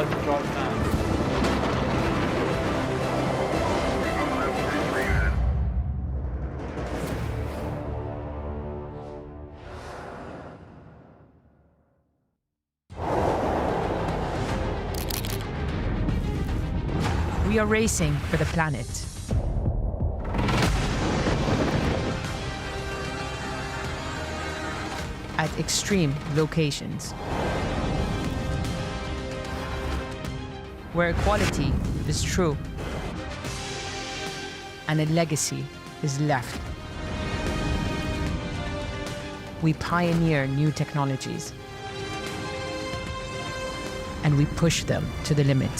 hyperdrive now. We are racing for the planet. At extreme locations. Where quality is true and a legacy is left. We pioneer new technologies and we push them to the limit.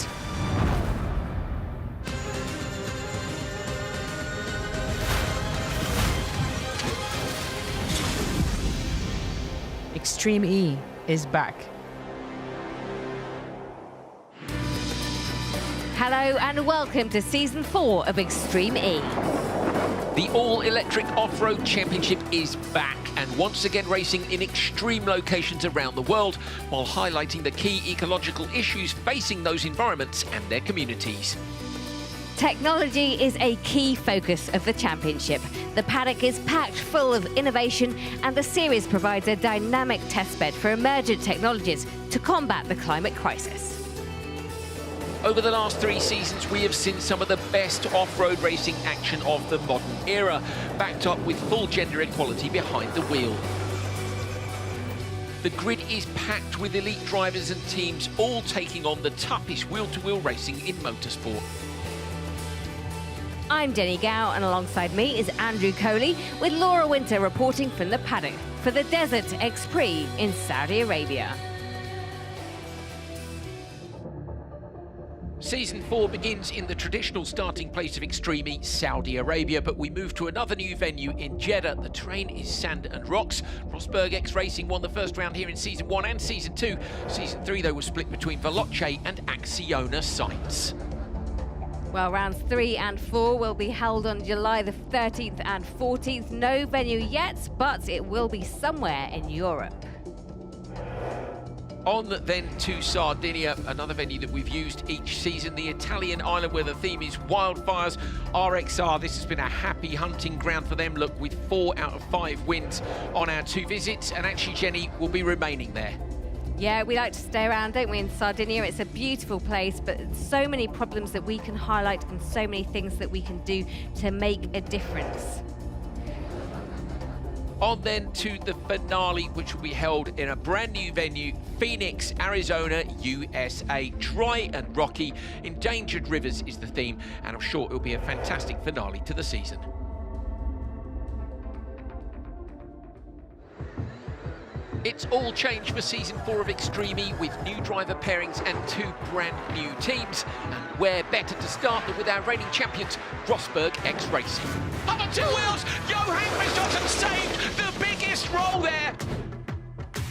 Extreme E is back. Hello and welcome to Season 4 of Extreme E. The all-electric off-road championship is back and once again racing in extreme locations around the world while highlighting the key ecological issues facing those environments and their communities. Technology is a key focus of the championship. The paddock is packed full of innovation and the series provides a dynamic testbed for emergent technologies to combat the climate crisis. Over the last 3 seasons, we have seen some of the best off-road racing action of the modern era, backed up with full gender equality behind the wheel. The grid is packed with elite drivers and teams, all taking on the toughest wheel-to-wheel racing in motorsport. I'm Jenny Gow, and alongside me is Andrew Coley, with Laura Winter reporting from the paddock for the Desert Prix in Saudi Arabia. Season 4 begins in the traditional starting place of Extreme E, Saudi Arabia, but we move to another new venue in Jeddah. The terrain is sand and rocks. Rosberg X Racing won the first round here in Season 1 and Season 2. Season 3, though, was split between Veloce and Acciona sites. Well, rounds 3 and 4 will be held on July the 13th and 14th. No venue yet, but it will be somewhere in Europe. On then to Sardinia, another venue that we've used each season, the Italian island where the theme is wildfires. RXR, this has been a happy hunting ground for them, look, with 4 out of 5 wins on our 2 visits, and actually Jenny will be remaining there. Yeah, we like to stay around, don't we, in Sardinia? It's a beautiful place, but so many problems that we can highlight and so many things that we can do to make a difference. On then to the finale, which will be held in a brand new venue, Phoenix, Arizona, USA. Dry and rocky, endangered rivers is the theme, and I'm sure it'll be a fantastic finale to the season. It's all changed for Season 4 of Extreme E with new driver pairings and 2 brand new teams. And where better to start than with our reigning champions, Rosberg X Racing. On the 2 wheels, Johan Christophersen saved the biggest roll there.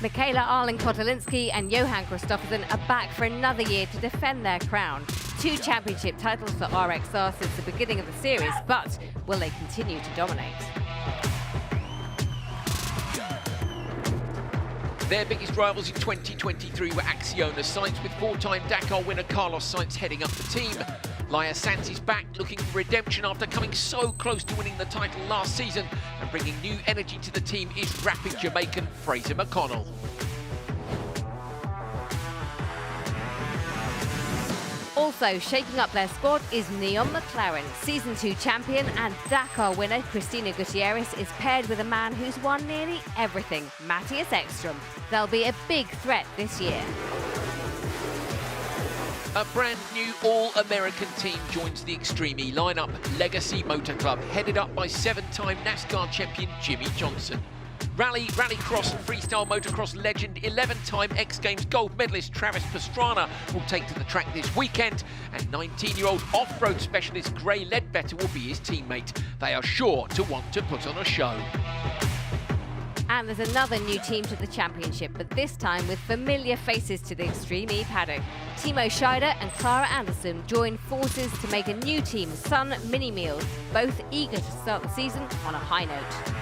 Michaela Arling-Kotelinski and Johan Christophersen are back for another year to defend their crown. 2 championship titles for RXR since the beginning of the series, but will they continue to dominate? Their biggest rivals in 2023 were Acciona Sainz, with 4-time Dakar winner Carlos Sainz heading up the team. Laia Sanz is back looking for redemption after coming so close to winning the title last season, and bringing new energy to the team is rapid Jamaican Fraser McConnell. Also shaping up their squad is Neon McLaren. Season 2 champion and Dakar winner Cristina Gutierrez is paired with a man who's won nearly everything, Matthias Ekstrom. They'll be a big threat this year. A brand new all-American team joins the Extreme E lineup, Legacy Motor Club, headed up by 7-time NASCAR champion Jimmy Johnson. Rallycross and freestyle motocross legend, 11-time X Games gold medalist Travis Pastrana will take to the track this weekend, and 19-year-old off-road specialist Gray Ledbetter will be his teammate. They are sure to want to put on a show. And there's another new team to the championship, but this time with familiar faces to the Extreme E paddock. Timo Scheider and Clara Anderson join forces to make a new team, Sun Mini Meals, both eager to start the season on a high note.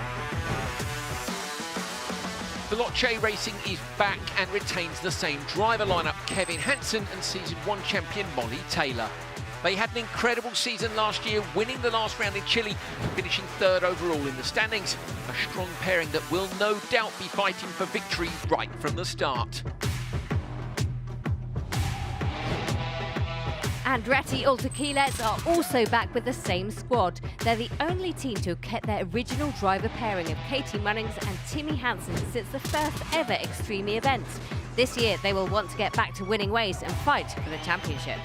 Veloce Racing is back and retains the same driver lineup, Kevin Hansen and Season 1 champion Molly Taylor. They had an incredible season last year, winning the last round in Chile and finishing third overall in the standings. A strong pairing that will no doubt be fighting for victory right from the start. Andretti Autoquiles are also back with the same squad. They're the only team to have kept their original driver pairing of Katie Munnings and Timmy Hansen since the first ever Extreme event. This year they will want to get back to winning ways and fight for the championship.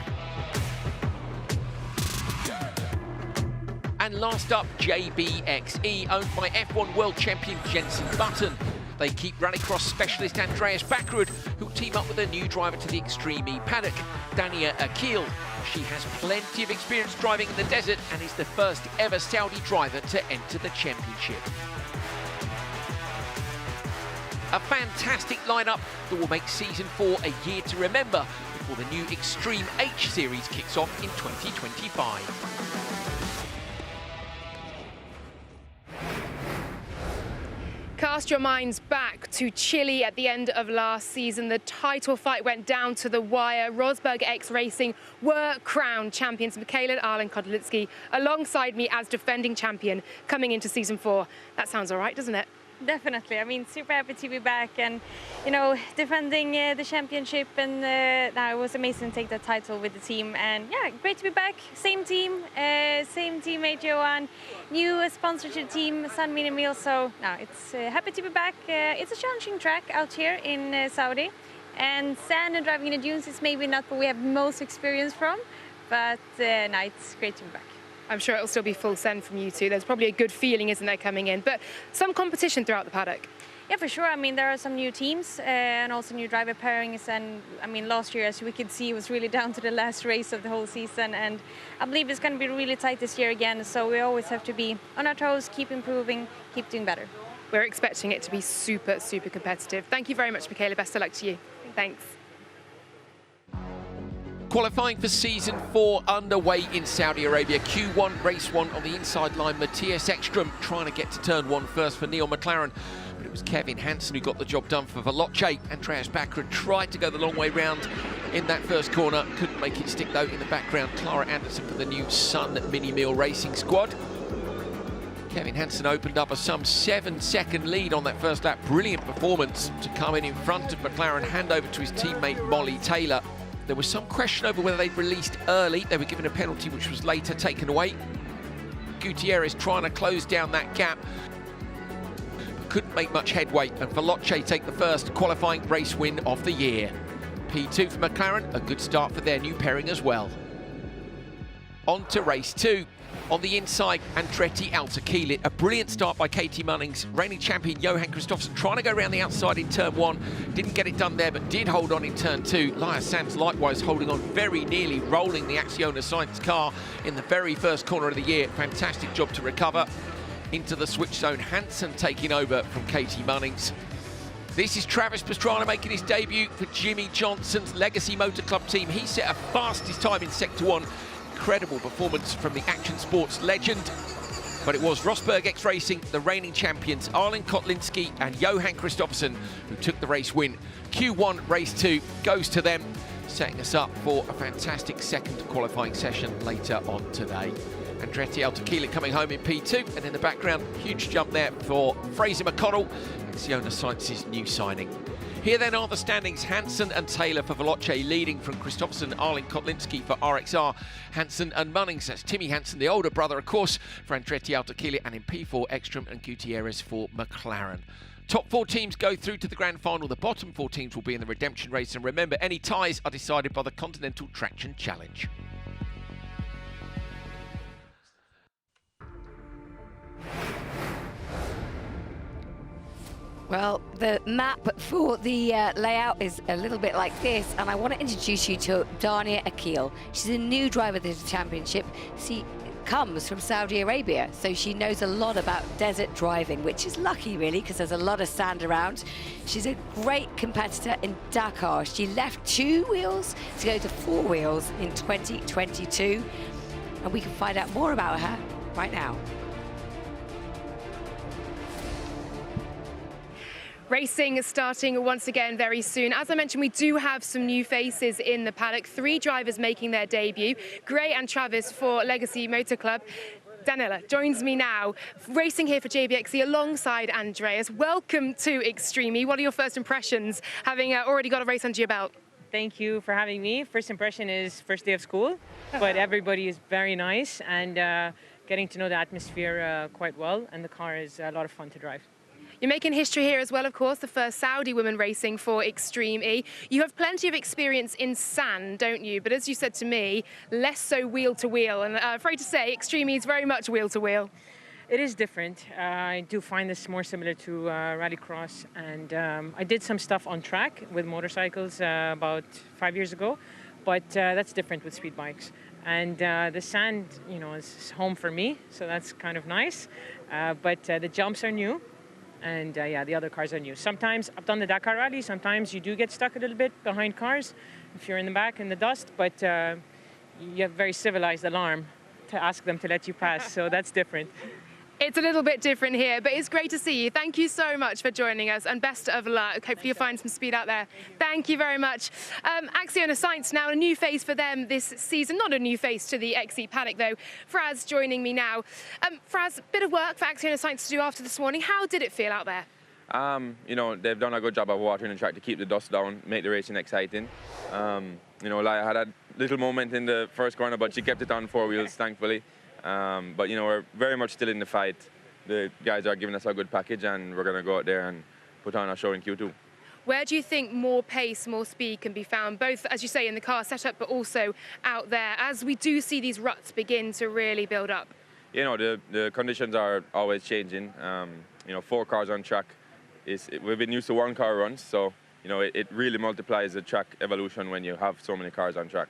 And last up, JBXE, owned by F1 World Champion Jenson Button. They keep rallycross specialist Andreas Backrud, who'll team up with a new driver to the Extreme E paddock, Dania Akil. She has plenty of experience driving in the desert and is the first ever Saudi driver to enter the championship. A fantastic lineup that will make Season 4 a year to remember before the new Extreme H Series kicks off in 2025. Cast your minds back to Chile at the end of last season. The title fight went down to the wire. Rosberg X Racing were crowned champions. Michaela Arlen-Kotlinski alongside me as defending champion coming into Season 4. That sounds all right, doesn't it? Definitely. I mean, super happy to be back and, you know, defending the championship. And it was amazing to take that title with the team. And yeah, great to be back. Same team, same teammate R.01, new sponsor to the team, San Mini Meal. So no, it's happy to be back. It's a challenging track out here in Saudi. And sand and driving in the dunes is maybe not what we have most experience from. But no, it's great to be back. I'm sure it'll still be full send from you two. There's probably a good feeling, isn't there, coming in? But some competition throughout the paddock. Yeah, for sure. I mean, there are some new teams and also new driver pairings. And I mean, last year, as we could see, was really down to the last race of the whole season. And I believe it's going to be really tight this year again. So we always have to be on our toes, keep improving, keep doing better. We're expecting it to be super, super competitive. Thank you very much, Michaela. Best of luck to you. Thanks. Qualifying for Season 4 underway in Saudi Arabia. Q1, race 1 on the inside line. Matthias Ekström trying to get to turn 1 first for Neil McLaren. But it was Kevin Hansen who got the job done for Veloce. Andreas Backrud tried to go the long way round in that first corner. Couldn't make it stick though. In the background, Clara Anderson for the new Sun Mini Meal Racing squad. Kevin Hansen opened up a some 7-second lead on that first lap. Brilliant performance to come in front of McLaren, hand over to his teammate Molly Taylor. There was some question over whether they'd released early. They were given a penalty which was later taken away. Gutierrez trying to close down that gap, but couldn't make much headway, and Veloce take the first qualifying race win of the year. P2 for McLaren, a good start for their new pairing as well. On to race 2. On the inside, Andretti Autoquiles. A brilliant start by Katie Munnings. Reigning champion Johan Kristoffersson trying to go around the outside in turn 1. Didn't get it done there, but did hold on in turn 2. Laia Sanz likewise holding on, very nearly rolling the Acciona Science car in the very first corner of the year. Fantastic job to recover. Into the switch zone, Hansen taking over from Katie Munnings. This is Travis Pastrana making his debut for Jimmy Johnson's Legacy Motor Club team. He set a fastest time in Sector 1. Incredible performance from the action sports legend. But it was Rosberg X Racing, the reigning champions, Arlen-Kotlinski and Johan Kristoffersson, who took the race win. Q1 race 2 goes to them, setting us up for a fantastic second qualifying session later on today. Andretti Autoquiles coming home in P2, and in the background, huge jump there for Fraser McConnell, Acciona Science's new signing. Here then are the standings. Hansen and Taylor for Veloce leading from Kristoffersson, Arlen-Kotlinski for RXR. Hansen and Munnings, that's Timmy Hansen, the older brother, of course, for Andretti Autoquiles, and in P4, Ekström and Gutierrez for McLaren. Top 4 teams go through to the grand final. The bottom 4 teams will be in the redemption race. And remember, any ties are decided by the Continental Traction Challenge. Well, the map for the layout is a little bit like this, and I want to introduce you to Dania Akil. She's a new driver to the championship. She comes from Saudi Arabia, so she knows a lot about desert driving, which is lucky really, because there's a lot of sand around. She's a great competitor in Dakar. She left 2 wheels to go to 4 wheels in 2022, and we can find out more about her right now. Racing starting once again very soon. As I mentioned, we do have some new faces in the paddock. 3 drivers making their debut, Gray and Travis for Legacy Motor Club. Daniela joins me now, racing here for JBXE alongside Andreas. Welcome to Extreme E. What are your first impressions, having already got a race under your belt? Thank you for having me. First impression is first day of school, but everybody is very nice and getting to know the atmosphere quite well, and the car is a lot of fun to drive. You're making history here as well, of course, the first Saudi women racing for Extreme E. You have plenty of experience in sand, don't you? But as you said to me, less so wheel to wheel. And I'm afraid to say, Extreme E is very much wheel to wheel. It is different. I do find this more similar to rallycross, and I did some stuff on track with motorcycles about 5 years ago, but that's different with speed bikes. And the sand, you know, is home for me, so that's kind of nice. But the jumps are new. And yeah, the other cars are new. Sometimes I've done the Dakar Rally. Sometimes you do get stuck a little bit behind cars if you're in the back in the dust, but you have a very civilized alarm to ask them to let you pass. So that's different. It's a little bit different here, but it's great to see you. Thank you so much for joining us, and best of luck. Hopefully you'll find some speed out there. Thank you very much. Acciona Science now, a new face for them this season. Not a new face to the XE paddock, though. Fraz joining me now. Fraz, bit of work for Acciona Science to do after this morning. How did it feel out there? You know, they've done a good job of watering the track to keep the dust down, make the racing exciting. You know, I had a little moment in the first corner, but she kept it on 4 wheels, thankfully. But, you know, we're very much still in the fight. The guys are giving us a good package, and we're going to go out there and put on a show in Q2. Where do you think more pace, more speed can be found, both, as you say, in the car setup, but also out there, as we do see these ruts begin to really build up? You know, the conditions are always changing. You know, 4 cars on track, we've been used to 1 car runs, so, you know, it really multiplies the track evolution when you have so many cars on track.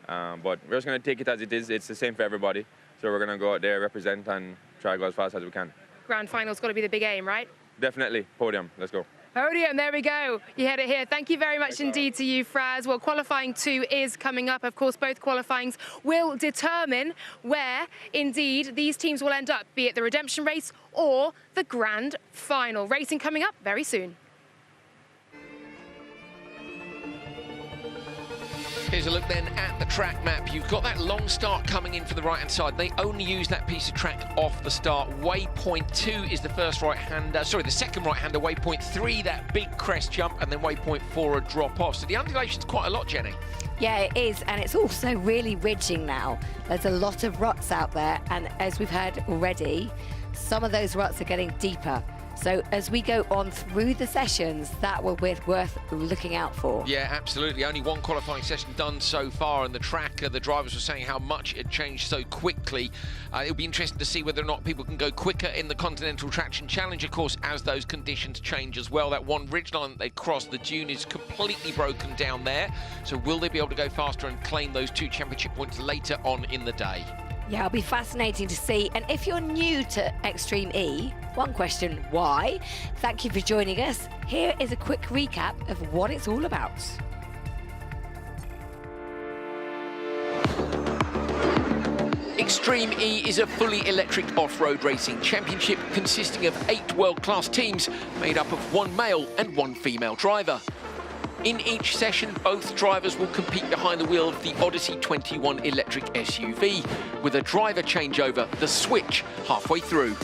But we're just going to take it as it is. It's the same for everybody. So we're going to go out there, represent, and try to go as fast as we can. Grand final's got to be the big aim, right? Definitely. Podium. Let's go. Podium, there we go. You had it here. Thank you very much indeed to you, Fraz. Well, qualifying 2 is coming up. Of course, both qualifyings will determine where, indeed, these teams will end up, be it the redemption race or the grand final. Racing coming up very soon. Here's a look then at the track map. You've got that long start coming in for the right-hand side. They only use that piece of track off the start. Waypoint 2 is the the second right-hander. Waypoint 3, that big crest jump, and then waypoint 4, a drop off. So the undulation's quite a lot, Jenny. Yeah, it is, and it's also really ridging now. There's a lot of ruts out there, and as we've heard already, some of those ruts are getting deeper. So as we go on through the sessions, that will be worth looking out for. Yeah, absolutely. Only 1 qualifying session done so far, and the track, the drivers were saying how much it changed so quickly. It'll be interesting to see whether or not people can go quicker in the Continental Traction Challenge, of course, as those conditions change as well. That one ridgeline that they crossed, the dune is completely broken down there. So will they be able to go faster and claim those 2 championship points later on in the day? Yeah, it'll be fascinating to see. And if you're new to Extreme E, one question, why? Thank you for joining us. Here is a quick recap of what it's all about. Extreme E is a fully electric off-road racing championship consisting of 8 world-class teams made up of 1 male and 1 female driver. In each session, both drivers will compete behind the wheel of the Odyssey 21 electric SUV, with a driver changeover, the switch, halfway through.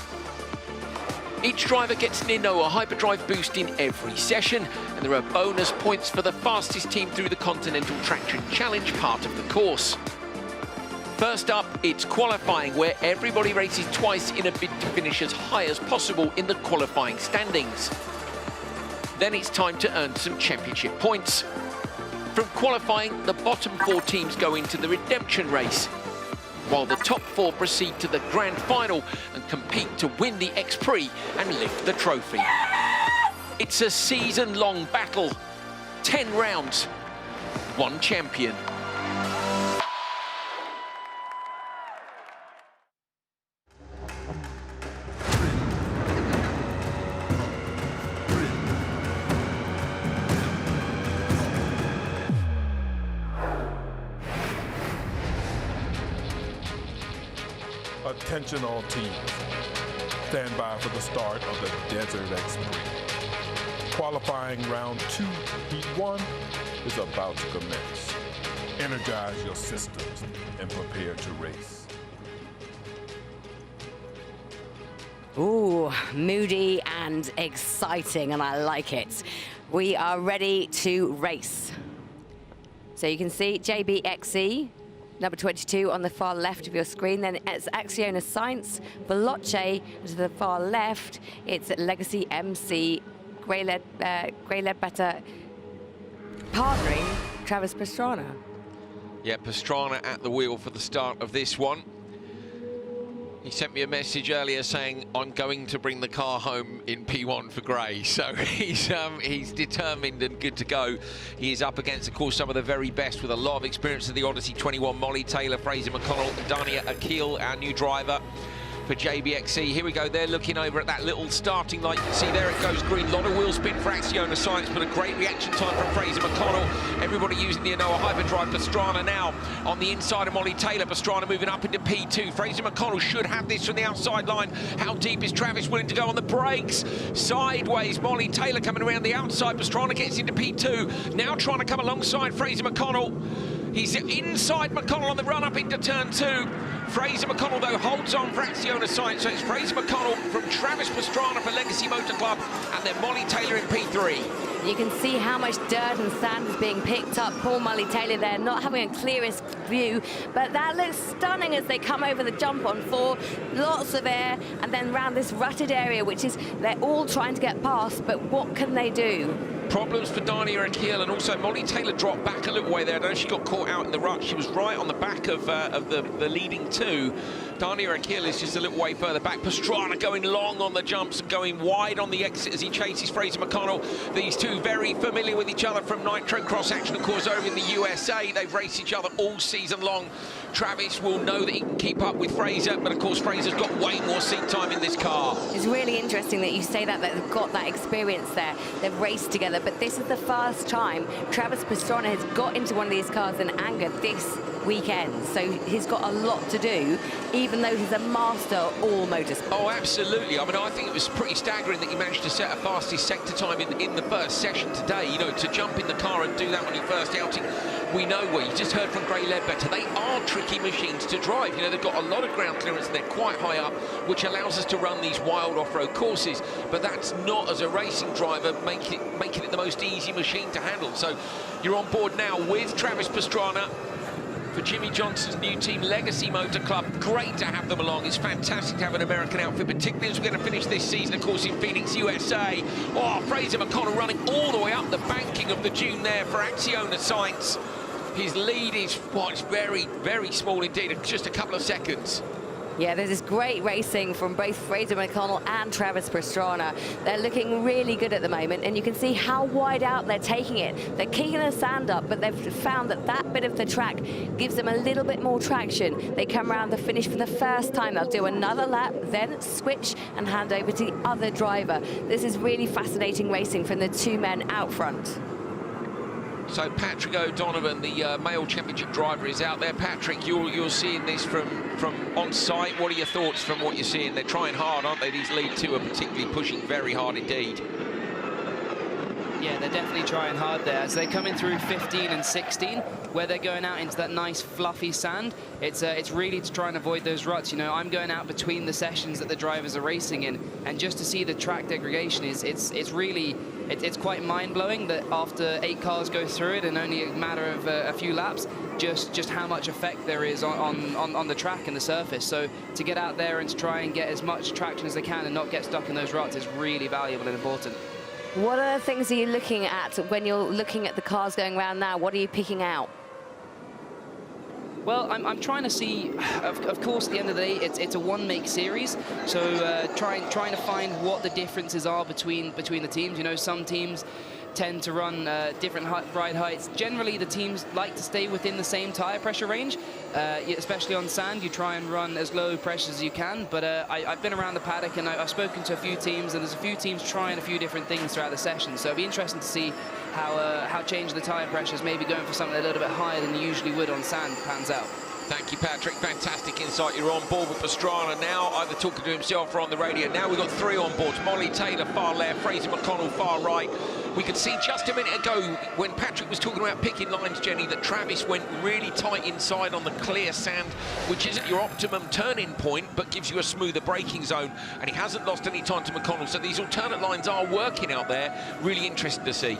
Each driver gets an Inoa hyperdrive boost in every session, and there are bonus points for the fastest team through the Continental Traction Challenge part of the course. First up, it's qualifying, where everybody races twice in a bid to finish as high as possible in the qualifying standings. Then it's time to earn some championship points. From qualifying, the bottom 4 teams go into the redemption race, while the top 4 proceed to the grand final and compete to win the Prix and lift the trophy. Yes! It's a season-long battle. 10 rounds, 1 champion. Attention all teams. Stand by for the start of the Desert X Prix. Qualifying round 2, heat 1 is about to commence. Energize your systems and prepare to race. Ooh, moody and exciting, and I like it. We are ready to race. So you can see JBXE, number 22 on the far left of your screen. Then it's Acciona Science, Veloce to the far left. It's Legacy MC, Grey Ledbetter, partnering Travis Pastrana. Yeah, Pastrana at the wheel for the start of this one. He sent me a message earlier saying, I'm going to bring the car home in P1 for Gray. So he's determined and good to go. He is up against, of course, some of the very best with a lot of experience of the Odyssey 21. Molly Taylor, Fraser McConnell, Dania Akil, our new driver for JBXE. Here we go, they're looking over at that little starting light. You can see there it goes green. A lot of wheel spin for Acciona Science, but a great reaction time from Fraser McConnell. Everybody using the Anoa Hyperdrive. Pastrana now on the inside of Molly Taylor. Pastrana moving up into P2. Fraser McConnell should have this from the outside line. How deep is Travis willing to go on the brakes? Sideways, Molly Taylor coming around the outside. Pastrana gets into P2. Now trying to come alongside Fraser McConnell. He's inside McConnell on the run up into turn 2. Fraser McConnell, though, holds on for Acciona Science. So it's Fraser McConnell from Travis Pastrana for Legacy Motor Club, and then Molly Taylor in P3. You can see how much dirt and sand is being picked up. Poor Molly Taylor there, not having a clearest view, but that looks stunning as they come over the jump on 4. Lots of air, and then round this rutted area, which is they're all trying to get past, but what can they do? Problems for Dania Akil, and also Molly Taylor dropped back a little way there. I don't know if she got caught out in the rut. She was right on the back of the leading 2. Dania Akil is just a little way further back. Pastrana going long on the jumps and going wide on the exit as he chases Fraser McConnell. These two very familiar with each other from Nitro Cross action, of course, over in the USA. They've raced each other all season long. Travis will know that he can keep up with Fraser, but of course Fraser's got way more seat time in this car. It's really interesting that you say that they've got that experience there. They've raced together, but this is the first time Travis Pastrana has got into one of these cars in anger this weekend. So he's got a lot to do, even though he's a master of all motorsport. Oh, absolutely. I mean, I think it was pretty staggering that he managed to set a fastest sector time in the first session today. You know, to jump in the car and do that on your first outing. We know what you just heard from Grey Ledbetter. They are tricky machines to drive. You know, they've got a lot of ground clearance and they're quite high up, which allows us to run these wild off-road courses. But that's not, as a racing driver, making it the most easy machine to handle. So you're on board now with Travis Pastrana for Jimmy Johnson's new team, Legacy Motor Club. Great to have them along. It's fantastic to have an American outfit, particularly as we're going to finish this season, of course, in Phoenix, USA. Oh, Fraser McConnell running all the way up the banking of the dune there for Acciona Science. His lead is, well, it's very, very small indeed, just a couple of seconds. Yeah, there's this great racing from both Fraser McConnell and Travis Pastrana. They're looking really good at the moment, and you can see how wide out they're taking it. They're kicking the sand up, but they've found that that bit of the track gives them a little bit more traction. They come around the finish for the first time. They'll do another lap, then switch and hand over to the other driver. This is really fascinating racing from the two men out front. So Patrick O'Donovan, the male championship driver, is out there. Patrick, you're seeing this from on site. What are your thoughts from what you're seeing? They're trying hard, aren't they? These lead two are particularly pushing very hard indeed. Yeah, they're definitely trying hard there. As they're coming through 15 and 16, where they're going out into that nice fluffy sand, it's really to try and avoid those ruts. You know, I'm going out between the sessions that the drivers are racing in, and just to see the track degradation it's quite mind-blowing that after 8 cars go through it in only a matter of a few laps, just how much effect there is on the track and the surface. So to get out there and to try and get as much traction as they can and not get stuck in those ruts is really valuable and important. What other things are you looking at when you're looking at the cars going around now? What are you picking out? Well, I'm trying to see, of course, at the end of the day, it's a one-make series, so trying to find what the differences are between the teams. You know, some teams tend to run different ride heights. Generally, the teams like to stay within the same tire pressure range, especially on sand. You try and run as low pressure as you can, but I've been around the paddock and I've spoken to a few teams, and there's a few teams trying a few different things throughout the session, so it'll be interesting to see how changing the tire pressures, maybe going for something a little bit higher than you usually would on sand, pans out. Thank you, Patrick. Fantastic insight. You're on board with Pastrana now, either talking to himself or on the radio. Now we've got 3 on board. Molly Taylor far left, Fraser McConnell far right. We could see just a minute ago when Patrick was talking about picking lines, Jenny, that Travis went really tight inside on the clear sand, which isn't your optimum turning point, but gives you a smoother braking zone. And he hasn't lost any time to McConnell. So these alternate lines are working out there. Really interesting to see.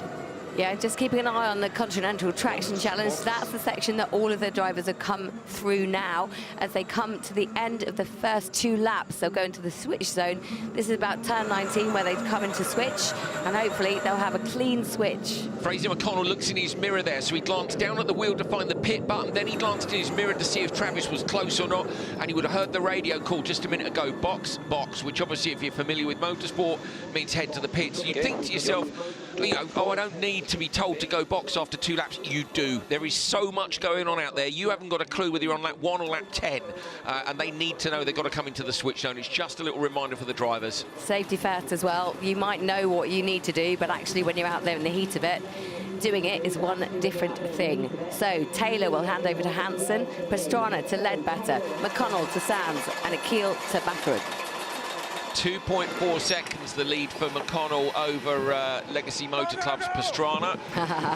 Yeah, just keeping an eye on the Continental Traction Challenge. That's the section that all of the drivers have come through now. As they come to the end of the first 2 laps, they'll go into the switch zone. This is about turn 19 where they come into switch, and hopefully they'll have a clean switch. Fraser McConnell looks in his mirror there, so he glanced down at the wheel to find the pit button, then he glanced in his mirror to see if Travis was close or not, and he would have heard the radio call just a minute ago, box, box, which obviously, if you're familiar with motorsport, means head to the pits. You'd think to yourself, you know, oh, I don't need to be told to go box after 2 laps. You do. There is so much going on out there. You haven't got a clue whether you're on lap 1 or lap 10, and they need to know they've got to come into the switch zone. It's just a little reminder for the drivers. Safety first as well. You might know what you need to do, but actually when you're out there in the heat of it, doing it is one different thing. So Taylor will hand over to Hansen, Pastrana to Ledbetter, McConnell to Sands, and Akil to Battered. 2.4 seconds the lead for McConnell over Legacy Motor Club's Pastrana.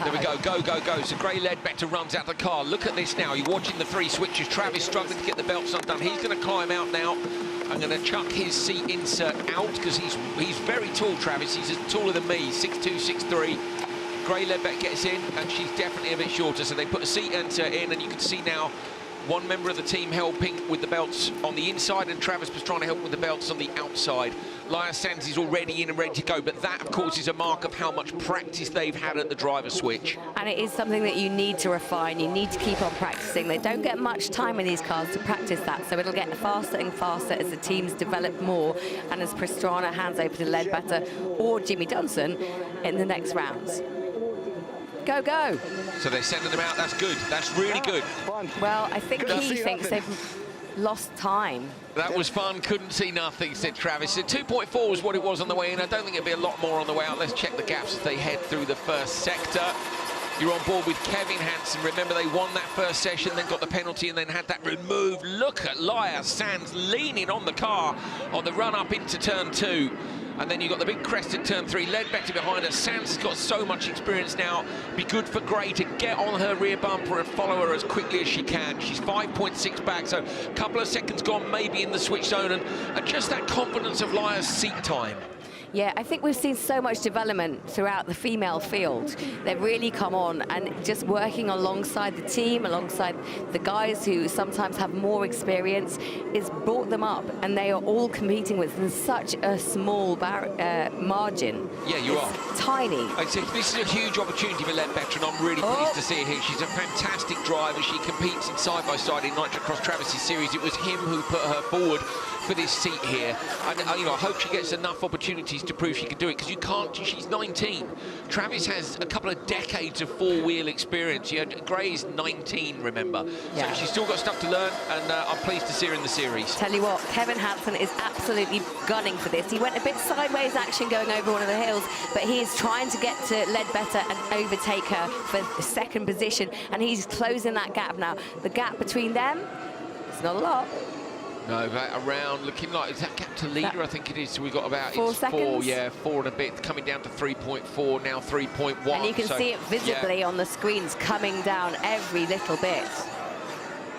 There we go, go, go, go. So Gray Ledbetter runs out the car. Look at this now. You're watching the 3 switches. Travis struggling to get the belts undone. He's going to climb out now. I'm going to chuck his seat insert out because he's very tall, Travis. He's taller than me, 6'2", 6'3". Gray Ledbetter gets in, and she's definitely a bit shorter. So they put a seat insert in, and you can see now one member of the team helping with the belts on the inside, and Travis Pastrana helping with the belts on the outside. Laya Sands is already in and ready to go, but that, of course, is a mark of how much practice they've had at the driver switch. And it is something that you need to refine. You need to keep on practicing. They don't get much time in these cars to practice that, so it'll get faster and faster as the teams develop more, and as Pastrana hands over to Ledbetter or Jimmy Johnson in the next rounds. Go, go. So they're sending them out. That's good. That's really good. Well, I think he thinks they've lost time. That was fun. Couldn't see nothing, said Travis. So 2.4 was what it was on the way in. I don't think it'll be a lot more on the way out. Let's check the gaps as they head through the first sector. You're on board with Kevin Hansen. Remember, they won that first session, then got the penalty, and then had that removed. Look at Laya Sands leaning on the car on the run up into turn 2. And then you've got the big crest at turn 3, Ledbetter behind her. Sands has got so much experience now. Be good for Gray to get on her rear bumper and follow her as quickly as she can. She's 5.6 back, so a couple of seconds gone maybe in the switch zone, and just that confidence of Laya's seat time. Yeah, I think we've seen so much development throughout the female field. They've really come on, and just working alongside the team, alongside the guys who sometimes have more experience, is brought them up, and they are all competing within such a small margin. Yeah, you are. Tiny. This is a huge opportunity for Ledbetter, and I'm really pleased to see her here. She's a fantastic driver. She competes in side-by-side in Nitrocross Travis's series. It was him who put her forward for this seat here, and you know, I hope she gets enough opportunities to prove she can do it, because you can't. She's 19. Travis has a couple of decades of 4-wheel experience. Gray's 19, remember. Yeah. So she's still got stuff to learn, and I'm pleased to see her in the series. Tell you what, Kevin Hansen is absolutely gunning for this. He went a bit sideways action going over one of the hills, but he is trying to get to Ledbetter and overtake her for the 2nd position, and he's closing that gap now. The gap between them, it's not a lot. No, around, looking like, is that gap to leader? I think it is. So we've got about 4 seconds. 4 and a bit, coming down to 3.4, now 3.1. And you can see it visibly on the screens coming down every little bit.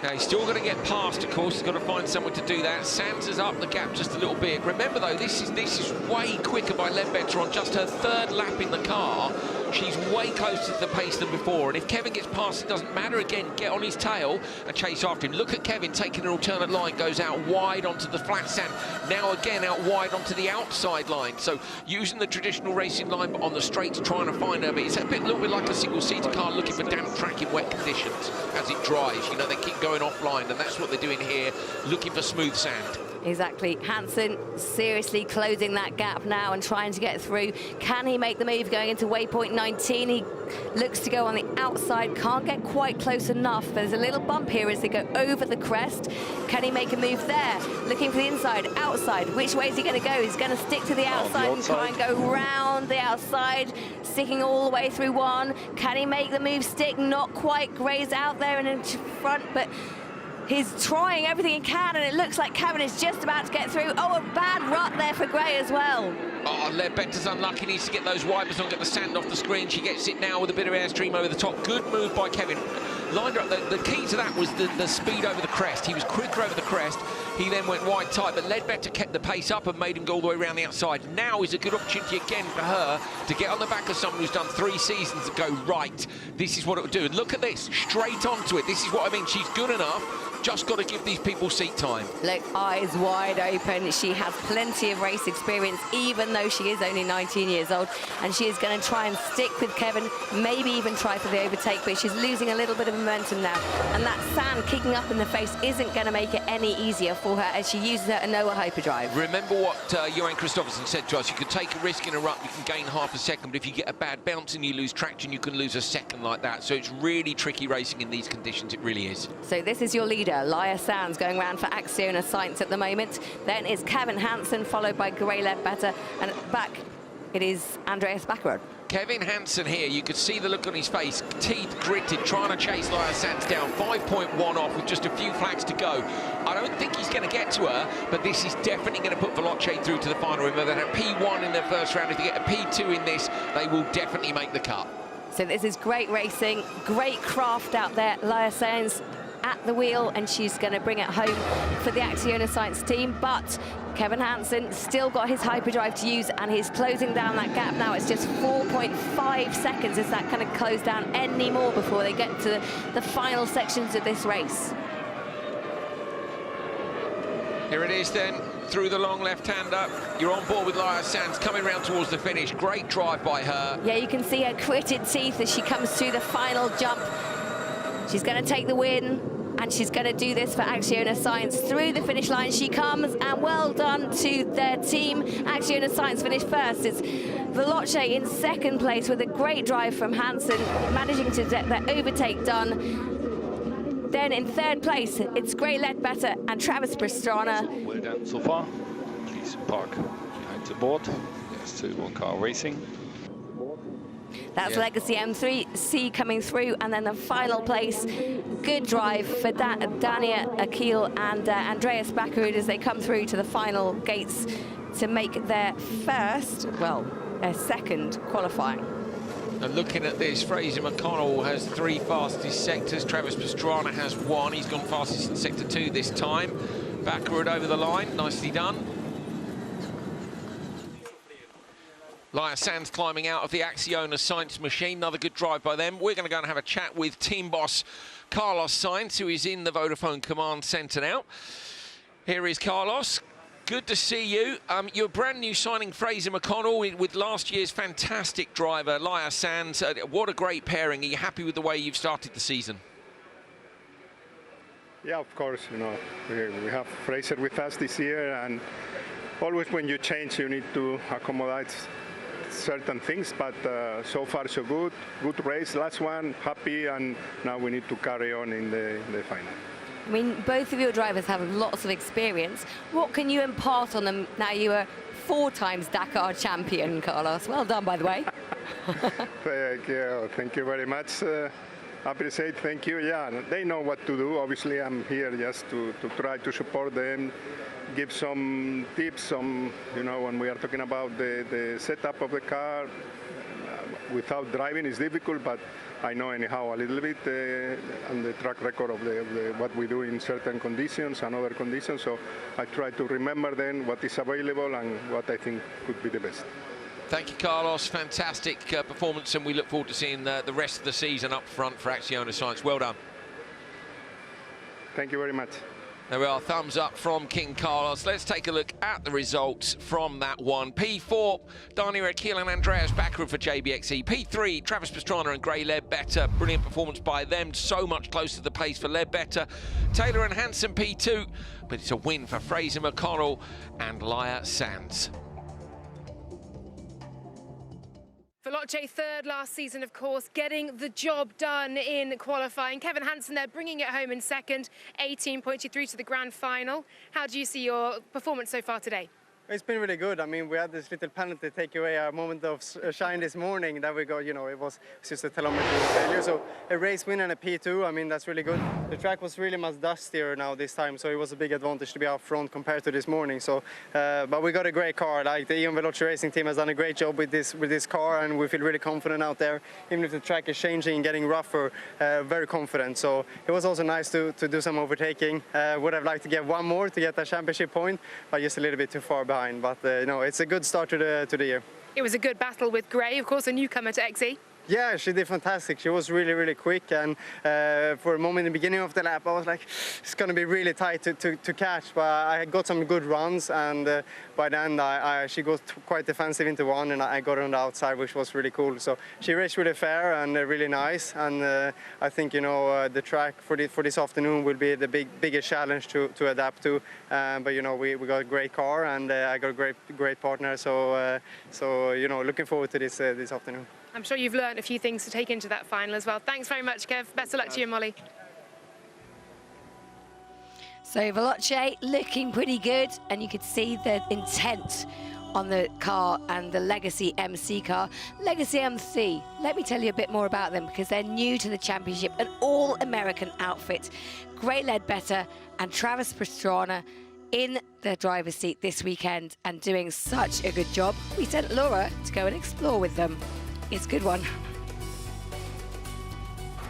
Now, he's still got to get past, of course. He's got to find someone to do that. Sands has up the gap just a little bit. Remember, though, this is way quicker by Ledbetter on just her 3rd lap in the car. She's way closer to the pace than before. And if Kevin gets past, it doesn't matter. Again, get on his tail and chase after him. Look at Kevin taking an alternate line, goes out wide onto the flat sand. Now again out wide onto the outside line. So using the traditional racing line, but on the straights trying to find her. But it's a little bit like a single-seater car looking for damp track in wet conditions as it dries. You know, they keep going offline, and that's what they're doing here, looking for smooth sand. Exactly. Hansen seriously closing that gap now and trying to get through. Can he make the move going into waypoint 19? He looks to go on the outside, can't get quite close enough. There's a little bump here as they go over the crest. Can he make a move there? Looking for the inside, outside. Which way is he going to go? He's going to stick to the outside and try and go round the outside, sticking all the way through 1. Can he make the move stick? Not quite. Gray's out there and in front, but He's trying everything he can, and it looks like Kevin is just about to get through. Oh, a bad rut there for Gray as well. Oh, Ledbetter's unlucky, needs to get those wipers on, get the sand off the screen. She gets it now with a bit of airstream over the top. Good move by Kevin. Lined her up. The key to that was the speed over the crest. He was quicker over the crest. He then went wide tight, but Ledbetter kept the pace up and made him go all the way around the outside. Now is a good opportunity again for her to get on the back of someone who's done 3 seasons and go, right, this is what it would do. And look at this, straight onto it. This is what I mean. She's good enough. Just got to give these people seat time. Look, eyes wide open. She has plenty of race experience, even though she is only 19 years old. And she is going to try and stick with Kevin, maybe even try for the overtake, but she's losing a little bit of momentum now. And that sand kicking up in the face isn't going to make it any easier for her as she uses her Anoa hyperdrive. Remember what Johan Kristoffersen said to us, you can take a risk in a rut, you can gain half a second, but if you get a bad bounce and you lose traction, you can lose a second like that. So it's really tricky racing in these conditions, it really is. So this is your leader, Laia Sands, going around for Acciona Science at the moment. Then it's Kevin Hansen, followed by Gray Ledbetter, and back it is Andreas Backerud. Kevin Hansen here, you could see the look on his face, teeth gritted, trying to chase Laia Sands down, 5.1 off with just a few flags to go. I don't think he's going to get to her, but this is definitely going to put Veloce through to the final. Remember, they had a P1 in their first round. If they get a P2 in this, they will definitely make the cut. So this is great racing, great craft out there. Laia Sands at the wheel, and she's going to bring it home for the Acciona Science team. But Kevin Hansen still got his hyperdrive to use, and he's closing down that gap now. It's just 4.5 seconds. Is that going to close down any more before they get to the final sections of this race? Here it is then, through the long left-hander. You're on board with Laia Sands coming round towards the finish. Great drive by her. Yeah, you can see her gritted teeth as she comes through the final jump. She's going to take the win, and she's going to do this for Acciona Science. Through the finish line she comes, and well done to their team. Acciona Science finished first. It's Veloce in second place with a great drive from Hansen, managing to get that overtake done. Then in third place, it's Gray Ledbetter and Travis Pastrana. Well done so far. Please park behind the board. There's 2 car racing. That's Legacy M3C coming through, and then the final place. Good drive for Dania Akil and Andreas Backerud as they come through to the final gates to make their second qualifying. And looking at this, Fraser McConnell has 3 fastest sectors. Travis Pastrana has 1. He's gone fastest in sector 2 this time. Backerud over the line, nicely done. Laia Sands climbing out of the Acciona Science machine. Another good drive by them. We're going to go and have a chat with team boss Carlos Sainz, who is in the Vodafone Command Centre now. Here is Carlos. Good to see you. You're brand new signing Fraser McConnell with last year's fantastic driver, Laia Sands. What a great pairing. Are you happy with the way you've started the season? Yeah, of course. You know, we have Fraser with us this year, and always when you change, you need to accommodate certain things, but so far so good. Good race, last one, happy, and now we need to carry on in the final. I mean, both of your drivers have lots of experience. What can you impart on them now you are 4 times Dakar champion, Carlos? Well done, by the way. Thank you very much. Appreciate, thank you. Yeah, they know what to do. Obviously, I'm here just to try to support them, give some tips on, you know, when we are talking about the setup of the car. Without driving is difficult, but I know anyhow a little bit on the track record of what we do in certain conditions and other conditions. So I try to remember then what is available and what I think could be the best. Thank you, Carlos. Fantastic performance, and we look forward to seeing the rest of the season up front for Acciona Science. Well done. Thank you very much. There we are, thumbs up from King Carlos. Let's take a look at the results from that one. P4, Dania Akil and Andreas Backerud for JBXE. P3, Travis Pastrana and Gray Ledbetter. Brilliant performance by them, so much closer to the pace for Ledbetter. Taylor and Hansen P2, but it's a win for Fraser McConnell and Laia Sands. Veloce third last season, of course, getting the job done in qualifying. Kevin Hansen there bringing it home in second, 18 points you through to the grand final. How do you see your performance so far today? It's been really good. I mean, we had this little penalty take away our moment of shine this morning that we got, you know, it was just a telemetry failure. So a race win and a P2, I mean, that's really good. The track was really much dustier now this time, so it was a big advantage to be out front compared to this morning. So, but we got a great car. Like the E.ON Veloce Racing team has done a great job with this car, and we feel really confident out there. Even if the track is changing and getting rougher, very confident. So it was also nice to do some overtaking. Would have liked to get one more to get that championship point, but just a little bit too far behind. But you know, it's a good start to the year. It was a good battle with Gray, of course, a newcomer to XE. Yeah, she did fantastic. She was really, really quick, and for a moment in the beginning of the lap, I was like, it's going to be really tight to catch, but I got some good runs, and by then she got quite defensive into one, and I got on the outside, which was really cool. So she raced really fair and really nice, and I think, you know, the track for this afternoon will be the biggest challenge to adapt to. But you know, we got a great car, and I got a great partner. So you know, looking forward to this afternoon. I'm sure you've learned a few things to take into that final as well. Thanks very much, Kev. Best of luck to you and Molly. So Veloce looking pretty good, and you could see the intent on the car and the Legacy MC car. Legacy MC, let me tell you a bit more about them, because they're new to the championship, an all-American outfit. Gray Ledbetter and Travis Pastrana in the driver's seat this weekend and doing such a good job. We sent Laura to go and explore with them. It's a good one.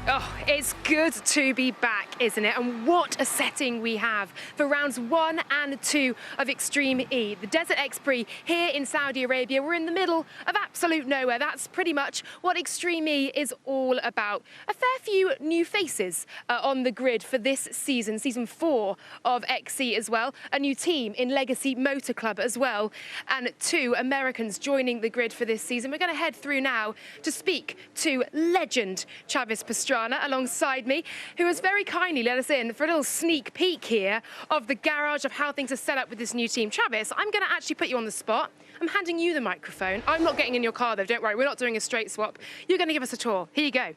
Oh, it's good to be back, isn't it? And what a setting we have for rounds 1 and 2 of Extreme E. The Desert X Prix here in Saudi Arabia. We're in the middle of absolute nowhere. That's pretty much what Extreme E is all about. A fair few new faces on the grid for this season, season 4 of XE as well. A new team in Legacy Motor Club as well. And 2 Americans joining the grid for this season. We're going to head through now to speak to legend Travis Pastrana alongside me, who has very kindly let us in for a little sneak peek here of the garage, of how things are set up with this new team. Travis, I'm going to actually put you on the spot. I'm handing you the microphone. I'm not getting in your car though, don't worry, we're not doing a straight swap. You're going to give us a tour. Here you go.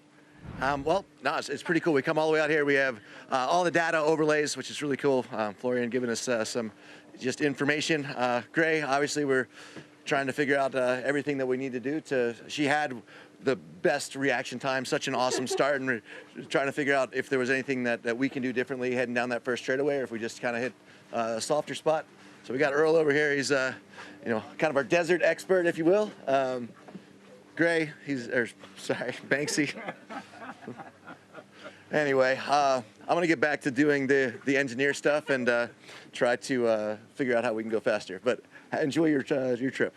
Well, no, it's pretty cool. We come all the way out here. We have all the data overlays, which is really cool. Florian giving us some just information. Gray, obviously, we're trying to figure out everything that we need to do. She had the best reaction time, such an awesome start, and we're trying to figure out if there was anything that we can do differently heading down that first straightaway, or if we just kind of hit a softer spot. So we got Earl over here. He's you know, kind of our desert expert, if you will. Gray, Banksy. Anyway, I'm gonna get back to doing the engineer stuff and try to figure out how we can go faster. But enjoy your trip.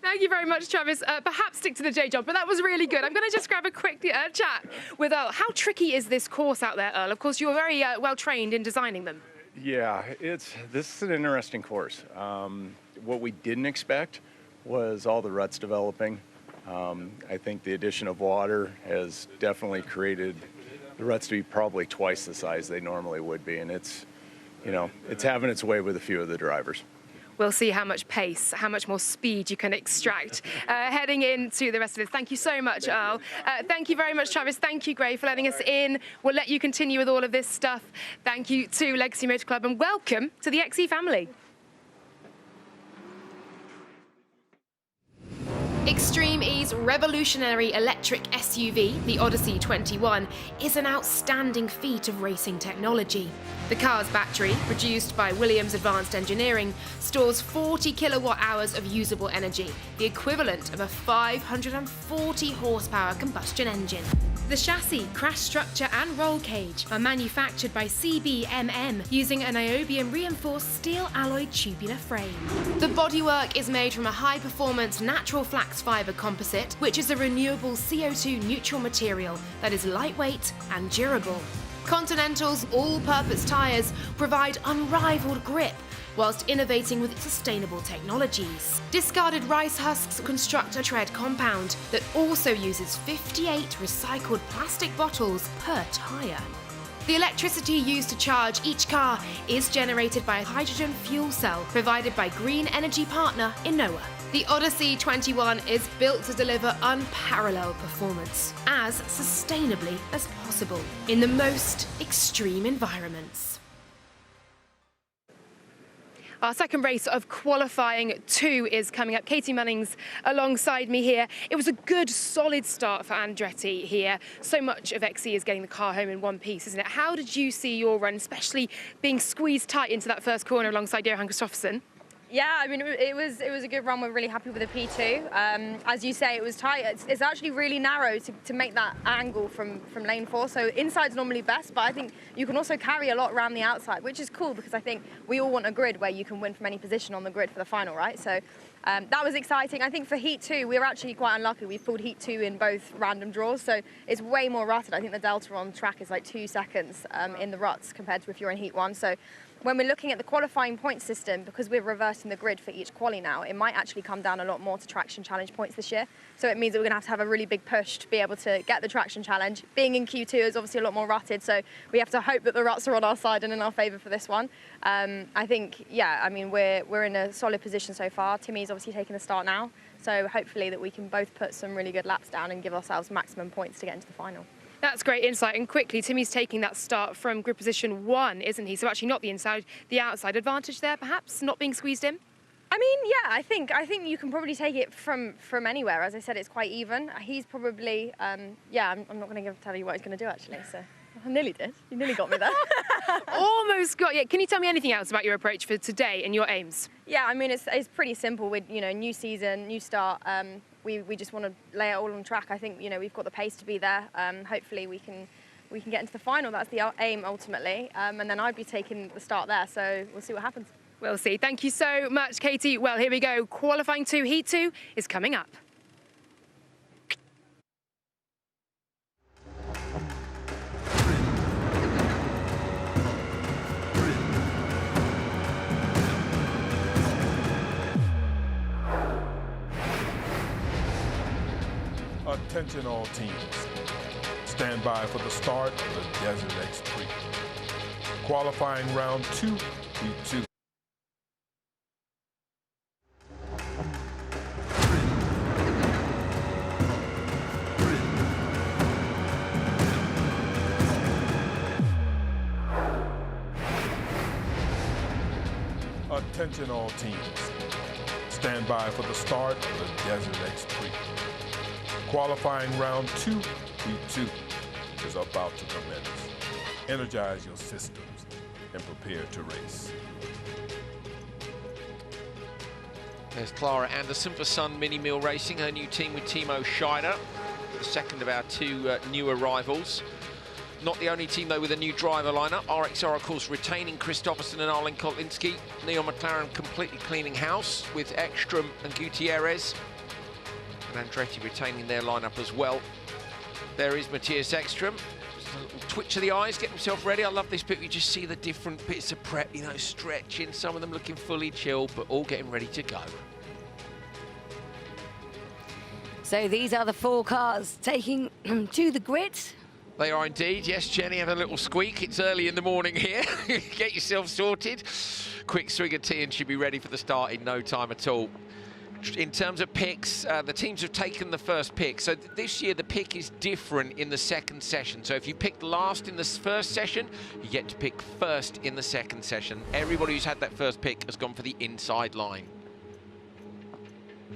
Thank you very much, Travis. Perhaps stick to the J job, but that was really good. I'm going to just grab a quick chat with Earl. How tricky is this course out there, Earl? Of course, you're very well trained in designing them. Yeah, this is an interesting course. What we didn't expect was all the ruts developing. I think the addition of water has definitely created the ruts to be probably twice the size they normally would be, and it's, you know, it's having its way with a few of the drivers. We'll see how much pace, how much more speed you can extract heading into the rest of this. Thank you so much, Earl. Thank you very much, Travis. Thank you, Gray, for letting us in. We'll let you continue with all of this stuff. Thank you to Legacy Motor Club, and welcome to the XE family. Extreme E's revolutionary electric SUV, the Odyssey 21, is an outstanding feat of racing technology. The car's battery, produced by Williams Advanced Engineering, stores 40 kilowatt-hours of usable energy, the equivalent of a 540 horsepower combustion engine. The chassis, crash structure and roll cage are manufactured by CBMM using a niobium-reinforced steel alloy tubular frame. The bodywork is made from a high-performance natural flax fibre composite, which is a renewable CO2 neutral material that is lightweight and durable. Continental's all-purpose tyres provide unrivaled grip, whilst innovating with sustainable technologies. Discarded rice husks construct a tread compound that also uses 58 recycled plastic bottles per tyre. The electricity used to charge each car is generated by a hydrogen fuel cell provided by green energy partner Inoa. The Odyssey 21 is built to deliver unparalleled performance as sustainably as possible in the most extreme environments. Our second race of qualifying 2 is coming up. Katie Munnings alongside me here. It was a good, solid start for Andretti here. So much of XC is getting the car home in one piece, isn't it? How did you see your run, especially being squeezed tight into that first corner alongside Johan Kristoffersen? Yeah, I mean, it was a good run. We're really happy with the P2. As you say, it was tight. It's actually really narrow to make that angle from lane 4. So inside's normally best, but I think you can also carry a lot around the outside, which is cool because I think we all want a grid where you can win from any position on the grid for the final, right? So that was exciting. I think for Heat 2, we were actually quite unlucky. We pulled Heat 2 in both random draws, so it's way more rutted. I think the delta on track is like 2 seconds in the ruts compared to if you're in Heat 1. So when we're looking at the qualifying point system, because we're reversing the grid for each quali now, it might actually come down a lot more to traction challenge points this year. So it means that we're going to have a really big push to be able to get the traction challenge. Being in Q2 is obviously a lot more rutted, so we have to hope that the ruts are on our side and in our favour for this one. I think, yeah, I mean, we're in a solid position so far. Timmy's obviously taking the start now, so hopefully that we can both put some really good laps down and give ourselves maximum points to get into the final. That's great insight. And quickly, Timmy's taking that start from grid position 1, isn't he? So actually not the inside, the outside. Advantage there, perhaps, not being squeezed in? I mean, yeah, I think you can probably take it from anywhere. As I said, it's quite even. He's probably, yeah, I'm not going to tell you what he's going to do, actually. So I nearly did. You nearly got me there. Almost got you. Can you tell me anything else about your approach for today and your aims? Yeah, I mean, it's pretty simple. With, you know, new season, new start. We just want to lay it all on track. I think, you know, we've got the pace to be there. Hopefully we can get into the final. That's the aim ultimately. And then I'd be taking the start there. So we'll see what happens. We'll see. Thank you so much, Katie. Well, here we go. Qualifying 2, Heat 2 is coming up. Attention all teams. Stand by for the start of the Desert X Prix. Qualifying round 2, Heat 2. Attention all teams. Stand by for the start of the Desert X Prix. Qualifying round 2, Heat 2 is about to commence. Energize your systems and prepare to race. There's Clara Anderson for Sun Mini Mill Racing, her new team with Timo Scheider, the second of our 2 new arrivals. Not the only team, though, with a new driver lineup. RXR, of course, retaining Kristoffersen and Arlen Kotlinski. Neon McLaren completely cleaning house with Ekstrom and Gutierrez. And Andretti retaining their lineup as well. There is Matthias Ekstrom. Just a little twitch of the eyes, get himself ready. I love this bit. You just see the different bits of prep, you know, stretching. Some of them looking fully chilled, but all getting ready to go. So these are the 4 cars taking to the grid. They are indeed. Yes, Jenny, have a little squeak. It's early in the morning here. Get yourself sorted. Quick swig of tea and should be ready for the start in no time at all. In terms of picks, the teams have taken the first pick. So this year, the pick is different in the second session. So if you picked last in the first session, you get to pick first in the second session. Everybody who's had that first pick has gone for the inside line.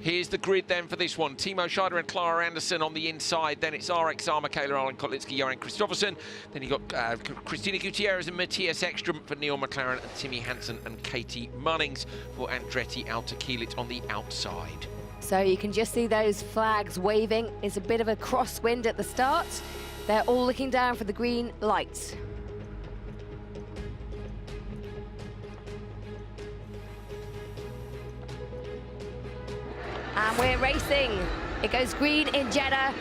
Here's the grid then for this one. Timo Scheider and Clara Anderson on the inside. Then it's RXR, Michaela Arlen Kotlinski, Johan Kristoffersen. Then you've got Christina Gutierrez and Matthias Ekstrom for Neil McLaren, and Timmy Hansen and Katie Munnings for Andretti Autokilit on the outside. So you can just see those flags waving. It's a bit of a crosswind at the start. They're all looking down for the green lights. And we're racing. It goes green in Jeddah,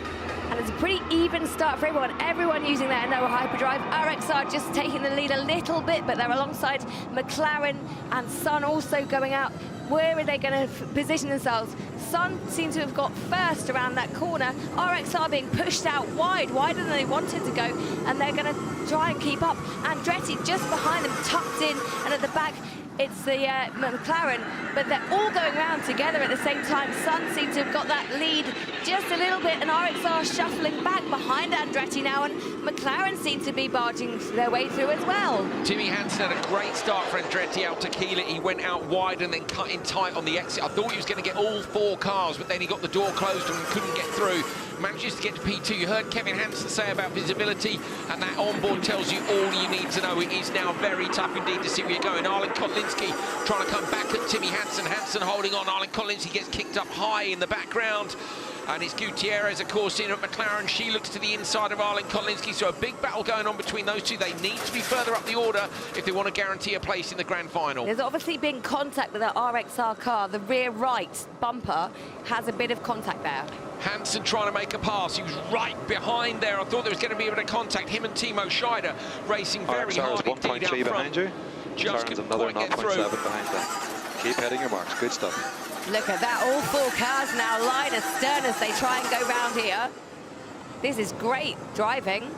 and it's a pretty even start for everyone. Everyone using their Noah hyperdrive. RXR just taking the lead a little bit, but they're alongside McLaren and Sun also going out. Where are they going to position themselves? Sun seems to have got first around that corner. RXR being pushed out wide, wider than they wanted to go, and they're going to try and keep up. Andretti just behind them, tucked in, and at the back, it's the McLaren, but they're all going around together at the same time. Sun seems to have got that lead just a little bit, and RXR shuffling back behind Andretti now, and McLaren seem to be barging their way through as well. Timmy Hansen had a great start for Andretti out tequila. He went out wide and then cut in tight on the exit. I thought he was going to get all 4 cars, but then he got the door closed and couldn't get through. Manages to get to P2. You heard Kevin Hansen say about visibility, and that onboard tells you all you need to know. It is now very tough indeed to see where you're going. Arlen Kotlinski trying to come back at Timmy Hansen. Hansen holding on. Arlen Kotlinski gets kicked up high in the background. And it's Gutierrez, of course, in at McLaren. She looks to the inside of Arlen Kotlinski. So a big battle going on between those two. They need to be further up the order if they want to guarantee a place in the grand final. There's obviously been contact with the RXR car. The rear right bumper has a bit of contact there. Hansen trying to make a pass. He was right behind there. I thought there was going to be a bit of contact. Him and Timo Scheider racing very hard indeed out front. Behind you. Just McLaren's another 0.7 behind them. Keep hitting your marks. Good stuff. Look at that, all 4 cars now line astern as they try and go round here. This is great driving.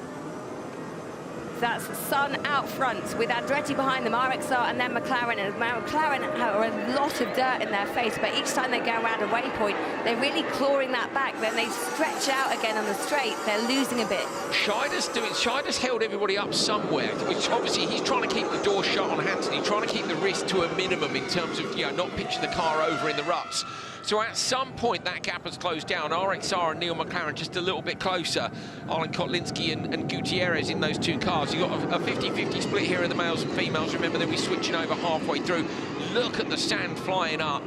That's Sun out front with Andretti behind them, RXR and then McLaren. And McLaren have a lot of dirt in their face, but each time they go around a waypoint, they're really clawing that back. Then they stretch out again on the straight. They're losing a bit. Scheider's held everybody up somewhere, which obviously he's trying to keep the door shut on Hansen. He's trying to keep the risk to a minimum in terms of, you know, not pitching the car over in the ruts. So at some point, that gap has closed down. RXR and Neil McLaren just a little bit closer. Arlen Kotlinski and Gutierrez in those 2 cars. You've got a 50-50 split here of the males and females. Remember, they'll be switching over halfway through. Look at the sand flying up.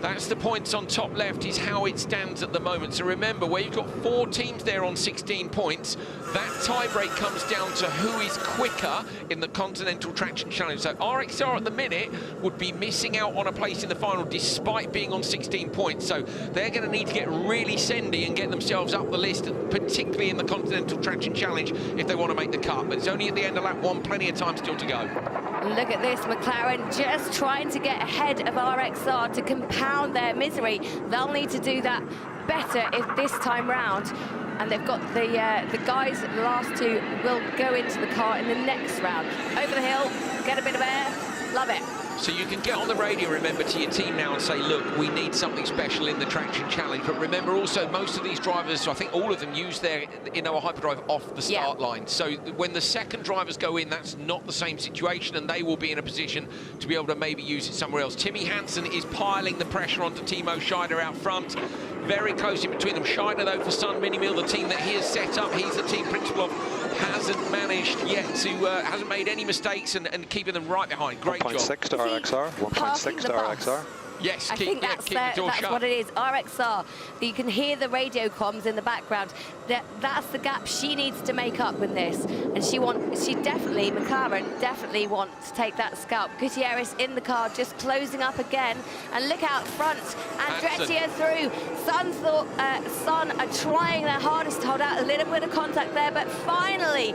That's the points on top left is how it stands at the moment. So remember, where you've got 4 teams there on 16 points, that tiebreak comes down to who is quicker in the Continental Traction Challenge. So RXR at the minute would be missing out on a place in the final despite being on 16 points. So they're going to need to get really sendy and get themselves up the list, particularly in the Continental Traction Challenge, if they want to make the cut. But it's only at the end of lap 1, plenty of time still to go. Look at this, McLaren just trying to get ahead of RXR to compound their misery. They'll need to do that better if this time round. And they've got the guys, the last 2, will go into the car in the next round. Over the hill, get a bit of air, love it. So you can get on the radio, remember, to your team now and say, look, we need something special in the Traction Challenge. But remember also, most of these drivers, I think all of them use their Innova Hyperdrive off the start line. So when the second drivers go in, that's not the same situation, and they will be in a position to be able to maybe use it somewhere else. Timmy Hansen is piling the pressure onto Timo Scheider out front. Very close in between them. Scheider, though, for Sun Mini Mill, the team that he has set up, he's the team principal of, hasn't managed yet to, hasn't made any mistakes and keeping them right behind. Great job. 1.6 to RXR, 1.6 to RXR. Yes, I think that's what it is. RXR, you can hear the radio comms in the background. That's the gap she needs to make up in this. And McLaren definitely wants to take that scalp. Gutierrez in the car, just closing up again. And look out front, Andretti are through. Sun are trying their hardest to hold out a little bit of contact there, but finally,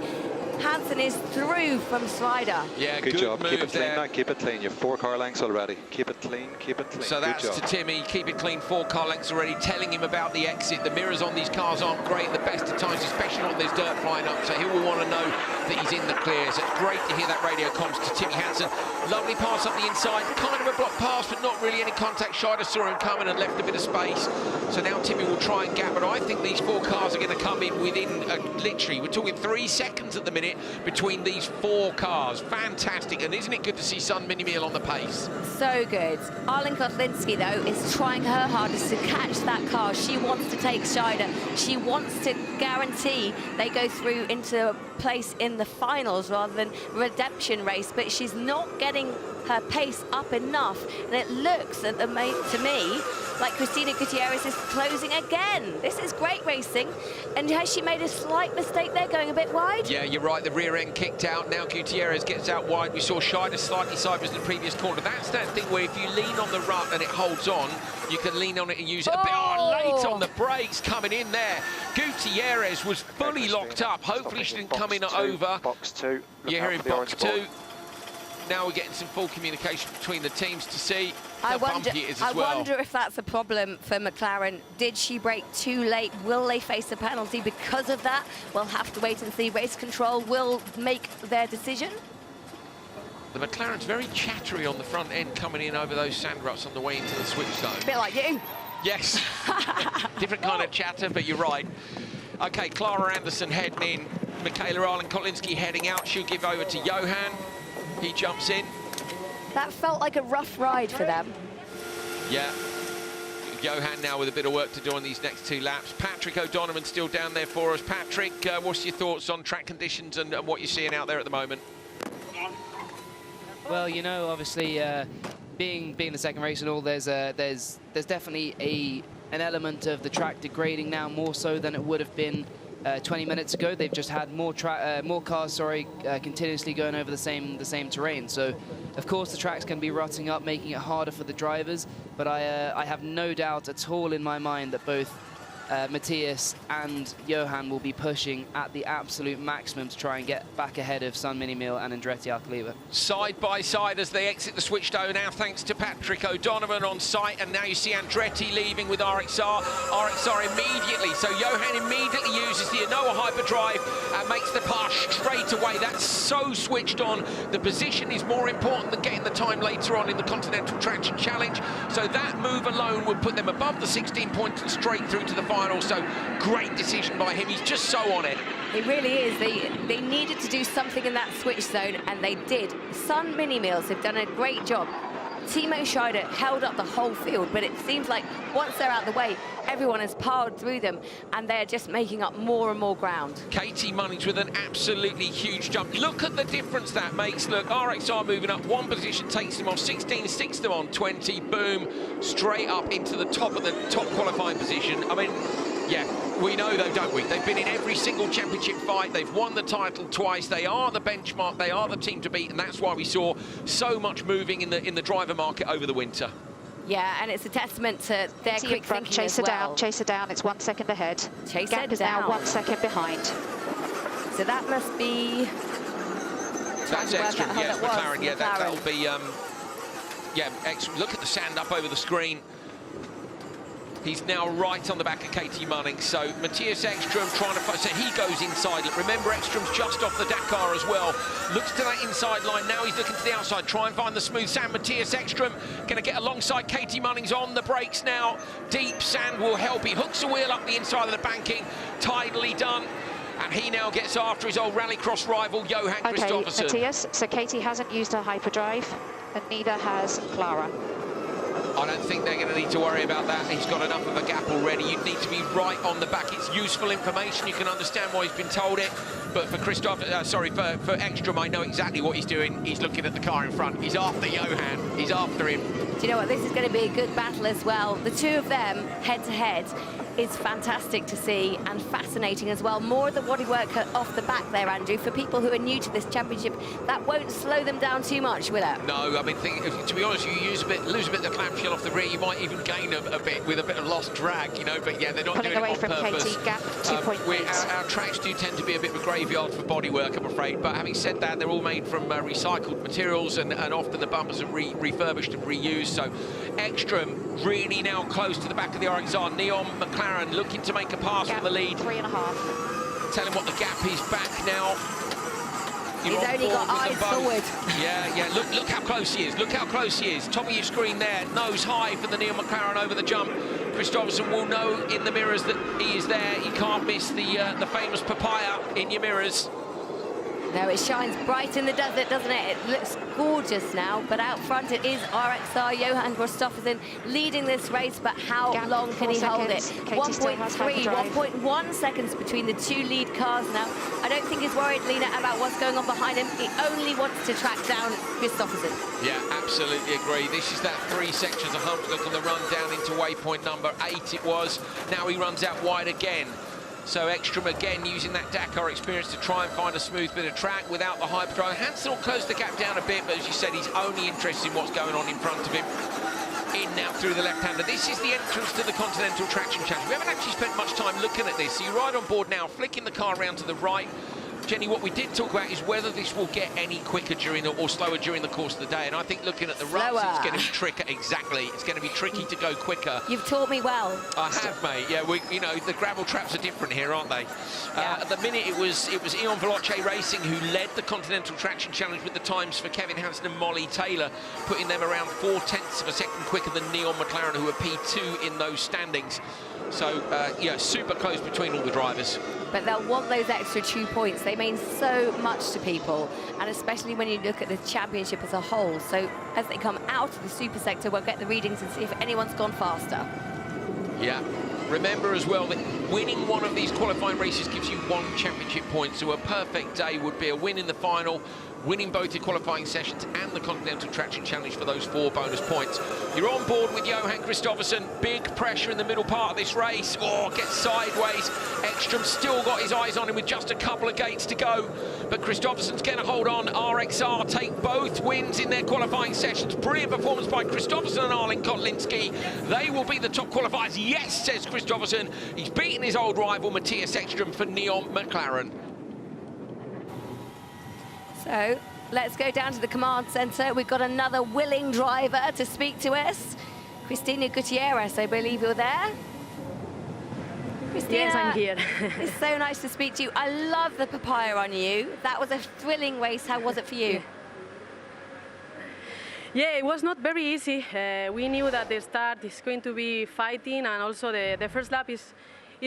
Hansen is through from Scheider. Yeah, good job. Keep it clean there. now. Keep it clean. You've 4 car lengths already. Keep it clean. Keep it clean. So that's to Timmy. Keep it clean. 4 car lengths already. Telling him about the exit. The mirrors on these cars aren't great at the best of times, especially when there's dirt flying up. So he will want to know that he's in the clear. So it's great to hear that radio comms to Timmy Hansen. Lovely pass up the inside. Kind of a block pass, but not really any contact. Scheider saw him coming and left a bit of space. So now Timmy will try and gap. But I think these 4 cars are going to come in within literally, we're talking 3 seconds at the minute between these 4 cars. Fantastic. And isn't it good to see Sun Mini Meal on the pace? So good. Arlen Kotlinski, though, is trying her hardest to catch that car. She wants to take Scheider. She wants to guarantee they go through into a place in the finals rather than redemption race, but she's not getting her pace up enough. And it looks to me like Cristina Gutierrez is closing again. This is great racing. And has she made a slight mistake there, going a bit wide? Yeah, you're right. The rear end kicked out. Now Gutierrez gets out wide. We saw Scheider slightly sideways in the previous corner. That's that thing where if you lean on the rut and it holds on, you can lean on it and use it a bit. Oh, late on the brakes coming in there. Gutierrez was fully locked up. Hopefully she didn't come in over. Box 2. You're here in box 2. Now we're getting some full communication between the teams to see how bumpy it is as well. I wonder if that's a problem for McLaren. Did she brake too late? Will they face a penalty because of that? We'll have to wait and see. Race control will make their decision. The McLaren's very chattery on the front end, coming in over those sand ruts on the way into the switch zone. A bit like you. Yes. Different kind of chatter, but you're right. OK, Clara Anderson heading in. Michaela Arlen-Kotlinski heading out. She'll give over to Johan. He jumps in. That felt like a rough ride for them. Yeah. Johan now with a bit of work to do on these next 2 laps. Patrick O'Donovan still down there for us. Patrick, what's your thoughts on track conditions and what you're seeing out there at the moment? Well, you know, obviously, being the second race and all, there's definitely an element of the track degrading now, more so than it would have been 20 minutes ago. They've just had more cars, continuously going over the same terrain. So, of course, the track's going to be rutting up, making it harder for the drivers. But I have no doubt at all in my mind that both Matthias and Johan will be pushing at the absolute maximum to try and get back ahead of Sun Minimil and Andretti Alcaliba. Side by side as they exit the switch zone now, thanks to Patrick O'Donovan on site, and now you see Andretti leaving with RXR. RXR immediately, so Johan immediately uses the Anoa hyperdrive and makes the pass straight away. That's so switched on. The position is more important than getting the time later on in the Continental Traction Challenge, so that move alone would put them above the 16 points and straight through to the final. So great decision by him. He's just so on it. It really is. They needed to do something in that switch zone, and they did. Sun Minimils have done a great job. Timo Scheider held up the whole field, but it seems like once they're out of the way, everyone has powered through them, and they're just making up more and more ground. Katie Munnings with an absolutely huge jump. Look at the difference that makes. Look, RXR moving up 1 position, takes them off 16, sticks them on 20, boom, straight up into the top of the top qualifying position. I mean, yeah, we know though, don't we? They've been in every single championship fight. They've won the title twice. They are the benchmark. They are the team to beat, and that's why we saw so much moving in the driver market over the winter. Yeah, and it's a testament to their quick thinking chase her as well. down, chase her down. It's 1 second ahead. Chase Gap her is down. now 1 second behind. So that must be... That's extra. Yes, McLaren. Yeah, that'll be... yeah, extra. Look at the sand up over the screen. He's now right on the back of Katie Munnings. So Matthias Ekström trying to... So he goes inside. Remember, Ekström's just off the Dakar as well. Looks to that inside line. Now he's looking to the outside. Try and find the smooth sand. Matthias Ekström going to get alongside Katie Munnings on the brakes now. Deep sand will help. He hooks the wheel up the inside of the banking. Tidily done. And he now gets after his old rallycross rival, Johan Kristoffersson. Okay, Matthias. So Katie hasn't used her hyperdrive, and neither has Clara. I don't think they're going to need to worry about that. He's got enough of a gap already. You need to be right on the back. It's useful information. You can understand why he's been told it. But for for Ekström, I know exactly what he's doing. He's looking at the car in front. He's after Johan. He's after him. Do you know what? This is going to be a good battle as well. The two of them head-to-head is fantastic to see and fascinating as well. More of the bodywork off the back there, Andrew. For people who are new to this championship, that won't slow them down too much, will it? No, I mean, to be honest, you lose a bit of the clamshell off the rear. You might even gain a bit with a bit of lost drag, you know. But yeah, they're not pulling doing away it on from purpose. Katie, gap 2.8. Our tracks do tend to be a bit of a graveyard for bodywork, I'm afraid. But having said that, they're all made from recycled materials, and often the bumpers are refurbished and reused. So Ekström really now close to the back of the RXR. Neon McLaren looking to make a pass gap from the lead. 3.5. Tell him what the gap is back now. He's only got eyes forward. Yeah, look how close he is. Look how close he is. Top of your screen there, nose high for the Neil McLaren over the jump. Kristoffersson will know in the mirrors that he is there. You can't miss the famous papaya in your mirrors. No, it shines bright in the desert, doesn't it? It looks gorgeous now, but out front it is RXR Johan Kristoffersson leading this race, but how long can he hold it? 1.3, 1.1 seconds between the two lead cars now. I don't think he's worried, Lena, about what's going on behind him. He only wants to track down Kristoffersson. Yeah, absolutely agree. This is that 3 sections of hump. Look on the run down into waypoint number 8 it was. Now he runs out wide again. So Ekström again using that Dakar experience to try and find a smooth bit of track without the hyperdrive. Hansel closed the gap down a bit, but as you said, he's only interested in what's going on in front of him. In now through the left-hander. This is the entrance to the Continental Traction Challenge. We haven't actually spent much time looking at this, so you're right on board now, flicking the car around to the right. Jenny, what we did talk about is whether this will get any quicker during or slower during the course of the day. And I think looking at the ruts, it's going to be tricky. Exactly, it's going to be tricky to go quicker. You've taught me well. I have, mate. Yeah, you know, the gravel traps are different here, aren't they? At the minute, it was Eon Veloce Racing who led the Continental Traction Challenge with the times for Kevin Hansen and Molly Taylor, putting them around 0.4 of a second quicker than Neon McLaren, who are P2 in those standings. So, yeah, super close between all the drivers. But they'll want those extra 2 points. They mean so much to people, and especially when you look at the championship as a whole. So as they come out of the super sector, we'll get the readings and see if anyone's gone faster. Yeah. Remember as well that winning one of these qualifying races gives you 1 championship point. So a perfect day would be a win in the final, winning both your qualifying sessions and the Continental Traction Challenge for those 4 bonus points. You're on board with Johan Kristoffersson. Big pressure in the middle part of this race. Oh, gets sideways. Ekstrom still got his eyes on him with just a couple of gates to go. But Kristoffersson's going to hold on. RXR take both wins in their qualifying sessions. Brilliant performance by Kristoffersson and Arlen Kotlinski. They will be the top qualifiers. Yes, says Kristoffersson. He's beaten his old rival, Matthias Ekstrom, for Neon McLaren. So let's go down to the command centre. We've got another willing driver to speak to us. Cristina Gutierrez, I believe you're there. Cristina, yes, I'm here. It's so nice to speak to you. I love the papaya on you. That was a thrilling race. How was it for you? Yeah, it was not very easy. We knew that the start is going to be fighting, and also the first lap is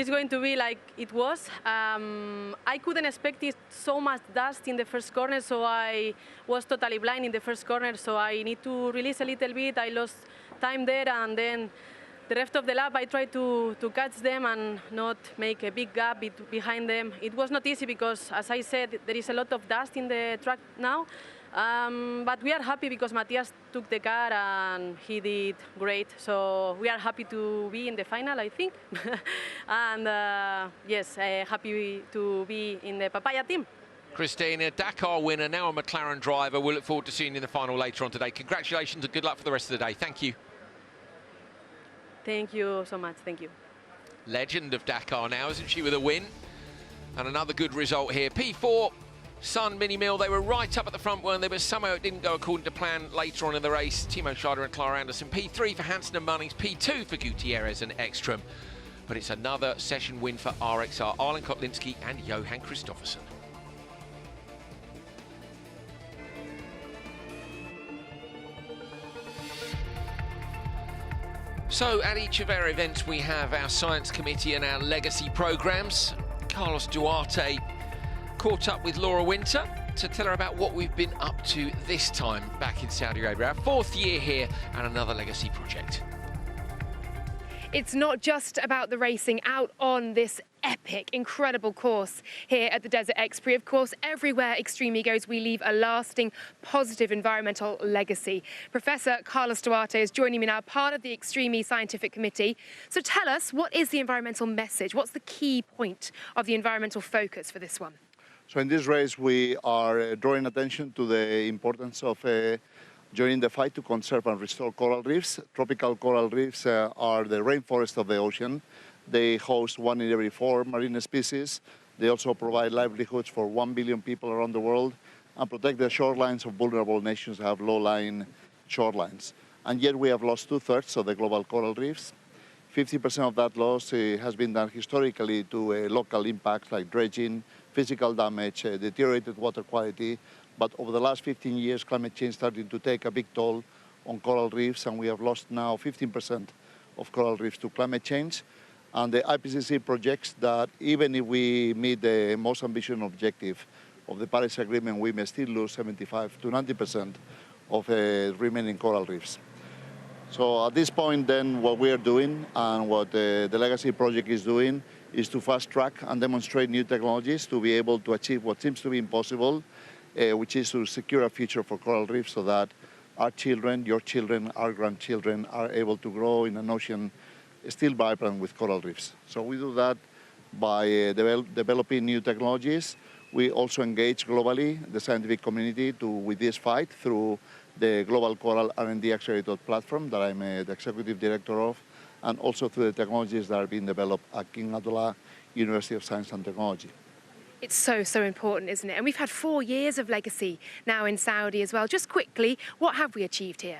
going to be like it was. I couldn't expect it so much dust in the first corner, so I was totally blind in the first corner, so I need to release a little bit. I lost time there, and then the rest of the lap I tried to catch them and not make a big gap behind them. It was not easy because, as I said, there is a lot of dust in the track now. But we are happy because Matthias took the car and he did great. So we are happy to be in the final, I think. And yes, happy to be in the Papaya team. Cristina, Dakar winner, now a McLaren driver. We'll look forward to seeing you in the final later on today. Congratulations and good luck for the rest of the day. Thank you. Thank you so much. Thank you. Legend of Dakar now, isn't she, with a win? And another good result here. P4. Sun, Mini Mill, they were right up at the front, weren't they? But somehow it didn't go according to plan later on in the race. Timo Scheider and Clara Anderson. P3 for Hansen and Munnings. P2 for Gutierrez and Ekstrom. But it's another session win for RXR. Arlen Kotlinski and Johan Kristoffersson. So at each of our events, we have our science committee and our legacy programs. Carlos Duarte caught up with Laura Winter to tell her about what we've been up to this time back in Saudi Arabia. Our 4th year here and another legacy project. It's not just about the racing out on this epic, incredible course here at the Desert X Prix. Of course, everywhere Extreme E goes, we leave a lasting, positive environmental legacy. Professor Carlos Duarte is joining me now, part of the Extreme E Scientific Committee. So tell us, what is the environmental message? What's the key point of the environmental focus for this one? So in this race, we are drawing attention to the importance of joining the fight to conserve and restore coral reefs. Tropical coral reefs are the rainforest of the ocean. They host 1 in every 4 marine species. They also provide livelihoods for 1 billion people around the world and protect the shorelines of vulnerable nations that have low-lying shorelines. And yet we have lost 2/3 of the global coral reefs. 50% of that loss has been done historically to local impacts like dredging, physical damage, deteriorated water quality. But over the last 15 years, climate change started to take a big toll on coral reefs, and we have lost now 15% of coral reefs to climate change. And the IPCC projects that even if we meet the most ambitious objective of the Paris Agreement, we may still lose 75 to 90% of remaining coral reefs. So at this point, then, what we are doing and what the Legacy Project is doing is to fast track and demonstrate new technologies to be able to achieve what seems to be impossible, which is to secure a future for coral reefs so that our children, your children, our grandchildren are able to grow in an ocean still vibrant with coral reefs. So we do that by developing new technologies. We also engage globally the scientific community with this fight through the Global Coral R&D Accelerator platform that I'm the executive director of, and also through the technologies that are being developed at King Abdullah University of Science and Technology. It's so, so important, isn't it? And we've had 4 years of legacy now in Saudi as well. Just quickly, what have we achieved here?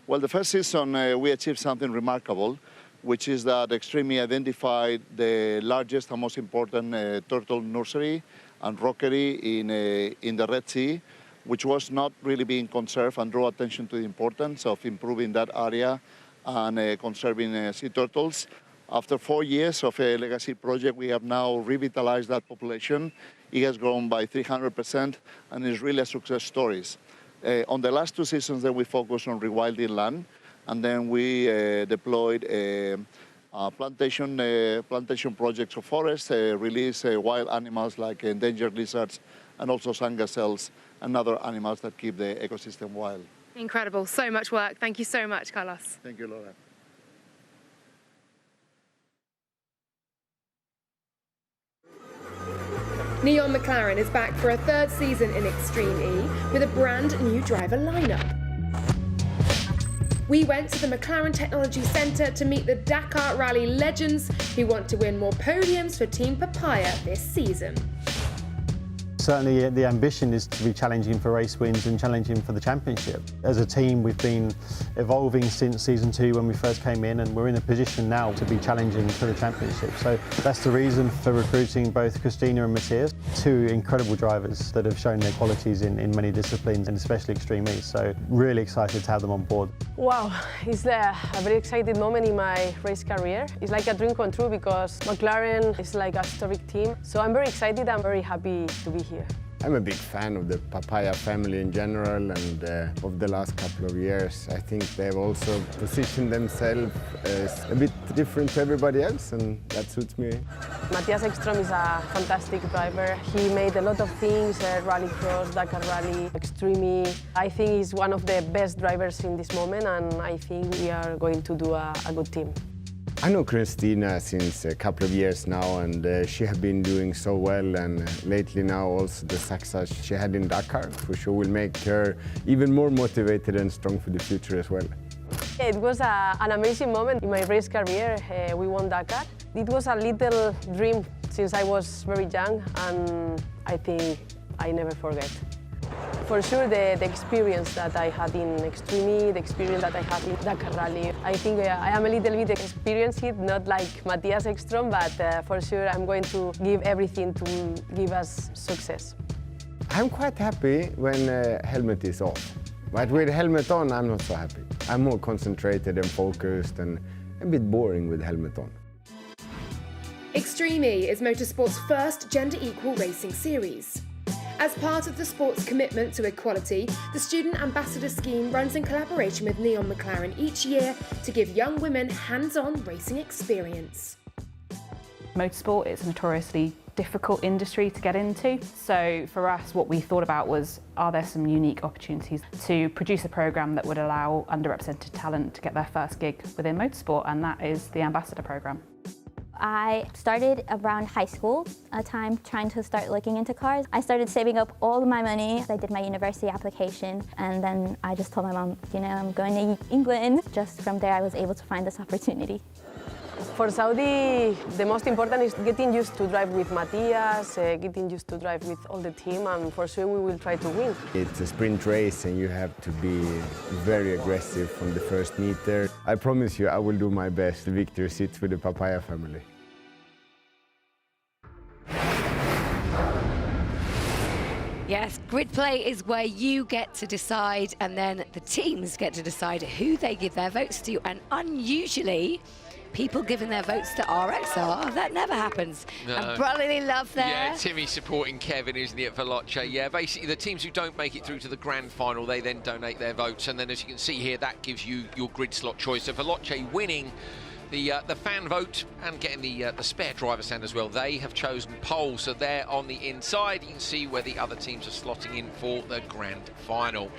Well, the first season we achieved something remarkable, which is that Extreme identified the largest and most important turtle nursery and rockery in the Red Sea, which was not really being conserved, and draw attention to the importance of improving that area and conserving sea turtles. After 4 years of a legacy project, we have now revitalized that population. It has grown by 300% and is really a success story. On the last 2 seasons, then we focused on rewilding land, and then we deployed plantation projects of forests, release wild animals like endangered lizards, and also sun gazelles and other animals that keep the ecosystem wild. Incredible, so much work. Thank you so much, Carlos. Thank you, Laura. Neon McLaren is back for a 3rd season in Extreme E with a brand new driver lineup. We went to the McLaren Technology Centre to meet the Dakar Rally legends who want to win more podiums for Team Papaya this season. Certainly the ambition is to be challenging for race wins and challenging for the championship. As a team, we've been evolving since season 2 when we first came in, and we're in a position now to be challenging for the championship. So that's the reason for recruiting both Christina and Matthias, 2 incredible drivers that have shown their qualities in many disciplines, and especially Extreme E. So really excited to have them on board. Wow, it's a very exciting moment in my race career. It's like a dream come true because McLaren is like a historic team. So I'm very excited, I'm very happy to be here. I'm a big fan of the Papaya family in general, and of the last couple of years. I think they've also positioned themselves as a bit different to everybody else, and that suits me. Matthias Ekström is a fantastic driver. He made a lot of things, Rallycross, Dakar Rally, Extreme E. I think he's one of the best drivers in this moment, and I think we are going to do a good team. I know Christina since a couple of years now, and she has been doing so well, and lately now also the success she had in Dakar for sure will make her even more motivated and strong for the future as well. It was an amazing moment in my race career. We won Dakar. It was a little dream since I was very young, and I think I never forget. For sure, the experience that I had in Extreme E, the experience that I had in Dakar Rally, I think I am a little bit experienced, not like Matthias Ekström, but for sure I'm going to give everything to give us success. I'm quite happy when helmet is off, but with helmet on I'm not so happy. I'm more concentrated and focused and a bit boring with helmet on. Extreme E is motorsport's first gender-equal racing series. As part of the sport's commitment to equality, the Student Ambassador Scheme runs in collaboration with Neon McLaren each year to give young women hands-on racing experience. Motorsport is a notoriously difficult industry to get into, so for us what we thought about was, are there some unique opportunities to produce a programme that would allow underrepresented talent to get their first gig within motorsport, and that is the Ambassador programme. I started around high school, a time trying to start looking into cars. I started saving up all of my money. I did my university application, and then I just told my mom, you know, I'm going to England. Just from there, I was able to find this opportunity. For Saudi, the most important is getting used to drive with Matthias, getting used to drive with all the team, and for sure we will try to win. It's a sprint race and you have to be very aggressive from the first meter. I promise you I will do my best. The victory sits with the Papaya family. Yes, grid play is where you get to decide, and then the teams get to decide who they give their votes to, and unusually, people giving their votes to RXR, that never happens. No. And brotherly love there. Yeah, Timmy supporting Kevin, isn't it, for Veloce? Yeah, basically the teams who don't make it through to the grand final, they then donate their votes, and then as you can see here, that gives you your grid slot choice. So Veloce winning the fan vote and getting the spare driver stand as well. They have chosen pole, so they're on the inside. You can see where the other teams are slotting in for the grand final.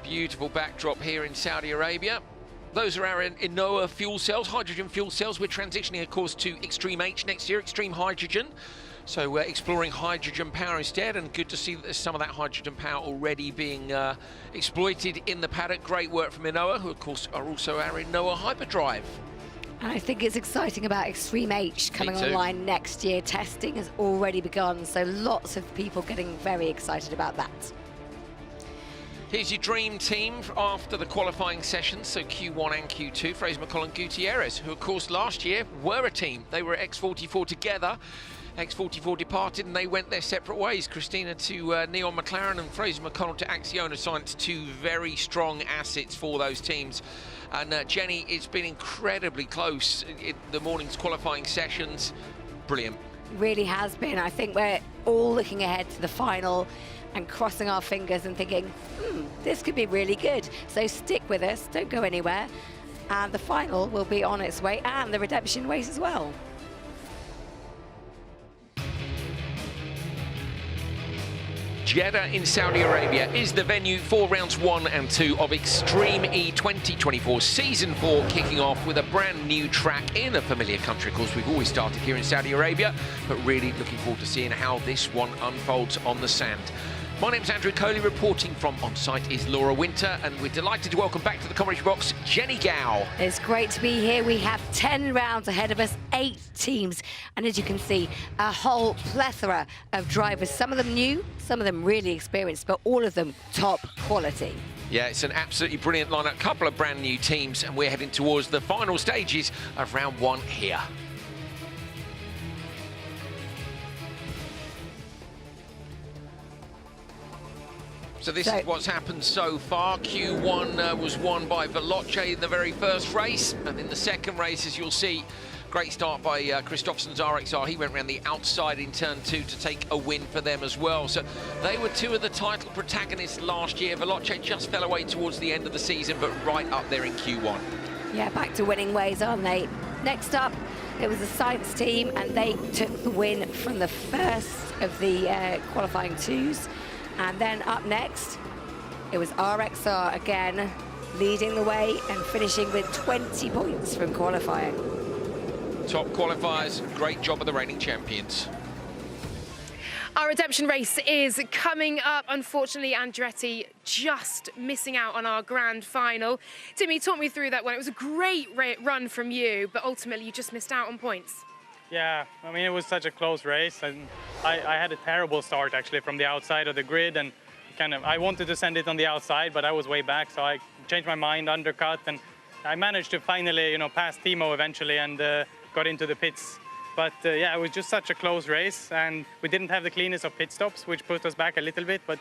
Beautiful backdrop here in Saudi Arabia. Those are our Inoa fuel cells, hydrogen fuel cells. We're transitioning, of course, to Extreme H next year, Extreme Hydrogen. So we're exploring hydrogen power instead, and good to see that there's some of that hydrogen power already being exploited in the paddock. Great work from Inoa, who, of course, are also our Inoa Hyperdrive. And I think it's exciting about Extreme H coming online next year. Testing has already begun, so lots of people getting very excited about that. Here's your dream team after the qualifying sessions, so Q1 and Q2. Fraser McColl and Gutierrez, who of course last year were a team. They were at X44 together. X44 departed and they went their separate ways. Christina to Neon McLaren and Fraser McConnell to Acciona Science, two very strong assets for those teams. And Jenny, it's been incredibly close in the morning's qualifying sessions. Brilliant. Really has been. I think we're all looking ahead to the final and crossing our fingers and thinking, this could be really good. So stick with us, don't go anywhere. And the final will be on its way, and the redemption race as well. Jeddah in Saudi Arabia is the venue for rounds 1 and 2 of Extreme E 2024 Season 4, kicking off with a brand new track in a familiar country. Of course, we've always started here in Saudi Arabia, but really looking forward to seeing how this one unfolds on the sand. My name's Andrew Coley, reporting from on-site is Laura Winter, and we're delighted to welcome back to the commentary box Jenny Gao. It's great to be here. We have 10 rounds ahead of us, 8 teams, and as you can see, a whole plethora of drivers, some of them new, some of them really experienced, but all of them top quality. Yeah, it's an absolutely brilliant lineup, a couple of brand new teams, and we're heading towards the final stages of round 1 here. So this is what's happened so far. Q1 was won by Veloce in the very first race, and in the second race, as you'll see, great start by Kristoffersen's RXR. He went around the outside in turn 2 to take a win for them as well. So they were two of the title protagonists last year. Veloce just fell away towards the end of the season, but right up there in Q1. Yeah, back to winning ways, aren't they? Next up, it was the Science team, and they took the win from the first of the qualifying 2s. And then up next, it was RXR again, leading the way and finishing with 20 points from qualifying. Top qualifiers, great job of the reigning champions. Our redemption race is coming up. Unfortunately, Andretti just missing out on our grand final. Timmy, talk me through that one. It was a great run from you, but ultimately you just missed out on points. Yeah, I mean, it was such a close race, and I had a terrible start actually from the outside of the grid, and I wanted to send it on the outside, but I was way back, so I changed my mind, undercut, and I managed to finally, pass Timo eventually and got into the pits. But yeah, it was just such a close race, and we didn't have the cleanest of pit stops, which put us back a little bit, but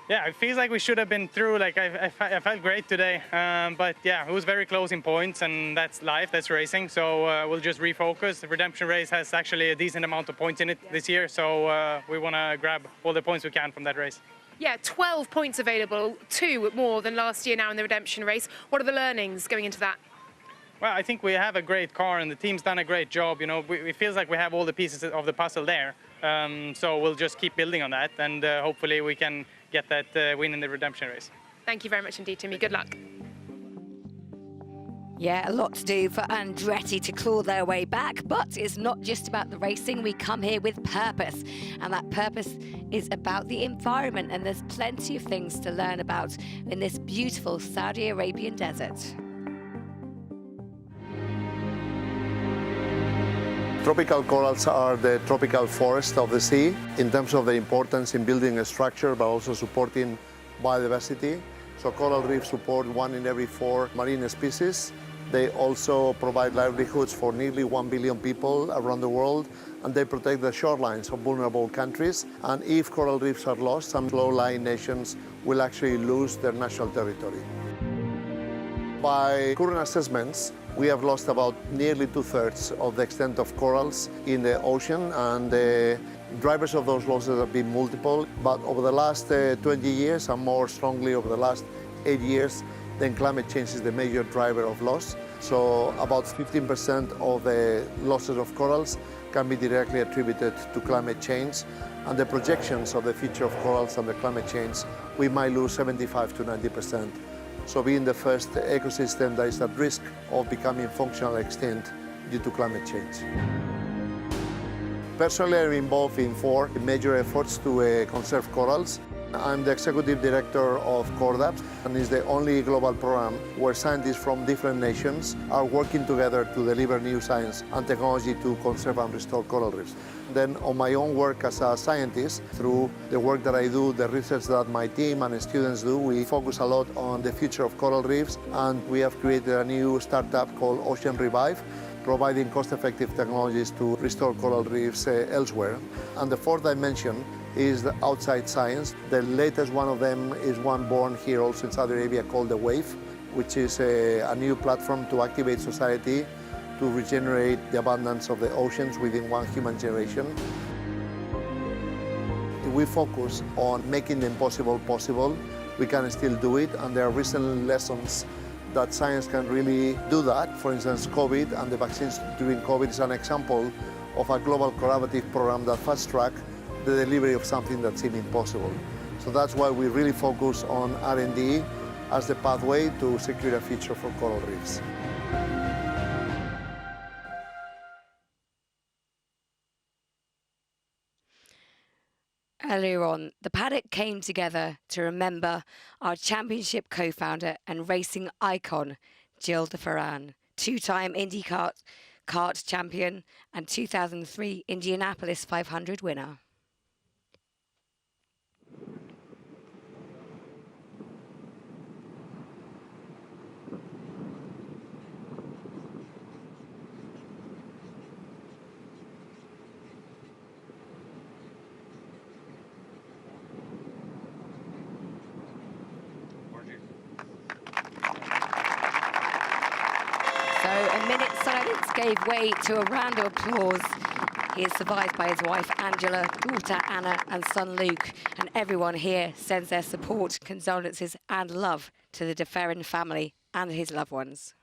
yeah, it feels like we should have been through. Like I felt great today, but yeah, it was very close in points, and that's life, that's racing. So we'll just refocus. The redemption race has actually a decent amount of points in it this year, so we want to grab all the points we can from that race. Yeah, 12 points available, 2 more than last year now in the redemption race. What are the learnings going into that? Well, I think we have a great car, and the team's done a great job. It feels like we have all the pieces of the puzzle there. So we'll just keep building on that, and hopefully we can get that win in the redemption race. Thank you very much indeed, Timmy. Good luck. Yeah, a lot to do for Andretti to claw their way back, but it's not just about the racing. We come here with purpose, and that purpose is about the environment, and there's plenty of things to learn about in this beautiful Saudi Arabian desert. Tropical corals are the tropical forest of the sea in terms of their importance in building a structure, but also supporting biodiversity. So coral reefs support 1 in every 4 marine species. They also provide livelihoods for nearly 1 billion people around the world, and they protect the shorelines of vulnerable countries. And if coral reefs are lost, some low-lying nations will actually lose their national territory. By current assessments, we have lost about nearly 2/3 of the extent of corals in the ocean, and the drivers of those losses have been multiple. But over the last 20 years, and more strongly over the last 8 years, then climate change is the major driver of loss. So about 15% of the losses of corals can be directly attributed to climate change. And the projections of the future of corals and the climate change, we might lose 75 to 90%. So being the first ecosystem that is at risk of becoming functional extinct due to climate change. Personally, I'm involved in 4 major efforts to conserve corals. I'm the executive director of CORDAP, and it's the only global program where scientists from different nations are working together to deliver new science and technology to conserve and restore coral reefs. Then on my own work as a scientist, through the work that I do, the research that my team and students do, we focus a lot on the future of coral reefs, and we have created a new startup called Ocean Revive, providing cost-effective technologies to restore coral reefs elsewhere. And the fourth dimension is the outside science. The latest one of them is one born here also in Saudi Arabia called the WAVE, which is a new platform to activate society to regenerate the abundance of the oceans within one human generation. If we focus on making the impossible possible, we can still do it, and there are recent lessons that science can really do that. For instance, COVID and the vaccines during COVID is an example of a global collaborative program that fast-tracked the delivery of something that seemed impossible. So that's why we really focus on R&D as the pathway to secure a future for coral reefs. Earlier on, the paddock came together to remember our championship co-founder and racing icon, Gilles de Ferran, two-time IndyCar kart champion and 2003 Indianapolis 500 winner. So a minute's silence gave way to a round of applause. He is survived by his wife Angela, daughter Anna and son Luke, and everyone here sends their support, condolences and love to the de Ferran family and his loved ones.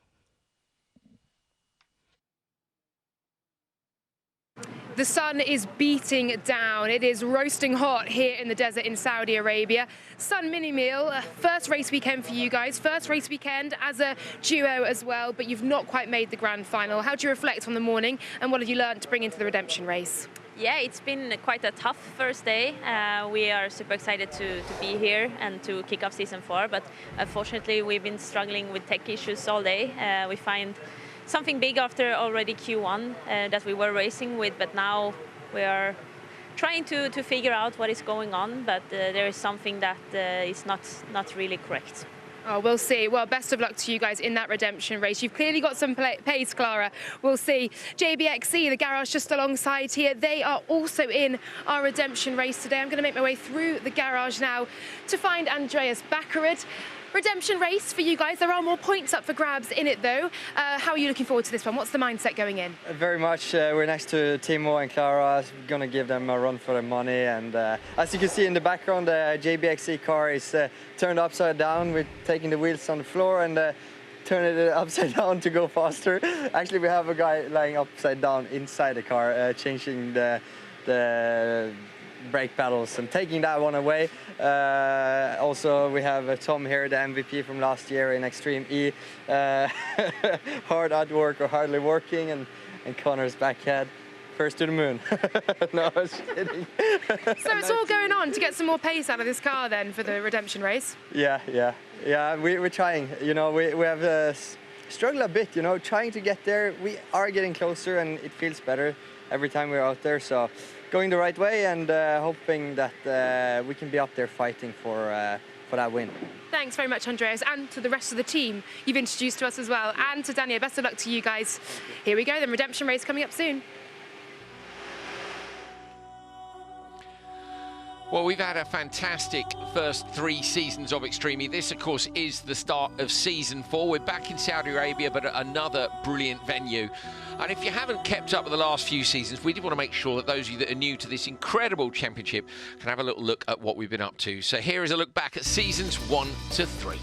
The sun is beating down. It is roasting hot here in the desert in Saudi Arabia. Sun mini meal, first race weekend for you guys, first race weekend as a duo as well, but you've not quite made the grand final. How do you reflect on the morning, and what have you learned to bring into the redemption race? Yeah, it's been quite a tough first day. We are super excited to be here and to kick off season 4, but unfortunately we've been struggling with tech issues all day. We find something big after already Q1 that we were racing with, but now we are trying to figure out what is going on, but there is something that is not really correct. Oh, we'll see. Well, best of luck to you guys in that redemption race. You've clearly got some pace, Clara. We'll see. JBXC, the garage just alongside here, they are also in our redemption race today. I'm going to make my way through the garage now to find Andreas Baccarat. Redemption race for you guys. There are more points up for grabs in it, though. How are you looking forward to this one? What's the mindset going in? Very much. We're next to Timo and Clara. We're going to give them a run for their money. And as you can see in the background, the JBXC car is turned upside down. We're taking the wheels on the floor and turning it upside down to go faster. Actually, we have a guy lying upside down inside the car, changing the brake pedals and taking that one away. Also, we have Tom here, the MVP from last year in Extreme E. Hard at work or hardly working, and Connor's backhead. First to the moon. No, I was kidding. So it's all going on to get some more pace out of this car then for the redemption race? Yeah, we're trying. You know, we have struggled a bit, you know, trying to get there. We are getting closer and it feels better every time we're out there. So going the right way and hoping that we can be up there fighting for that win. Thanks very much, Andreas, and to the rest of the team you've introduced to us as well, and to Daniel. Best of luck to you guys. Here we go, then, redemption race coming up soon. Well, we've had a fantastic first 3 seasons of Extreme E. This, of course, is the start of season 4. We're back in Saudi Arabia, but at another brilliant venue. And if you haven't kept up with the last few seasons, we did want to make sure that those of you that are new to this incredible championship can have a little look at what we've been up to. So here is a look back at seasons 1 to 3.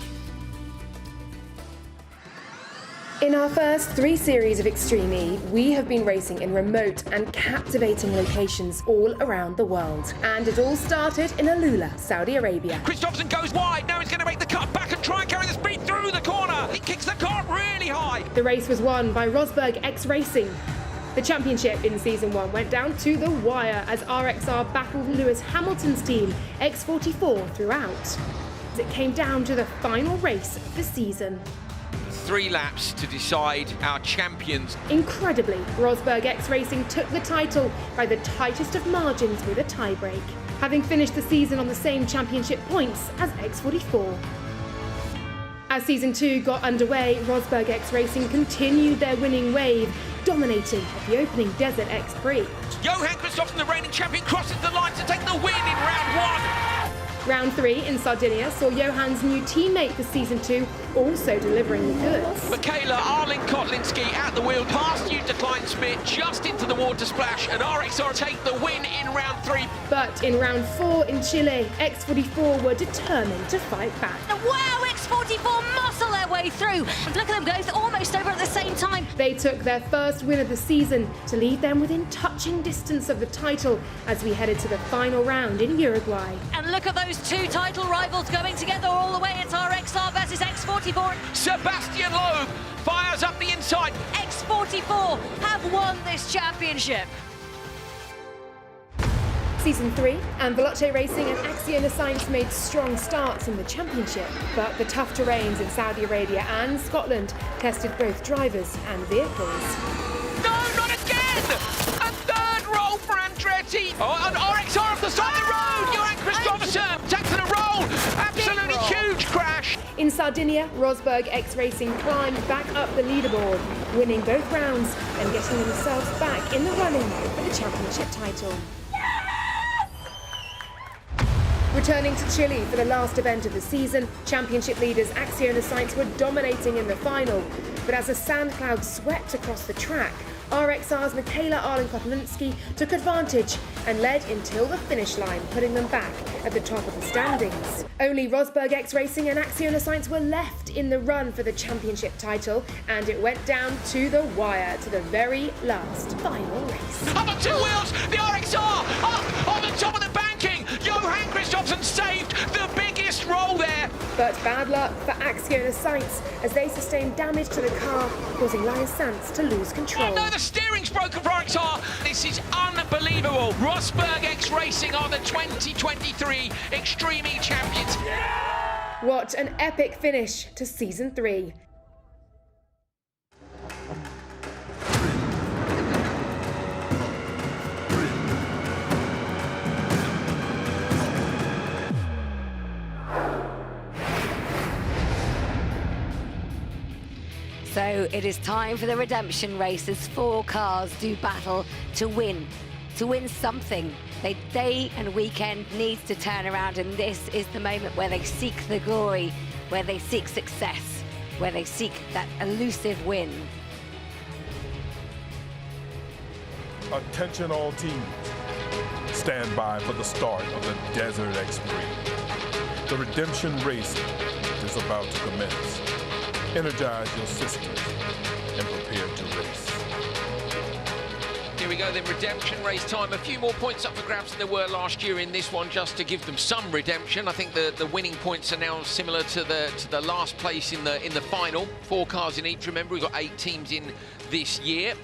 In our first 3 series of Extreme E, we have been racing in remote and captivating locations all around the world. And it all started in Alula, Saudi Arabia. Chris Thompson goes wide, now he's going to make the cut back and try and carry the speed through the corner. He kicks the car really high. The race was won by Rosberg X Racing. The championship in Season 1 went down to the wire as RXR battled Lewis Hamilton's team, X44, throughout. It came down to the final race of the season. 3 laps to decide our champions. Incredibly, Rosberg X Racing took the title by the tightest of margins with a tiebreak, having finished the season on the same championship points as X44. As Season 2 got underway, Rosberg X Racing continued their winning wave, dominating at the opening Desert X Prix. Johan Christophersen, the reigning champion, crosses the line to take the win in round 1. Round 3 in Sardinia saw Johan's new teammate for Season 2 also delivering the goods. Michaela Kotlinski at the wheel, past Jutta Klein-Smith, just into the water splash, and RXR take the win in round 3. But in round 4 in Chile, X44 were determined to fight back. Wow, X44 muscle their way through. And look at them go almost over at the same time. They took their first win of the season to leave them within touching distance of the title as we headed to the final round in Uruguay. And look at those 2 title rivals going together all the way. It's RXR versus X44. Sebastian Loeb fires up the inside. X44 have won this championship. Season 3, and Veloce Racing and Acciona Science made strong starts in the championship, but the tough terrains in Saudi Arabia and Scotland tested both drivers and vehicles. No, not again! A 3rd roll for Andretti. Oh, and RXR off the side of the road. Johan Christophersen takes it a roll. Absolutely huge crash. In Sardinia, Rosberg X Racing climbed back up the leaderboard, winning both rounds and getting themselves back in the running for the championship title. Returning to Chile for the last event of the season, championship leaders Acciona Science were dominating in the final, but as a sand cloud swept across the track, RXR's Michaela Kotlinski took advantage and led until the finish line, putting them back at the top of the standings. Only Rosberg X Racing and Acciona Science were left in the run for the championship title, and it went down to the wire to the very last final race. Up on 2 wheels, the RXR up on the top of the banking. Johan Christophersen saved the biggest roll there. But bad luck for Acciona Science as they sustained damage to the car, causing Linus Santz to lose control. Oh no, the steering's broken for RXR. This is unbelievable. Rosberg X Racing are the 2023 Extreme E champions. What an epic finish to Season 3. So it is time for the redemption race as 4 cars do battle to win something. They day and weekend needs to turn around, and this is the moment where they seek the glory, where they seek success, where they seek that elusive win. Attention all teams. Stand by for the start of the Desert X Prix. The redemption race is about to commence. Energize your systems and prepare to race. Here we go then, redemption race time. A few more points up for grabs than there were last year in this one, just to give them some redemption. I think the winning points are now similar to the last place in the final. 4 cars in each. Remember, we've got 8 teams in this year.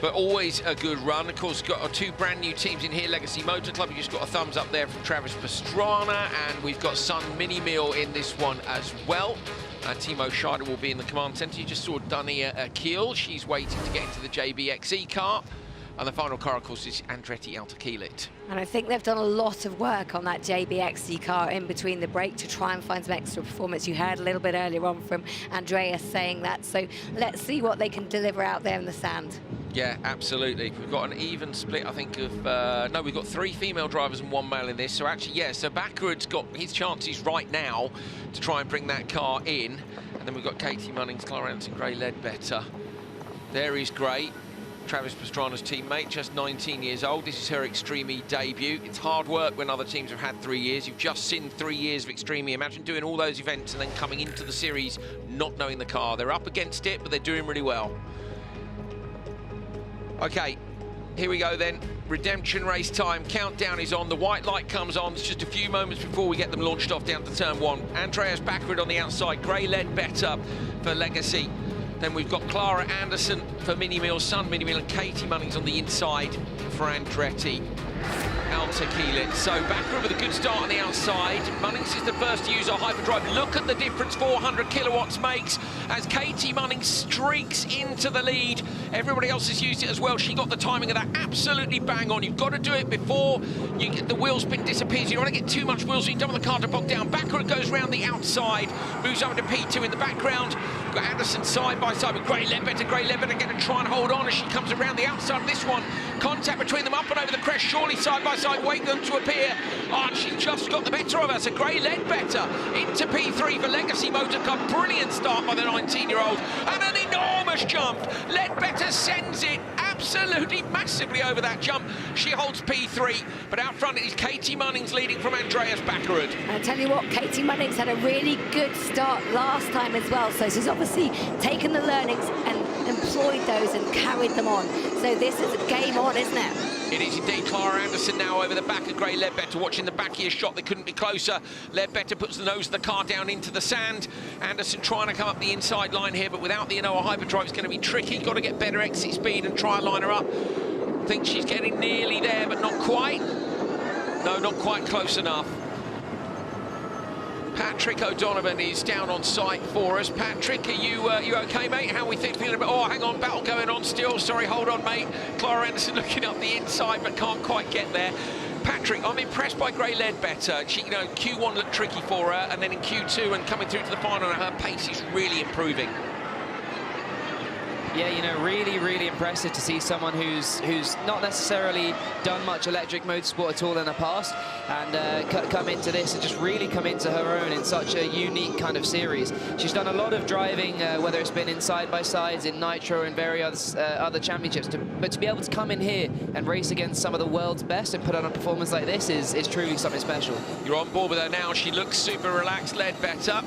But always a good run. Of course, got 2 brand new teams in here. Legacy Motor Club, you just got a thumbs up there from Travis Pastrana, and we've got Sun Mini Meal in this one as well. Timo Scheider will be in the command centre. You just saw Dania Kiel. She's waiting to get into the JBXE car. And the final car, of course, is Andretti Autokilit. And I think they've done a lot of work on that JBXE car in between the break to try and find some extra performance. You heard a little bit earlier on from Andreas saying that. So let's see what they can deliver out there in the sand. Yeah, absolutely. We've got an even split, I think, of... no, we've got 3 female drivers and 1 male in this. So actually, yeah, so Baccarad's got his chances right now to try and bring that car in. And then we've got Katie Munnings, Clarence and Gray Ledbetter. There is Gray, Travis Pastrana's teammate, just 19 years old. This is her Extreme E debut. It's hard work when other teams have had 3 years. You've just seen 3 years of Extreme E. Imagine doing all those events and then coming into the series not knowing the car. They're up against it, but they're doing really well. Okay, here we go then. Redemption race time. Countdown is on. The white light comes on. It's just a few moments before we get them launched off down to turn 1. Andreas Baccarad on the outside. Gray Ledbetter for Legacy. Then we've got Clara Anderson for Mini Mill, Sun Mini Mill, and Katie Munnings on the inside for Andretti Alta-Keelit. So Backer with a good start on the outside. Munnings is the first to use a hyperdrive. Look at the difference 400 kilowatts makes as Katie Munnings streaks into the lead. Everybody else has used it as well. She got the timing of that absolutely bang on. You've got to do it before you get the wheel spin disappears. You don't want to get too much wheel spin. You don't want the car to bog down. Backer goes round the outside, moves over to P2 in the background. Got Anderson side by side with Gray Ledbetter. Gray Ledbetter going to try and hold on as she comes around the outside of this one. Contact between them up and over the crest. Surely side by side, wait for them to appear. Oh, and she just got the better of her. So Gray Ledbetter into P3 for Legacy Motor Club. Brilliant start by the 19-year-old. And an enormous jump. Ledbetter sends it absolutely massively over that jump. She holds P3, but out front it is Katie Munnings leading from Andreas Backerud. I tell you what, Katie Munnings had a really good start last time as well, so she's obviously taken the learnings and employed those and carried them on. So this is a game on, isn't it? It is indeed. Clara Anderson now over the back of Gray Ledbetter, watching the back of his shot. They couldn't be closer. Ledbetter puts the nose of the car down into the sand. Anderson trying to come up the inside line here, but without the Enoa hyperdrive, it's going to be tricky. Got to get better exit speed and try and line her up. I think she's getting nearly there, but not quite. No, not quite close enough. Patrick O'Donovan is down on site for us. Patrick, are you okay, mate? How are we feeling about... Oh, hang on, battle going on still. Sorry, hold on, mate. Clara Anderson looking up the inside, but can't quite get there. Patrick, I'm impressed by Gray Ledbetter. She, Q1 looked tricky for her, and then in Q2 and coming through to the final, her pace is really improving. Yeah, really, really impressive to see someone who's not necessarily done much electric motorsport at all in the past and come into this and just really come into her own in such a unique kind of series. She's done a lot of driving, whether it's been in side-by-sides, in Nitro and various other championships, but to be able to come in here and race against some of the world's best and put on a performance like this is truly something special. You're on board with her now. She looks super relaxed, Ledbetter.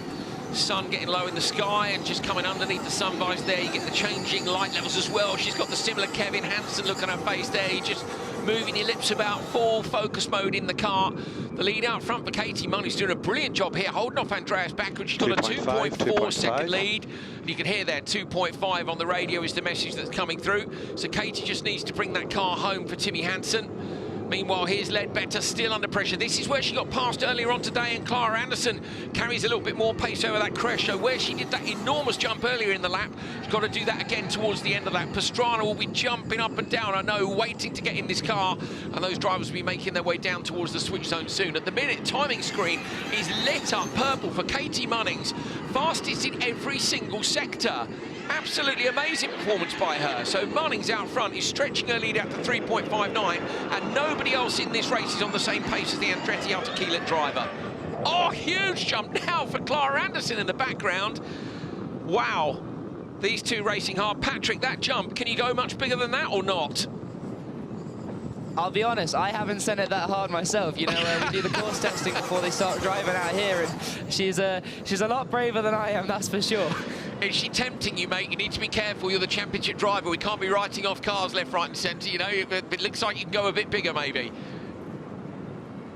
Sun getting low in the sky and just coming underneath the sun visor there. You get the changing light levels as well. She's got the similar Kevin Hansen look on her face there. You're just moving your lips about, full focus mode in the car. The lead out front for Katie Munnings doing a brilliant job here, holding off Andreas Backerud. She's got a 2.4 second lead. You can hear there 2.5 on the radio is the message that's coming through. So Katie just needs to bring that car home for Timmy Hansen. Meanwhile, here's Ledbetter still under pressure. This is where she got passed earlier on today, and Clara Anderson carries a little bit more pace over that crash. So where she did that enormous jump earlier in the lap, she's got to do that again towards the end of that. Pastrana will be jumping up and down, I know, waiting to get in this car, and those drivers will be making their way down towards the switch zone soon. At the minute, timing screen is lit up purple for Katie Munnings, fastest in every single sector. Absolutely amazing performance by her. So Munnings out front is stretching her lead out to 3.59, and nobody else in this race is on the same pace as the Andretti Alta-Keelit driver. Oh, huge jump now for Clara Anderson in the background. Wow, these two racing hard. Patrick, that jump, can you go much bigger than that or not? I'll be honest, I haven't sent it that hard myself. We do the course testing before they start driving out here, and she's a lot braver than I am, that's for sure. Is she tempting you, mate? You need to be careful. You're the championship driver. We can't be writing off cars left, right and centre, It looks like you can go a bit bigger, maybe.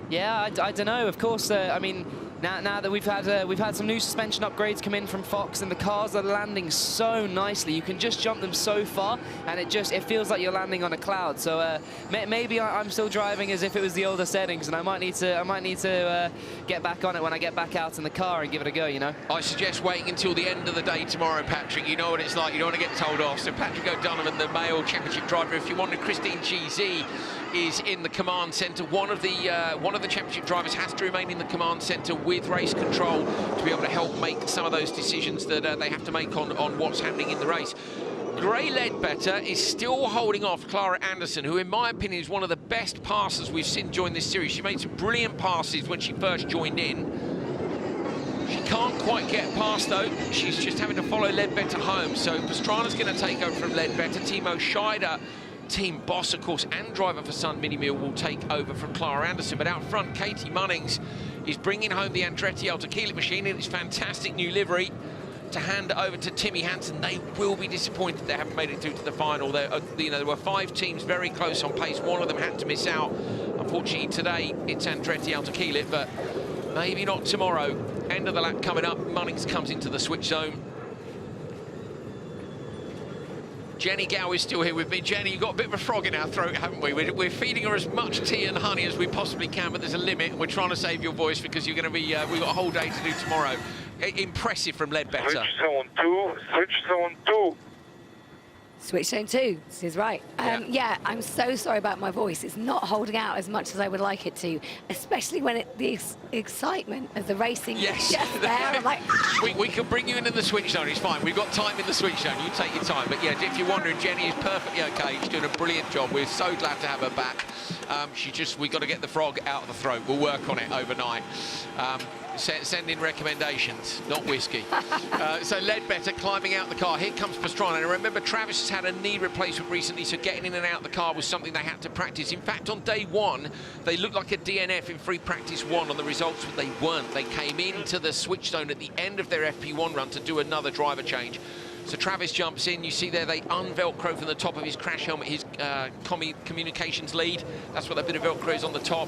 Yeah, I don't know. Of course, I mean, now that we've had some new suspension upgrades come in from Fox, and the cars are landing so nicely. You can just jump them so far, and it feels like you're landing on a cloud. So maybe I'm still driving as if it was the older settings, and I might need to get back on it when I get back out in the car and give it a go. I suggest waiting until the end of the day tomorrow, Patrick. You know what it's like. You don't want to get told off. So Patrick O'Donovan, the male championship driver. If you wanted, Christine GZ is in the command centre. One of the championship drivers has to remain in the command centre with race control to be able to help make some of those decisions that they have to make on what's happening in the race. Gray Ledbetter is still holding off Clara Anderson, who in my opinion is one of the best passers we've seen join this series. She made some brilliant passes when she first joined in. She can't quite get past though. She's just having to follow Ledbetter home. So Pastrana's going to take over from Ledbetter. Timo Scheider, team boss, of course, and driver for Sun Mini Mill, will take over from Clara Anderson. But out front, Katie Munnings is bringing home the Andretti Alta-Keelit machine in its fantastic new livery to hand it over to Timmy Hansen. They will be disappointed they haven't made it through to the final. There were 5 teams very close on pace. One of them had to miss out. Unfortunately, today it's Andretti Alta-Keelit, but maybe not tomorrow. End of the lap coming up. Munnings comes into the switch zone. Jenny Gow is still here with me. Jenny, you've got a bit of a frog in our throat, haven't we? We're feeding her as much tea and honey as we possibly can, but there's a limit. We're trying to save your voice because you're going to be, we've got a whole day to do tomorrow. Impressive from Ledbetter. Switch zone 2, switch zone 2. Switch zone 2, this is right. Yeah, I'm so sorry about my voice. It's not holding out as much as I would like it to, especially when the excitement of the racing is just there. I'm like, we can bring you into the switch zone, it's fine. We've got time in the switch zone, you take your time. But yeah, if you're wondering, Jenny is perfectly okay. She's doing a brilliant job. We're so glad to have her back. We've got to get the frog out of the throat. We'll work on it overnight. Send in recommendations, not whiskey. So Ledbetter climbing out the car. Here comes Pastrana. And remember, Travis has had a knee replacement recently, so getting in and out of the car was something they had to practice. In fact, on day one, they looked like a DNF in free practice 1 on the results, but they weren't. They came into the switch zone at the end of their FP1 run to do another driver change. So Travis jumps in. You see there, they un-Velcro from the top of his crash helmet, his communications lead. That's what that bit of Velcro is on the top.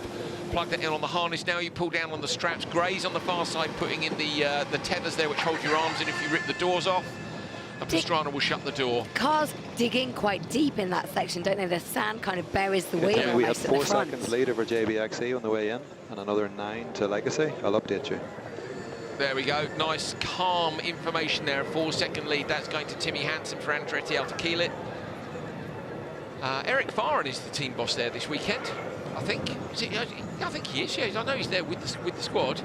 Plug that in on the harness. Now you pull down on the straps. Gray's on the far side, putting in the tethers there, which hold your arms in if you rip the doors off. And Pastrana will shut the door. Cars dig in quite deep in that section, don't they? The sand kind of buries the wheel. Yeah, we had 4 seconds lead over JBXE on the way in, and another 9 to Legacy. I'll update you. There we go. Nice, calm information there. A 4-second lead. That's going to Timmy Hansen for Andretti Altekilit. Eric Farren is the team boss there this weekend, I think. I think he is. Yeah, I know he's there with the squad.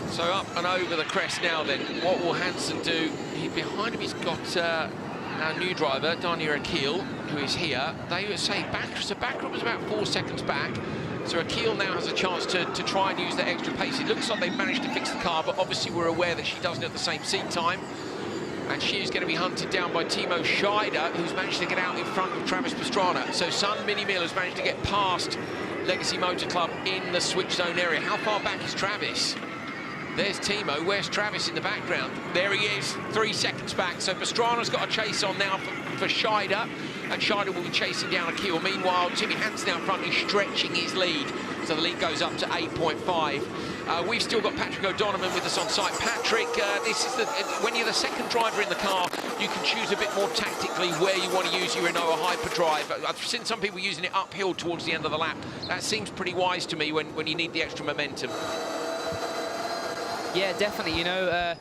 So up and over the crest now. Then what will Hansen do? Behind him, he's got our new driver, Dania Akil, who is here. They would say Backroom was about 4 seconds back. So Akil now has a chance to try and use that extra pace. It looks like they've managed to fix the car, but obviously we're aware that she doesn't have the same seat time. And she's going to be hunted down by Timo Scheider, who's managed to get out in front of Travis Pastrana. So Sun Mini Mill has managed to get past Legacy Motor Club in the switch zone area. How far back is Travis? There's Timo. Where's Travis in the background? There he is, 3 seconds back. So Pastrana's got a chase on now for Scheider, and Scheider will be chasing down Akil. Meanwhile, Timmy Hansen out front is stretching his lead, so the lead goes up to 8.5. We've still got Patrick O'Donovan with us on site. Patrick, this is when you're the second driver in the car, you can choose a bit more tactically where you want to use your Renault hyperdrive. I've seen some people using it uphill towards the end of the lap. That seems pretty wise to me when you need the extra momentum. Yeah, definitely. You know,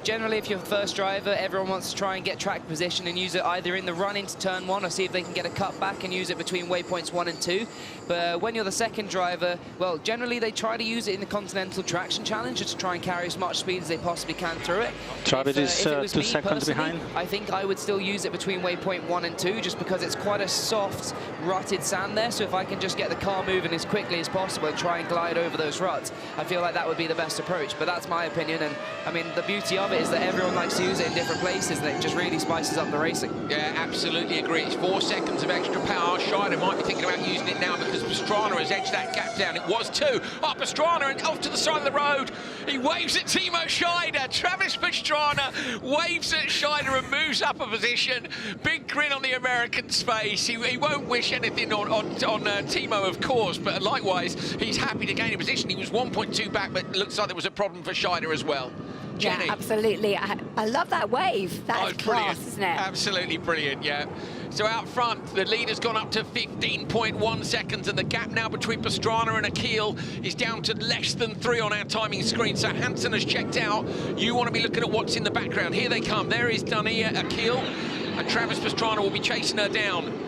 generally, if you're the first driver, everyone wants to try and get track position and use it either in the run into turn 1 or see if they can get a cut back and use it between waypoints 1 and 2. But when you're the second driver, well, generally they try to use it in the Continental Traction Challenge just to try and carry as much speed as they possibly can through it. Travis is 2 seconds behind. I think I would still use it between waypoint 1 and 2 just because it's quite a soft, rutted sand there. So if I can just get the car moving as quickly as possible and try and glide over those ruts, I feel like that would be the best approach. But that's my opinion. And I mean, the beauty of it is that everyone likes to use it in different places, and it just really spices up the racing. Yeah, absolutely agree. It's 4 seconds of extra power. Scheider might be thinking about using it now because Pastrana has edged that gap down. It was 2. Oh, Pastrana, and off to the side of the road. He waves at Timo Scheider. Travis Pastrana waves at Scheider and moves up a position. Big grin on the American's face. He won't wish anything on Timo, of course, but likewise, he's happy to gain a position. He was 1.2 back, but it looks like there was a problem for Scheider as well. Jenny. Yeah, absolutely. I love that wave. That is class, isn't it? Absolutely brilliant, yeah. So out front, the lead has gone up to 15.1 seconds, and the gap now between Pastrana and Akil is down to less than 3 on our timing screen. So Hansen has checked out. You want to be looking at what's in the background. Here they come. There is Dania Akil, and Travis Pastrana will be chasing her down.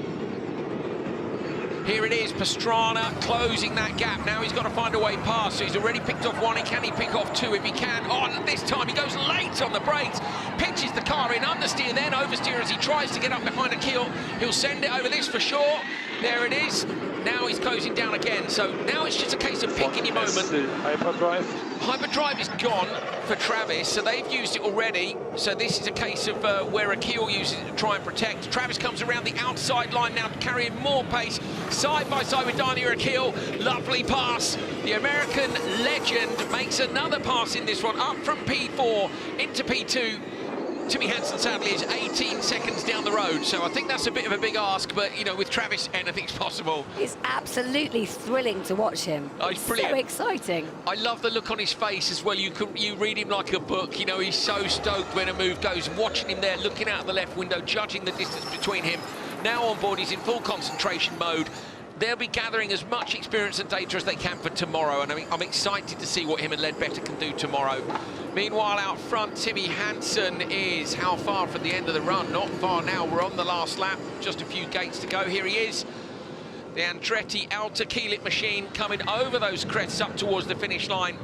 Here it is, Pastrana closing that gap. Now he's got to find a way past. So he's already picked off 1. Can he pick off 2 if he can? Oh, and this time he goes late on the brakes, pitches the car in, understeer, then oversteer as he tries to get up behind Akil. He'll send it over this for sure. There it is. Now he's closing down again. So now it's just a case of picking your moment. Hyperdrive. Hyperdrive is gone for Travis, so they've used it already. So this is a case of where Akil uses it to try and protect. Travis comes around the outside line now, carrying more pace, side by side with Dania Akil. Lovely pass. The American legend makes another pass in this one, up from P4 into P2. Timmy Hansen, sadly, is 18 seconds down the road, so I think that's a bit of a big ask, but, you know, with Travis, anything's possible. It's absolutely thrilling to watch him. Oh, it's brilliant. So exciting. I love the look on his face as well. You read him like a book. You know, he's so stoked when a move goes. Watching him there, looking out the left window, judging the distance between him. Now on board, he's in full concentration mode. They'll be gathering as much experience and data as they can for tomorrow, and I'm excited to see what him and Ledbetter can do tomorrow. Meanwhile, out front, Timmy Hansen is how far from the end of the run? Not far now. We're on the last lap. Just a few gates to go. Here he is. The Andretti Alta-Keelit machine coming over those crests up towards the finish line.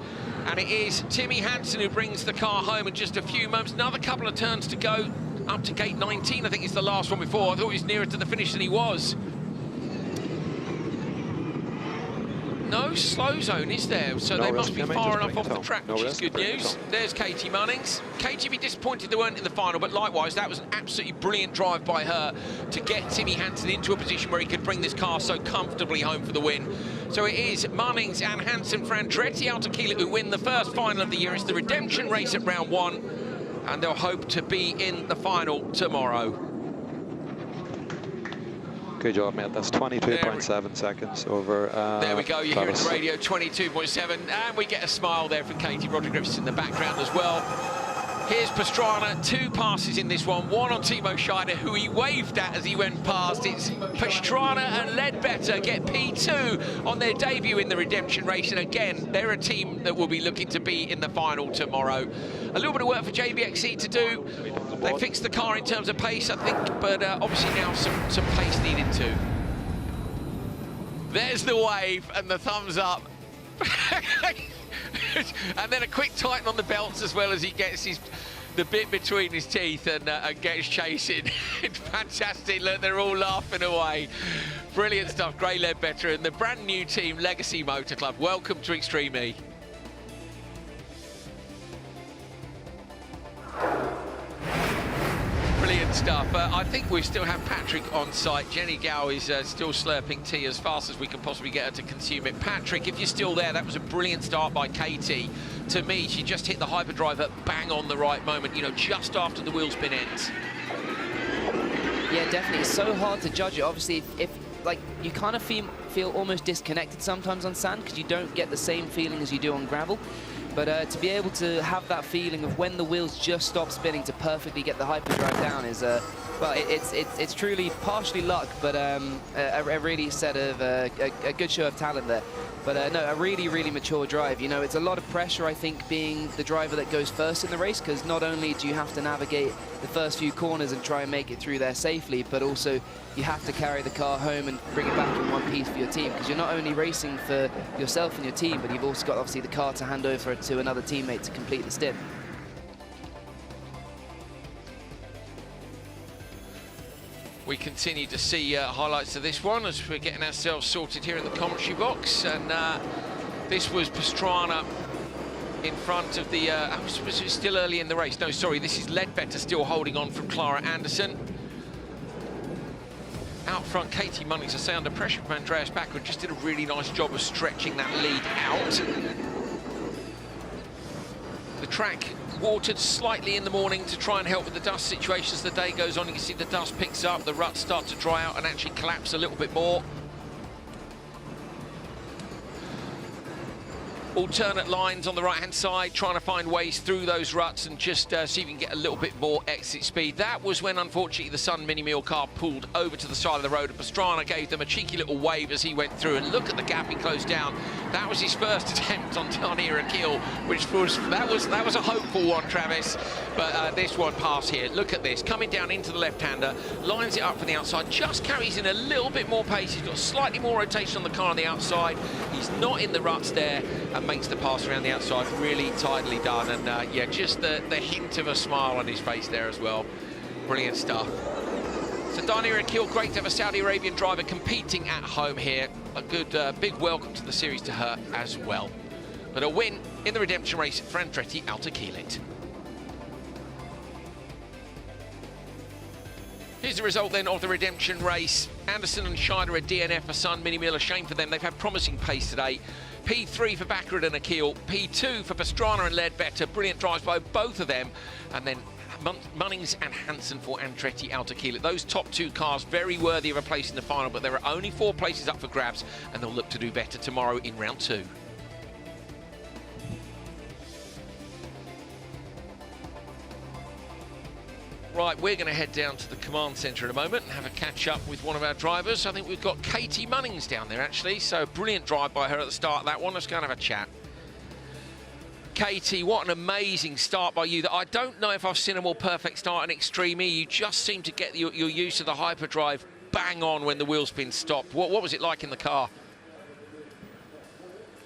And it is Timmy Hansen who brings the car home in just a few moments. Another couple of turns to go. Up to gate 19, I think is the last one before. I thought he was nearer to the finish than he was. No slow zone, is there? So they must be far enough off the track, which is good news. There's Katie Munnings. Katie, be disappointed they weren't in the final, but likewise, that was an absolutely brilliant drive by her to get Timmy Hansen into a position where he could bring this car so comfortably home for the win. So it is Munnings and Hansen for Andretti Alta-Keelit who win the first final of the year. It's the redemption race at round 1, and they'll hope to be in the final tomorrow. Good job, mate. That's 22.7 seconds over there we go, you hear it Travis. on the radio, 22.7, and we get a smile there from Katie Rodriguez in the background as well. Here's Pastrana, 2 passes in this one on Timo Scheider, who he waved at as he went past. It's Pastrana and Ledbetter get P2 on their debut in the redemption race, and again, they're a team that will be looking to be in the final tomorrow. A little bit of work for JBXC to do. They fixed the car in terms of pace, I think, but obviously now some pace needed too. There's the wave and the thumbs up. And then a quick tighten on the belts as well as he gets the bit between his teeth and gets chasing. It's fantastic. Look, they're all laughing away. Brilliant stuff. Gray Ledbetter and the brand new team, Legacy Motor Club. Welcome to Extreme E. Brilliant stuff. I think we still have Patrick on site. Jenny Gow is still slurping tea as fast as we can possibly get her to consume it. Patrick, if you're still there, that was a brilliant start by Katie. To me, she just hit the hyperdrive at bang on the right moment, you know, just after the wheel spin ends. Yeah, definitely. It's so hard to judge it. Obviously, if like, you kind of feel almost disconnected sometimes on sand because you don't get the same feeling as you do on gravel. But to be able to have that feeling of when the wheels just stop spinning to perfectly get the hyperdrive down is, well, it's truly partially luck, but a really set of a good show of talent there. But no, a really, really mature drive. You know, it's a lot of pressure, I think, being the driver that goes first in the race, because not only do you have to navigate the first few corners and try and make it through there safely, but also you have to carry the car home and bring it back in one piece for your team, because you're not only racing for yourself and your team, but you've also got, obviously, the car to hand over to another teammate to complete the stint. We continue to see highlights of this one as we're getting ourselves sorted here in the commentary box. And this was Pastrana in front of the... was it still early in the race? No, sorry, this is Ledbetter still holding on from Clara Anderson. Out front, Katie Munnings, I say, under pressure from Andreas Backward, just did a really nice job of stretching that lead out. The track watered slightly in the morning to try and help with the dust situation. As the day goes on, you can see the dust picks up, the ruts start to dry out and actually collapse a little bit more. Alternate lines on the right-hand side, trying to find ways through those ruts and just see if you can get a little bit more exit speed. That was when, unfortunately, the Sun Mini Mule car pulled over to the side of the road, and Pastrana gave them a cheeky little wave as he went through. And look at the gap he closed down. That was his first attempt on Darnier Akil, which was that was a hopeful one, Travis. But this one passed here. Look at this, coming down into the left-hander, lines it up from the outside, just carries in a little bit more pace. He's got slightly more rotation on the car on the outside. He's not in the ruts there, and makes the pass around the outside. Really tidily done, and yeah, just the hint of a smile on his face there as well. Brilliant stuff. So Darnier Akil, great to have a Saudi Arabian driver competing at home here. A good big welcome to the series to her as well. But a win in the redemption race for Andretti Alta-Keelit. Here's the result then of the redemption race. Anderson and Scheider are DNF for Sun Mini Mule. A shame for them. They've had promising pace today. P3 for Baccarat and Akil. P2 for Pastrana and Ledbetter. Brilliant drives by both of them. And then Munnings and Hansen for Andretti Autokillet. Those top 2 cars very worthy of a place in the final, but there are only 4 places up for grabs, and they'll look to do better tomorrow in round 2. Right, we're going to head down to the command centre in a moment and have a catch-up with one of our drivers. I think we've got Katie Munnings down there, actually, so brilliant drive by her at the start of that one. Let's go and have a chat. Katie, what an amazing start by you. I don't know if I've seen a more perfect start in Extreme E. You just seem to get your use of the hyperdrive bang on when the wheel spin stopped. What was it like in the car?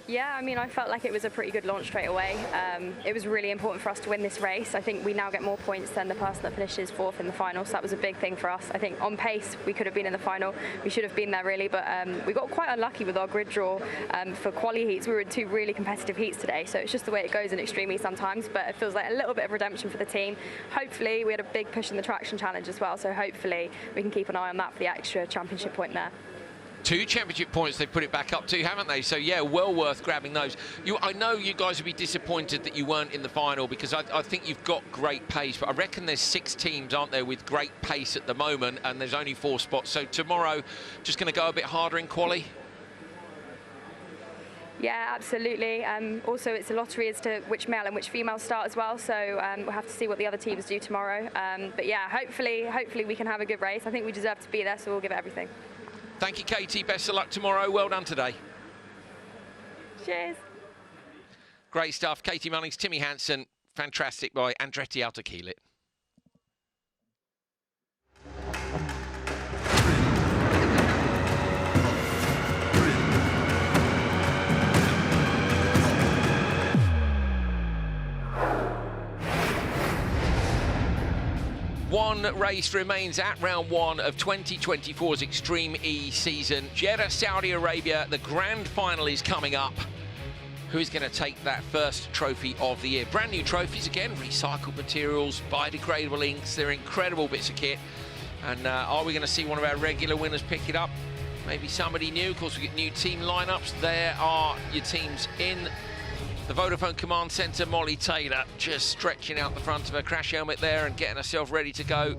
Yeah, I mean, I felt like it was a pretty good launch straight away. It was really important for us to win this race. I think we now get more points than the person that finishes 4th in the final, so that was a big thing for us. I think on pace, we could have been in the final. We should have been there, really, but we got quite unlucky with our grid draw for quali heats. We were in 2 really competitive heats today, so it's just the way it goes in Extreme E sometimes, but it feels like a little bit of redemption for the team. Hopefully, we had a big push in the traction challenge as well, so hopefully we can keep an eye on that for the extra championship point there. 2 championship points they've put it back up to, haven't they? So, yeah, well worth grabbing those. I know you guys would be disappointed that you weren't in the final because I think you've got great pace, but I reckon there's 6 teams, aren't there, with great pace at the moment, and there's only 4 spots. So tomorrow, just going to go a bit harder in quali? Yeah, absolutely. Also, it's a lottery as to which male and which female start as well, so we'll have to see what the other teams do tomorrow. But, yeah, hopefully we can have a good race. I think we deserve to be there, so we'll give it everything. Thank you, Katie. Best of luck tomorrow. Well done today. Cheers. Great stuff. Katie Munnings, Timmy Hansen. Fantastic by Andretti Autokillet. One race remains at round 1 of 2024's Extreme E season. Jeddah, Saudi Arabia, the grand final is coming up. Who's going to take that first trophy of the year? Brand new trophies again, recycled materials, biodegradable inks, they're incredible bits of kit. And are we going to see one of our regular winners pick it up? Maybe somebody new. Of course, we get new team lineups. There are your teams in the Vodafone Command Centre. Molly Taylor just stretching out the front of her crash helmet there and getting herself ready to go.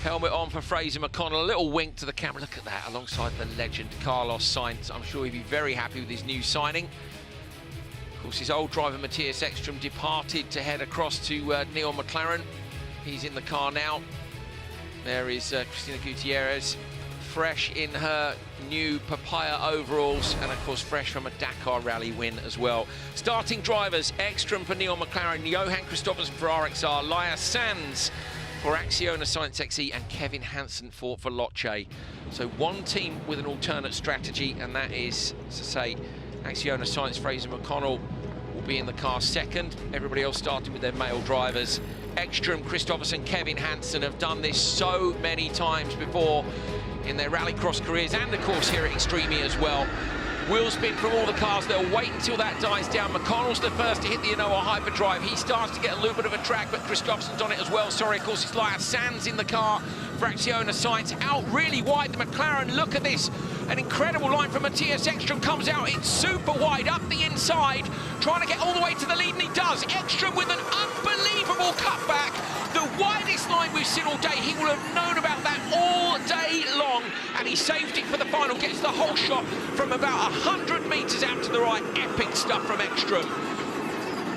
Helmet on for Fraser McConnell. A little wink to the camera. Look at that, alongside the legend Carlos Sainz. I'm sure he'd be very happy with his new signing. Of course, his old driver Matthias Ekstrom departed to head across to Neil McLaren. He's in the car now. There is Cristina Gutierrez, fresh in her new papaya overalls, and of course fresh from a Dakar rally win as well. Starting drivers: Ekstrom for Neil McLaren, Johan Kristoffersen for RXR, Laya Sands for Acciona Science XE, and Kevin Hansen for Loche. So one team with an alternate strategy, and that is, as I say, Acciona Science. Fraser McConnell will be in the car second. Everybody else starting with their male drivers. Ekstrom, Kristoffersen, Kevin Hansen have done this so many times before in their rallycross careers, and of course here at Extreme E as well. Wheel spin from all the cars. They'll wait until that dies down. McConnell's the first to hit the Inoa hyperdrive. He starts to get a little bit of a drag, but Kristoffersen's on it as well. Sorry, of course, it's Laya Sands in the car for Acciona Science. Out really wide, the McLaren. Look at this. An incredible line from Matthias Ekstrom comes out. It's super wide up the inside, trying to get all the way to the lead, and he does. Ekstrom with an unbelievable cutback. The widest line we've seen all day. He will have known about that all day long, and he saved it for the final. Gets the whole shot from about 100 metres out to the right. Epic stuff from Ekstrom.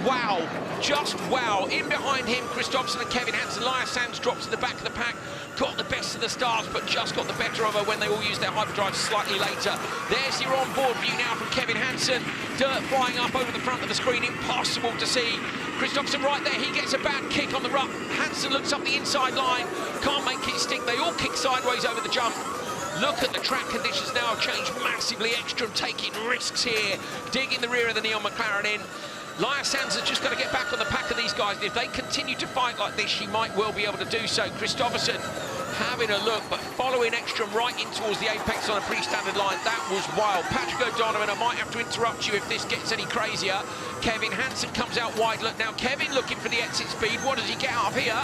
Wow, just wow. In behind him, Kristoffersen and Kevin Hansen. Laya Sands drops to the back of the pack. Got the best of the stars, but just got the better of her when they all used their hyperdrive slightly later. There's your on-board view now from Kevin Hansen. Dirt flying up over the front of the screen, impossible to see. Kristoffersen right there, he gets a bad kick on the rough. Hansen looks up the inside line, can't make it stick. They all kick sideways over the jump. Look at the track conditions now have changed massively. Ekstrom taking risks here, digging the rear of the Neil McLaren in. Laya Sands has just got to get back on the pack of these guys, and if they continue to fight like this, she might well be able to do so. Kristoffersen having a look, but following Ekstrom right in towards the apex on a pretty standard line. That was wild. Patrick O'Donovan, I might have to interrupt you if this gets any crazier. Kevin Hansen comes out wide. Look now, Kevin looking for the exit speed. What does he get out of here?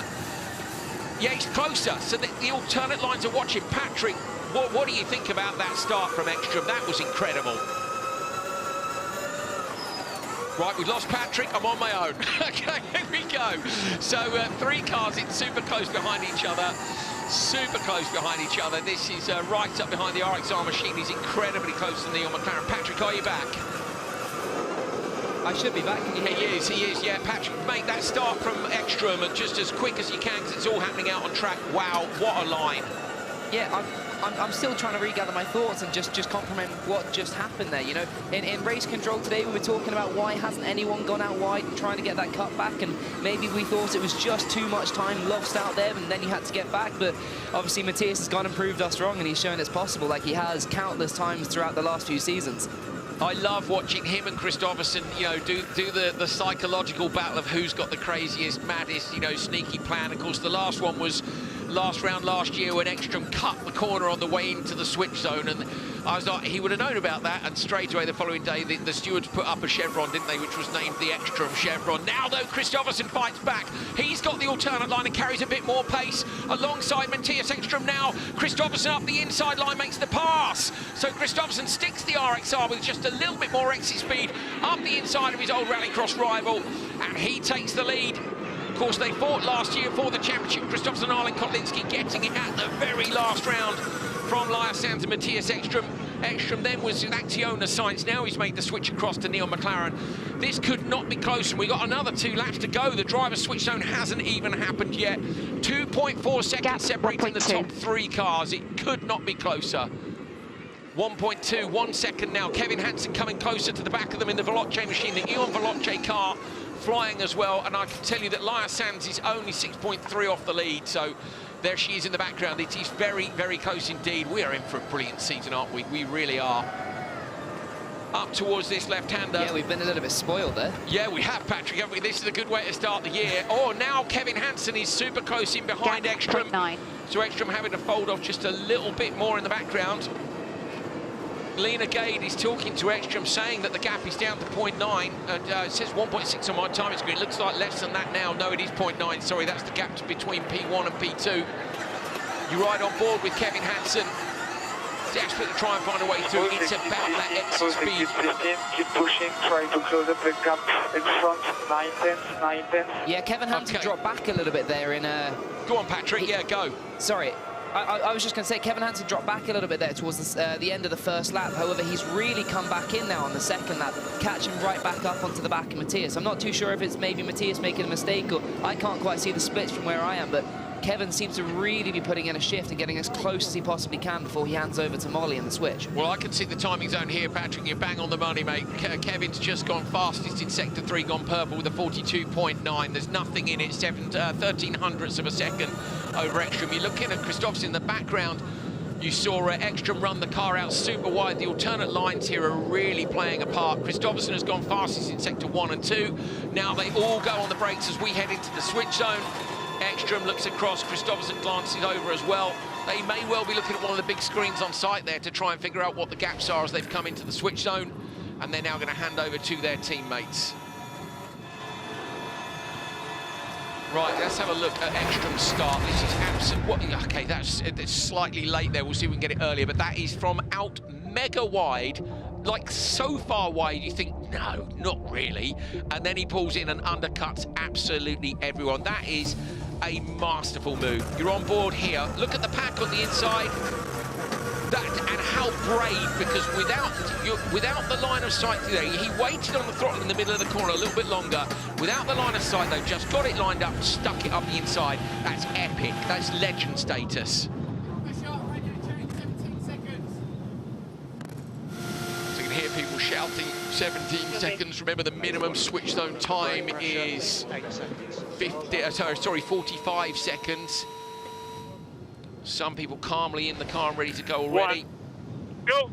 Yeah, he's closer, so the alternate lines are watching. Patrick, what do you think about that start from Ekstrom? That was incredible. Right, we've lost Patrick. I'm on my own. Okay, here we go. So 3 cars in super close behind each other. Super close behind each other. This is right up behind the R.01 machine. He's incredibly close to Neil McLaren. Patrick, are you back? I should be back. He is, yeah. Patrick, make that start from Ekstrom and just as quick as you can because it's all happening out on track. Wow, what a line. Yeah, I'm still trying to regather my thoughts and just comprehend what just happened there. You know, in race control today, we were talking about why hasn't anyone gone out wide and trying to get that cut back, and maybe we thought it was just too much time lost out there and then you had to get back. But obviously Matthias has gone and proved us wrong, and he's shown it's possible, like he has countless times throughout the last few seasons. I love watching him and Kristoffersson, you know, do the psychological battle of who's got the craziest, maddest, you know, sneaky plan. Of course, the last one was last round last year when Ekstrom cut the corner on the way into the switch zone, and I was like, he would have known about that, and straight away the following day the stewards put up a chevron, didn't they, which was named the Ekstrom chevron. Now though, Kristoffersson fights back. He's got the alternate line and carries a bit more pace alongside Matthias Ekstrom now. Kristoffersson up the inside line makes the pass, so Kristoffersson sticks the RXR with just a little bit more exit speed up the inside of his old rallycross rival, and he takes the lead. Of course, they fought last year for the championship. Kristoffersson and Arlen Kotlinski getting it at the very last round from Lars Sands and Matthias Ekstrom. Ekstrom then was in Acciona Science. Now he's made the switch across to Neil McLaren. This could not be close, and we've got another 2 laps to go. The driver's switch zone hasn't even happened yet. 2.4 seconds separating the top 3 cars. It could not be closer. 1.2, 1 second now. Kevin Hansen coming closer to the back of them in the Veloce machine, the Eon Veloce car flying as well, and I can tell you that Laya Sands is only 6.3 off the lead, so there she is in the background. It is very, very close indeed. We are in for a brilliant season, aren't we? We really are. Up towards this left-hander. Yeah, we've been a little bit spoiled there. Yeah, we have, Patrick, haven't we? This is a good way to start the year. Oh, now Kevin Hansen is super close in behind Ekstrom. So Ekstrom having to fold off just a little bit more in the background. Lena Gade is talking to Ekstrom, saying that the gap is down to 0.9, and it says 1.6 on my timing screen. It looks like less than that now. No, it is 0.9. Sorry, that's the gap between P1 and P2. You ride on board with Kevin Hansen. Desperate to try and find a way through. It's about that exit speed. Keep pushing, try to close up the gap in front. 9 tenths, 9 tenths. Yeah, Kevin Hansen dropped back a little bit there in Go on, Patrick. Yeah, go. Sorry. I was just going to say, Kevin Hansen dropped back a little bit there towards the end of the first lap. However, he's really come back in now on the second lap, catching right back up onto the back of Matthias. I'm not too sure if it's maybe Matthias making a mistake, or I can't quite see the splits from where I am, but Kevin seems to really be putting in a shift and getting as close as he possibly can before he hands over to Molly in the switch. Well, I can see the timing zone here, Patrick. You're bang on the money, mate. Kevin's just gone fastest in Sector 3, gone purple with a 42.9. There's nothing in it, 13 hundredths of a second over Ekstrom. You're looking at Kristoffersson in the background. You saw Ekstrom run the car out super wide. The alternate lines here are really playing a part. Kristoffersson has gone fastest in Sector 1 and 2. Now they all go on the brakes as we head into the switch zone. Ekstrom looks across, Kristoffersson glances over as well. They may well be looking at one of the big screens on site there to try and figure out what the gaps are as they've come into the switch zone, and they're now going to hand over to their teammates. Right, let's have a look at Ekstrom's start. This is absolutely... Okay, that's slightly late there. We'll see if we can get it earlier, but that is from out mega wide, like so far wide you think, no, not really. And then he pulls in and undercuts absolutely everyone. That is a masterful move. You're on board here. Look at the pack on the inside. And how brave, because without the line of sight there, he waited on the throttle in the middle of the corner a little bit longer. Without the line of sight, though, just got it lined up, stuck it up the inside. That's epic. That's legend status. So you can hear people shouting 17 seconds. Remember, the minimum switch zone time is 45 seconds. Some people calmly in the car and ready to go already. Go.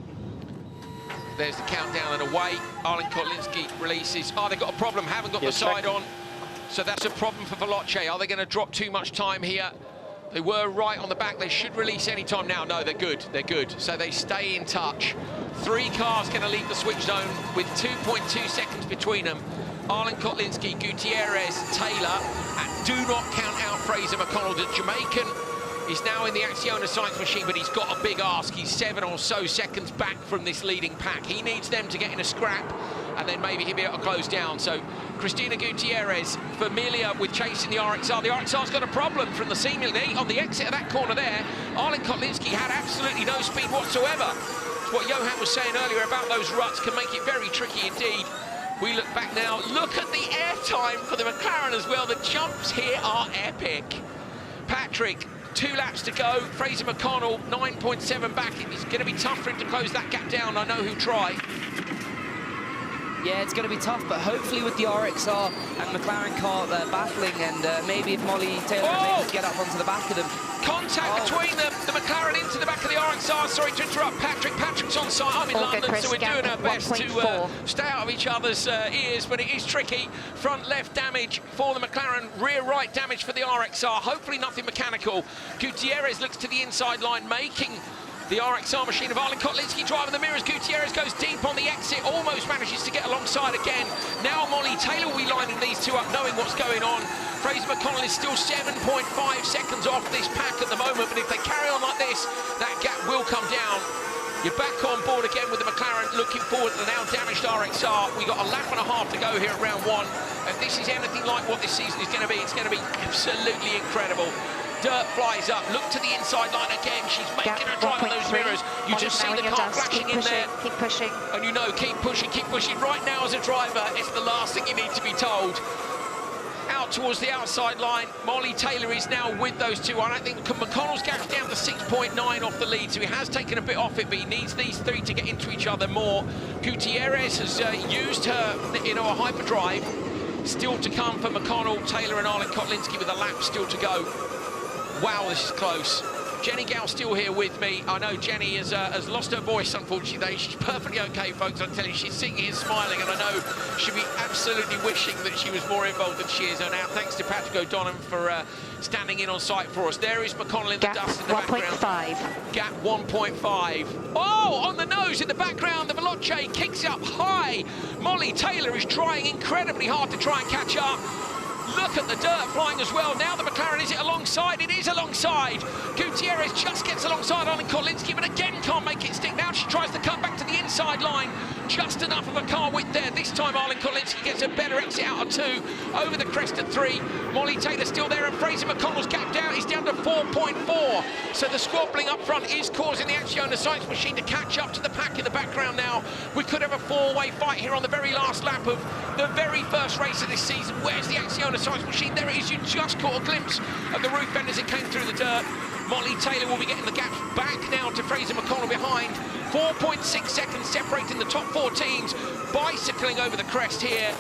There's the countdown and away. Arlen Kotlinski releases. Oh, they've got a problem, haven't got the side on. So that's a problem for Veloce. Are they going to drop too much time here? They were right on the back. They should release any time now. No, they're good. They're good. So they stay in touch. 3 cars going to leave the switch zone with 2.2 seconds between them. Arlen Kotlinski, Gutierrez, Taylor, and do not count out Fraser McConnell, the Jamaican. He's now in the Acciona Science machine, but he's got a big ask. He's 7 or so seconds back from this leading pack. He needs them to get in a scrap and then maybe he'll be able to close down. So Cristina Gutierrez familiar with chasing the RXR. The RXR's got a problem from the seemingly on the exit of that corner there. Arlen Kotlinski had absolutely no speed whatsoever. It's what Johan was saying earlier about those ruts can make it very tricky indeed. We look back now, look at the air time for the McLaren as well. The jumps here are epic. Patrick, 2 laps to go. Fraser McConnell, 9.7 back. It's going to be tough for him to close that gap down. I know who'll try. Yeah, it's going to be tough, but hopefully with the RXR and McLaren car battling, and maybe if Molly Taylor is able to get up onto the back of them. Contact between them, the McLaren into the back of the RXR. Sorry to interrupt, Patrick. Patrick's on site. I'm in London, so we're doing our best to stay out of each other's ears, but it is tricky. Front left damage for the McLaren, rear right damage for the RXR. Hopefully nothing mechanical. Gutierrez looks to the inside line, making the RXR machine of Arlen Kotlinski driving the mirrors. Gutierrez goes deep on the exit, almost manages to get alongside again. Now Molly Taylor will be lining these two up, knowing what's going on. Fraser McConnell is still 7.5 seconds off this pack at the moment, but if they carry on like this, that gap will come down. You're back on board again with the McLaren, looking forward to the now damaged RXR. We got a lap and a half to go here at round 1. If this is anything like what this season is going to be, it's going to be absolutely incredible. Dirt flies up, look to the inside line again. She's making her drive on those mirrors. You just see the car flashing in there. Keep pushing. And you know, keep pushing, keep pushing. Right now as a driver, it's the last thing you need to be told. Out towards the outside line, Molly Taylor is now with those two. I don't think McConnell's gap's down to 6.9 off the lead, so he has taken a bit off it, but he needs these three to get into each other more. Gutierrez has used her, a hyperdrive. Still to come for McConnell, Taylor and Arlen Kotlinski with a lap still to go. Wow, this is close. Jenny Gow still here with me. I know Jenny has lost her voice, unfortunately. She's perfectly okay, folks. I'm telling you, she's sitting here smiling, and I know she'll be absolutely wishing that she was more involved than she is. And now, thanks to Patrick O'Donovan for standing in on site for us. There is McConnell in the dust in the background. 1.5. Gap 1.5. Oh, on the nose in the background, the Veloce kicks up high. Molly Taylor is trying incredibly hard to try and catch up. Look at the dirt flying as well. Now the McLaren, is it alongside? It is alongside. Gutierrez just gets alongside Arlen Kotlinski, but again can't make it stick. Now she tries to come back to the inside line. Just enough of a car width there. This time Arlen Kotlinski gets a better exit out of 2. Over the crest at 3. Molly Taylor still there, and Fraser McConnell's gap down. He's down to 4.4. So the squabbling up front is causing the Acciona Science machine to catch up to the pack in the background now. We could have a 4-way fight here on the very last lap of the very first race of this season. Where's the Acciona Science machine? There it is. You just caught a glimpse of the roof end as it came through the dirt. Molly Taylor will be getting the gaps back now to Fraser McConnell behind. 4.6 seconds separating the top 4 teams. Bicycling over the crest here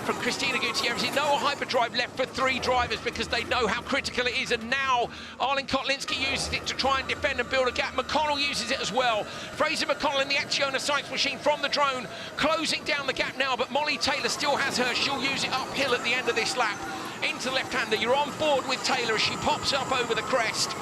from Cristina Gutierrez. No hyperdrive left for 3 drivers because they know how critical it is. And now Arlen Kotlinski uses it to try and defend and build a gap. McConnell uses it as well. Fraser McConnell in the Acciona Science machine from the drone, closing down the gap now, but Molly Taylor still has her. She'll use it uphill at the end of this lap. Into left-hander. You're on board with Taylor as she pops up over the crest.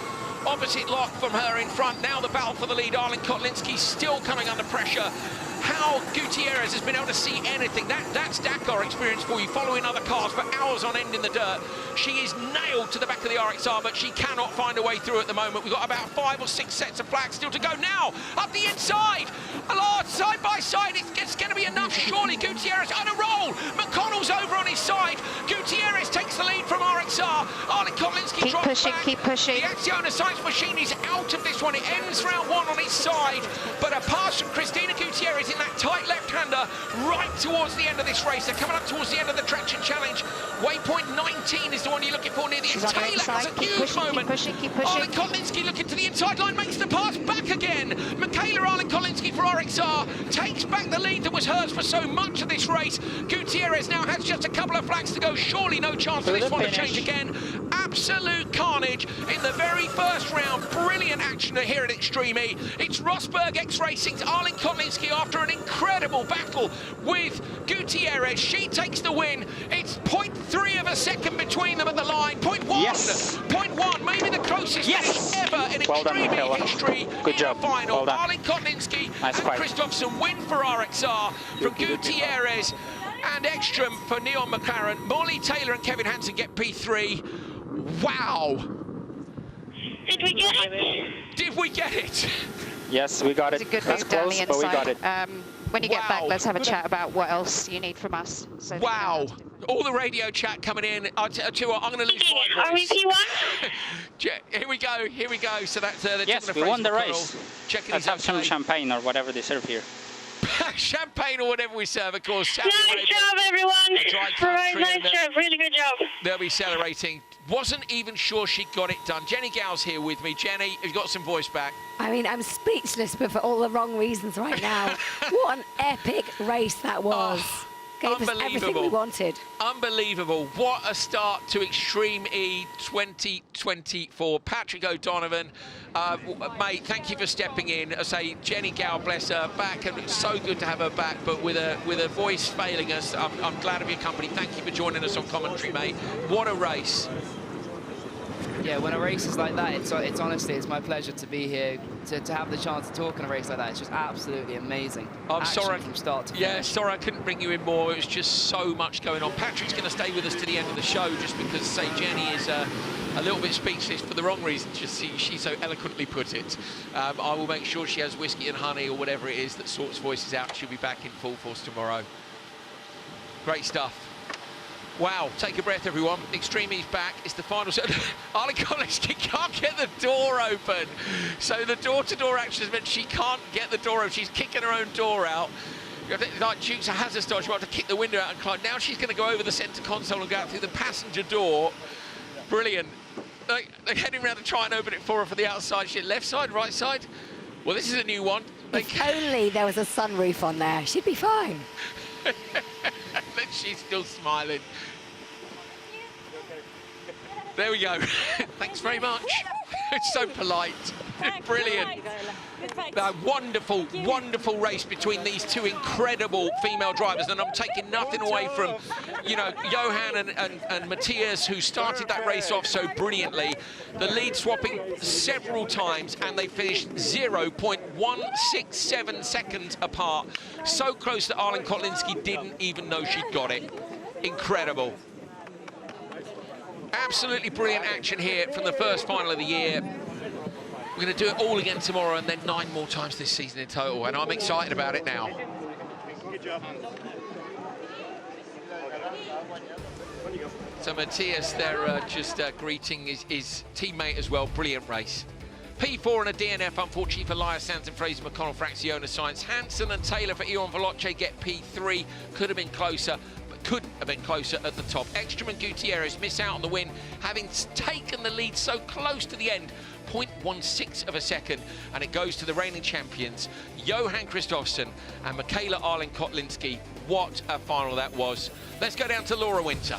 Opposite lock from her in front. Now the battle for the lead. Arlen Kotlinski still coming under pressure. How Gutierrez has been able to see anything. That's Dakar experience for you, following other cars for hours on end in the dirt. She is nailed to the back of the RXR, but she cannot find a way through at the moment. We've got about 5 or 6 sets of flags still to go. Now, up the inside. A lot, side by side. It's going to be enough, surely. Gutierrez on a roll. McConnell's over on his side. Gutierrez takes the lead from RXR. Arlen Kotlinski drops back. Keep pushing. The Acciona Science machine is out of this one. It ends round 1 on its side, but a pass from Cristina Gutierrez in that tight left-hander right towards the end of this race. They're coming up towards the end of the Traction Challenge. Waypoint 19 is the one you're looking for near the end. Taylor has a huge moment. Keep pushing. Arlen Kotlinski looking to the inside line, makes the pass back again. Michaela Arlen Kotlinski for RXR takes back the lead that was hers for so much of this race. Gutierrez now has just a couple of flags to go. Surely no chance for this one to change again. Absolute carnage in the very first round. Brilliant action here at Extreme E. It's Rosberg X Racing's Arlen Kotlinski after an incredible battle with Gutierrez. She takes the win. It's 0.3 of a second between them at the line. 0.1. Yes. 0.1. Maybe the closest finish ever in Extreme E history. Good job. The final. Well done. Arlen Kotlinski Nice and fight. Christopherson win for RXR from Gutierrez and Ekstrom for Neon McLaren. Molly Taylor and Kevin Hansen get P3. Wow. Did we get it? Did we get it? Yes, we got it. It's a good That's move down close, the but we got inside. it. When you get back, let's have a chat about what else you need from us. So Wow. All the radio chat coming in. I'll tell you what, I'm going to lose my voice. Here we go, here we go. So that's the yes, we won the race. Let's have some champagne or whatever they serve here. Champagne or whatever we serve, of course. Nice job, everyone. Nice job, really good job. They'll be celebrating. Wasn't even sure she got it done. Jenny Gow's here with me. Jenny, have you got some voice back? I mean, I'm speechless, but for all the wrong reasons right now. What an epic race that was. Gave us everything we wanted. Unbelievable. What a start to Extreme E 2024. Patrick O'Donovan, mate, thank you for stepping in. I say, Jenny Gow, bless her, back, and it's so good to have her back, but with a voice failing us, I'm glad of your company. Thank you for joining us on commentary, mate. What a race. Yeah, when a race is like that, it's honestly, it's my pleasure to be here, to have the chance to talk on a race like that. It's just absolutely amazing. I'm Action sorry from start to yeah, finish. sorry I couldn't bring you in more. It was just so much going on. Patrick's going to stay with us to the end of the show just because, say, Jenny is a little bit speechless for the wrong reason. Just she so eloquently put it. I will make sure she has whiskey and honey or whatever it is that sorts voices out. She'll be back in full force tomorrow. Great stuff. Wow, take a breath, everyone. Extreme E's back. It's the final set. Arlen Kolinski can't get the door open. So the door-to-door action has meant she can't get the door open. She's kicking her own door out. Like Dukes of Hazzard style, she might have to kick the window out and climb. Now she's going to go over the centre console and go out through the passenger door. Brilliant. They're heading around to try and open it for her from the outside. She left side, right side. Well, this is a new one. If only there was a sunroof on there, she'd be fine. She's still smiling. There we go. Thanks very much. It's so polite. Brilliant. Wonderful, wonderful race between these two incredible female drivers. And I'm taking nothing away from, you know, Johan and Matthias, who started that race off so brilliantly. The lead swapping several times, and they finished 0.167 seconds apart. So close that Arlen Kolinski didn't even know she'd got it. Incredible. Absolutely brilliant action here from the first final of the year. We're going to do it all again tomorrow and then 9 more times this season in total, and I'm excited about it now. Good job. So Matthias there just greeting his teammate as well. Brilliant race. P4 and a DNF, unfortunately, for Elias Sands and Fraser McConnell for Acciona Science. Hansen and Taylor for Ewan Veloce get P3. Could have been closer, but couldn't have been closer at the top. Ekstrom and Gutierrez miss out on the win, having taken the lead so close to the end. 0.16 of a second, and it goes to the reigning champions, Johan Kristoffersson and Michaela Arlen Kolinski. What a final that was. Let's go down to Laura Winter.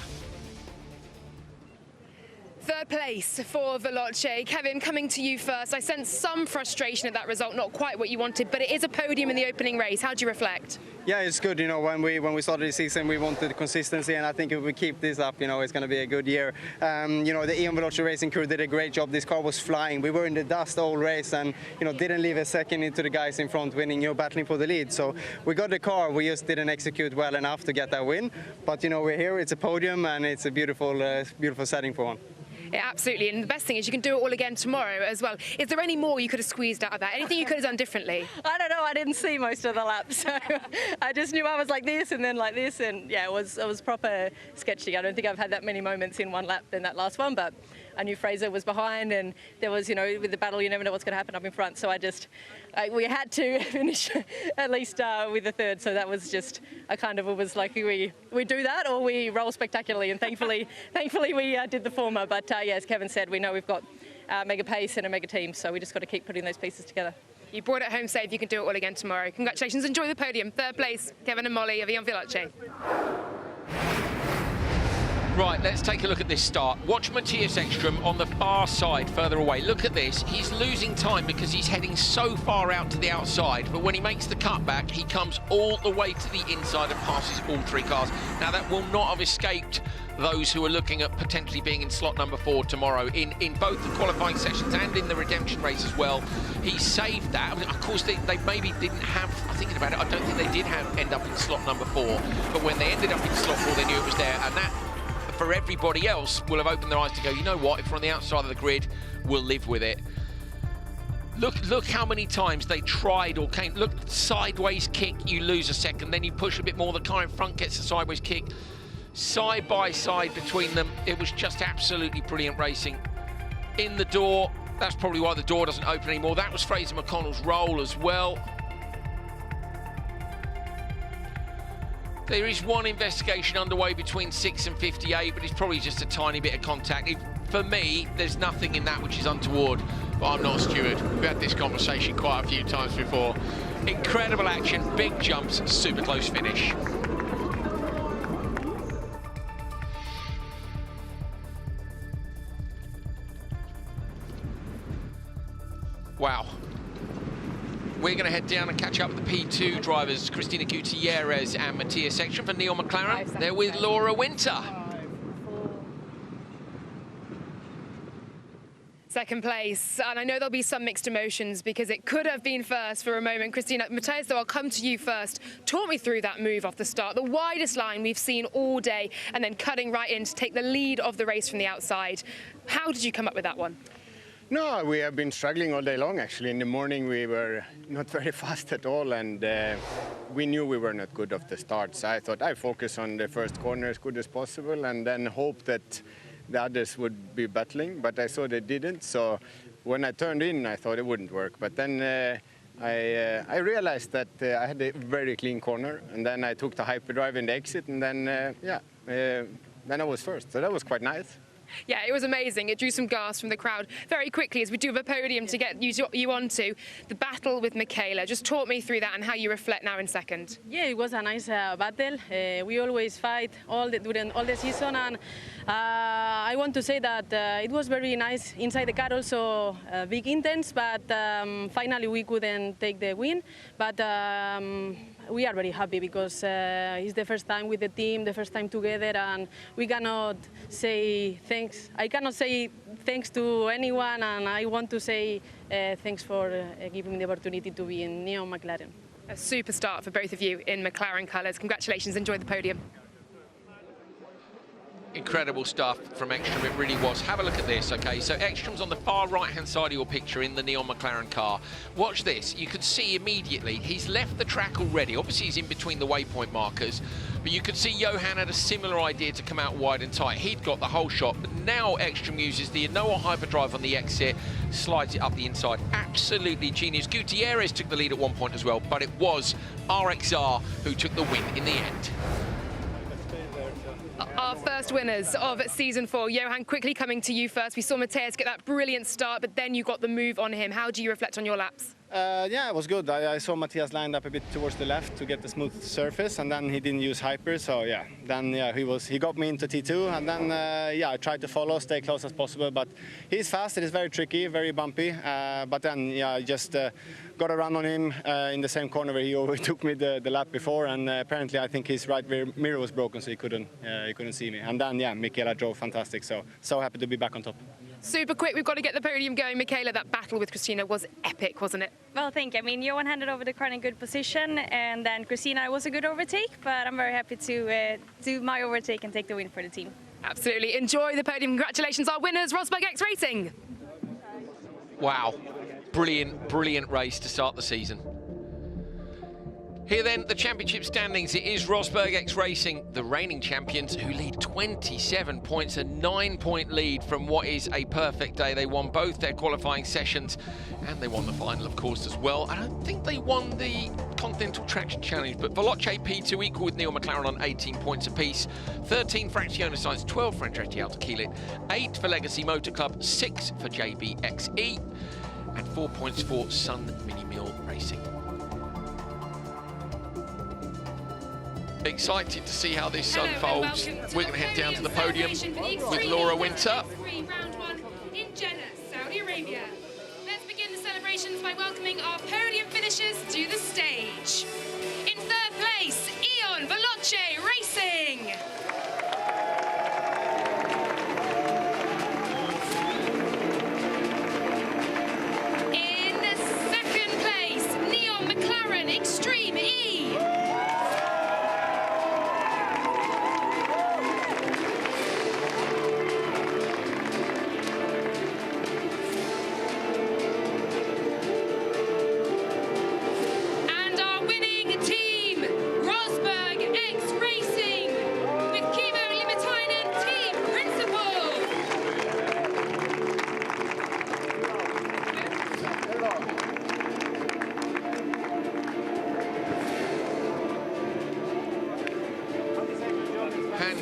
Third place for Veloce. Kevin, coming to you first. I sense some frustration at that result, not quite what you wanted, but it is a podium in the opening race. How do you reflect? Yeah, it's good. You know, when we started the season, we wanted consistency, and I think if we keep this up, you know, it's going to be a good year. You know, the Ewan Veloce racing crew did a great job. This car was flying. We were in the dust all race, and you know, didn't leave a second into the guys in front winning, you know, battling for the lead. So we got the car. We just didn't execute well enough to get that win. But you know, we're here. It's a podium, and it's a beautiful, beautiful setting for one. Yeah, absolutely, and the best thing is you can do it all again tomorrow as well. Is there any more you could have squeezed out of that? Anything you could have done differently? I don't know, I didn't see most of the laps, so I just knew I was like this and then like this, and yeah, it was proper sketchy. I don't think I've had that many moments in one lap than that last one, but I knew Fraser was behind, and there was, you know, with the battle, you never know what's going to happen up in front, so we had to finish at least with the third, so that was just, it was like we do that or we roll spectacularly, and thankfully we did the former, but yeah, as Kevin said, we know we've got mega pace and a mega team, so we just got to keep putting those pieces together. You brought it home safe, you can do it all again tomorrow. Congratulations, enjoy the podium. Third place, Kevin and Molly of Ewan Veloce. Right, let's take a look at this start. Watch Matthias Ekstrom on the far side, further away. Look at this. He's losing time because he's heading so far out to the outside. But when he makes the cutback, he comes all the way to the inside and passes all 3 cars. Now, that will not have escaped those who are looking at potentially being in slot number 4 tomorrow. In both the qualifying sessions and in the redemption race as well, he saved that. I mean, of course, they maybe didn't have, thinking about it, I don't think they did end up in slot number 4. But when they ended up in slot 4, they knew it was there. And that, for everybody else, will have opened their eyes to go, you know what, if we're on the outside of the grid, we'll live with it. Look how many times they tried or came. Look, sideways kick, you lose a second, then you push a bit more, the car in front gets a sideways kick. Side by side between them, it was just absolutely brilliant racing. In the door, that's probably why the door doesn't open anymore. That was Fraser McConnell's roll as well. There is one investigation underway between 6 and 58, but it's probably just a tiny bit of contact. For me, there's nothing in that which is untoward, but I'm not a steward. We've had this conversation quite a few times before. Incredible action, big jumps, super close finish. Wow. We're going to head down and catch up with the P2 drivers, Cristina Gutierrez and Matthias Ekstrom for Neil McLaren. They're with Laura Winter. Second place, and I know there'll be some mixed emotions because it could have been first for a moment. Christina, Matthias, though, I'll come to you first. Talk me through that move off the start, the widest line we've seen all day, and then cutting right in to take the lead of the race from the outside. How did you come up with that one? No, we have been struggling all day long, actually. In the morning, we were not very fast at all, and we knew we were not good off the start. So I thought I'd focus on the first corner as good as possible and then hope that the others would be battling, but I saw they didn't. So when I turned in, I thought it wouldn't work. But then I realized that I had a very clean corner, and then I took the hyperdrive in the exit, and then, then I was first. So that was quite nice. Yeah, it was amazing. It drew some gas from the crowd very quickly as we do have a podium to get you onto. The battle with Michaela. Just talk me through that and how you reflect now in second. Yeah, it was a nice battle. We always fight during all the season, and I want to say that it was very nice inside the car, also big intense, but finally we couldn't take the win. But we are very happy because it's the first time with the team, the first time together, and we cannot say thanks. I cannot say thanks to anyone, and I want to say thanks for giving me the opportunity to be in Neon McLaren. A super start for both of you in McLaren colours. Congratulations, enjoy the podium. Incredible stuff from Ekstrom, it really was. Have a look at this, okay? So Ekstrom's on the far right-hand side of your picture in the Neon McLaren car. Watch this. You can see immediately he's left the track already. Obviously, he's in between the waypoint markers, but you can see Johan had a similar idea to come out wide and tight. He'd got the whole shot, but now Ekstrom uses the Noah hyperdrive on the exit, slides it up the inside. Absolutely genius. Gutierrez took the lead at one point as well, but it was RXR who took the win in the end. Our first winners of season 4. Johan, quickly coming to you first. We saw Matthias get that brilliant start, but then you got the move on him. How do you reflect on your laps? Yeah, it was good. I saw Matthias lined up a bit towards the left to get the smooth surface, and then he didn't use hyper. So yeah, then he got me into T2, and then I tried to follow, stay close as possible. But he's fast. It is very tricky, very bumpy. But then I just got a run on him in the same corner where he overtook me the lap before, and apparently I think his right rear mirror was broken, so he couldn't see me. And then Michaela drove fantastic. So happy to be back on top. Super quick, we've got to get the podium going. Michaela, that battle with Cristina was epic, wasn't it? Well, thank you. I mean, Johan handed over the car in a good position, and then Cristina was a good overtake, but I'm very happy to do my overtake and take the win for the team. Absolutely. Enjoy the podium. Congratulations, our winners, Rosberg X Racing. Wow. Brilliant, brilliant race to start the season. Here then, the championship standings. It is Rosberg X Racing, the reigning champions, who lead 27 points, a 9-point lead from what is a perfect day. They won both their qualifying sessions, and they won the final, of course, as well. I don't think they won the Continental Traction Challenge, but Veloce P2 equal with Neil McLaren on 18 points apiece. 13 for Acciona Science, 12 for Andretti Autokilit, 8 for Legacy Motor Club, 6 for JBXE, and 4 points for Sun Mini Mill Racing. Excited to see how this unfolds. We're going to head down to the podium with Laura Winter. Round 1 in Jeddah, Saudi Arabia. Let's begin the celebrations by welcoming our podium finishers to the stage. In third place, Ion Veloce Racing. In second place, Neon McLaren Extreme E.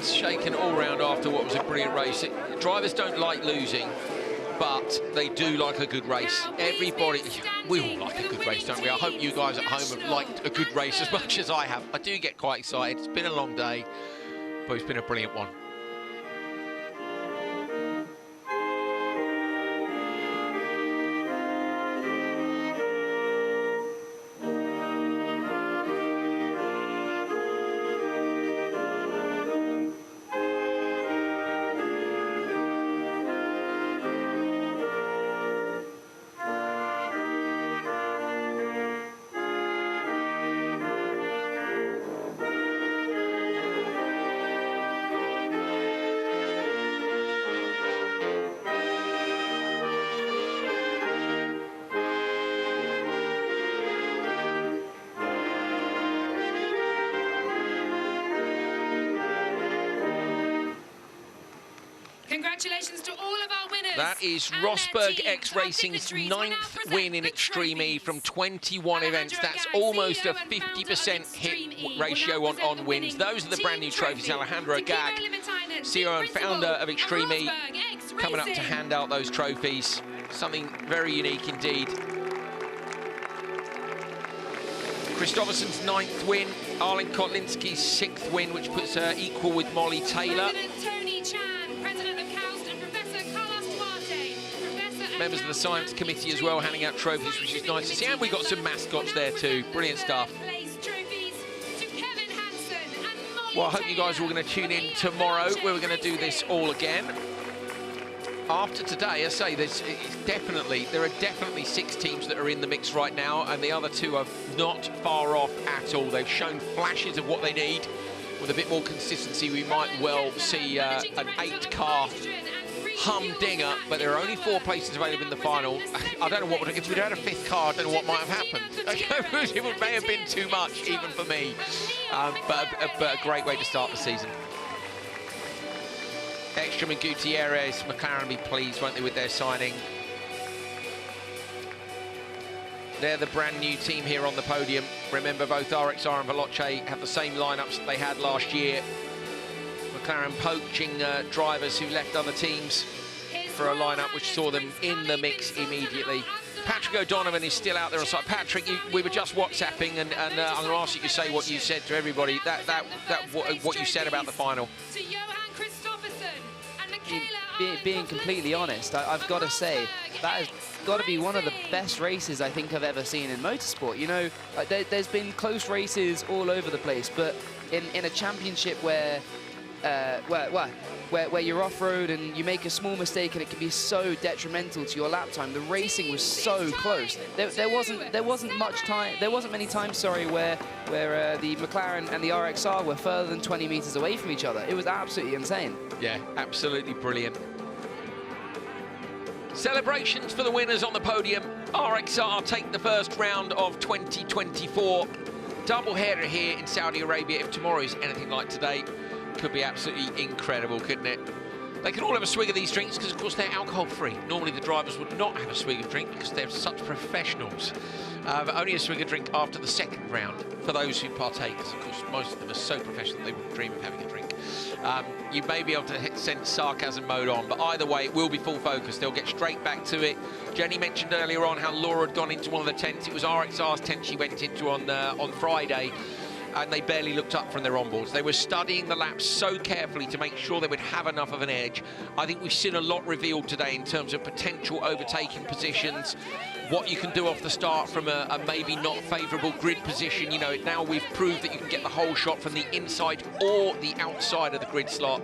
heads shaken all round after what was a brilliant race. Drivers don't like losing, but they do like a good race. Everybody, we all like a good race, don't we? I hope you guys at home have liked a good race as much as I have. I do get quite excited. It's been a long day, but it's been a brilliant one. Congratulations to all of our winners. That is Rosberg X Racing's 9th win in Extreme E from 21 events. That's almost a 50% hit ratio on wins. Those are the brand new trophies. Alejandro Agag, CEO and founder of Extreme E, coming up to hand out those trophies. Something very unique indeed. Kristoffersen's 9th win, Arlen Kotlinski's 6th win, which puts her equal with Molly Taylor. Members of the science committee as well handing out trophies, which is nice to see. And we got some mascots there too. Brilliant stuff. Well, I hope you guys are all going to tune in tomorrow, where we're going to do this all again. After today, I say there are definitely 6 teams that are in the mix right now, and the other 2 are not far off at all. They've shown flashes of what they need. With a bit more consistency, we might well see an 8-car humdinger, but there are only 4 places available in the final. I don't know what would, if we'd had a 5th car, I don't know what might have happened. It may have been too much, even for me. But a great way to start the season. Ekstrom and Gutierrez, McLaren will be pleased, won't they, with their signing. They're the brand new team here on the podium. Remember, both RXR and Veloce have the same lineups that they had last year. McLaren poaching drivers who left other teams for a lineup which saw them in the mix immediately. Patrick O'Donovan is still out there on site. Patrick, we were just WhatsApping, and I'm going to ask you to say what you said to everybody. What you said about the final. Being completely honest, I've got to say that has got to be one of the best races I think I've ever seen in motorsport. You know, there's been close races all over the place, but in a championship where you're off-road and you make a small mistake and it can be so detrimental to your lap time. The racing was so close. There wasn't much time. There wasn't many times, sorry, where the McLaren and the RXR were further than 20 meters away from each other. It was absolutely insane. Yeah, absolutely brilliant. Celebrations for the winners on the podium. RXR take the first round of 2024. Double header here in Saudi Arabia. If tomorrow is anything like today, could be absolutely incredible, couldn't it? They can all have a swig of these drinks because, of course, they're alcohol-free. Normally, the drivers would not have a swig of drink because they're such professionals. Only a swig of drink after the second round for those who partake, because, of course, most of them are so professional they wouldn't dream of having a drink. You may be able to send sarcasm mode on, but either way, it will be full focus. They'll get straight back to it. Jenny mentioned earlier on how Laura had gone into one of the tents. It was RXR's tent she went into on Friday, and they barely looked up from their onboards. They were studying the laps so carefully to make sure they would have enough of an edge. I think we've seen a lot revealed today in terms of potential overtaking positions, what you can do off the start from a maybe not favourable grid position. You know, now we've proved that you can get the whole shot from the inside or the outside of the grid slot.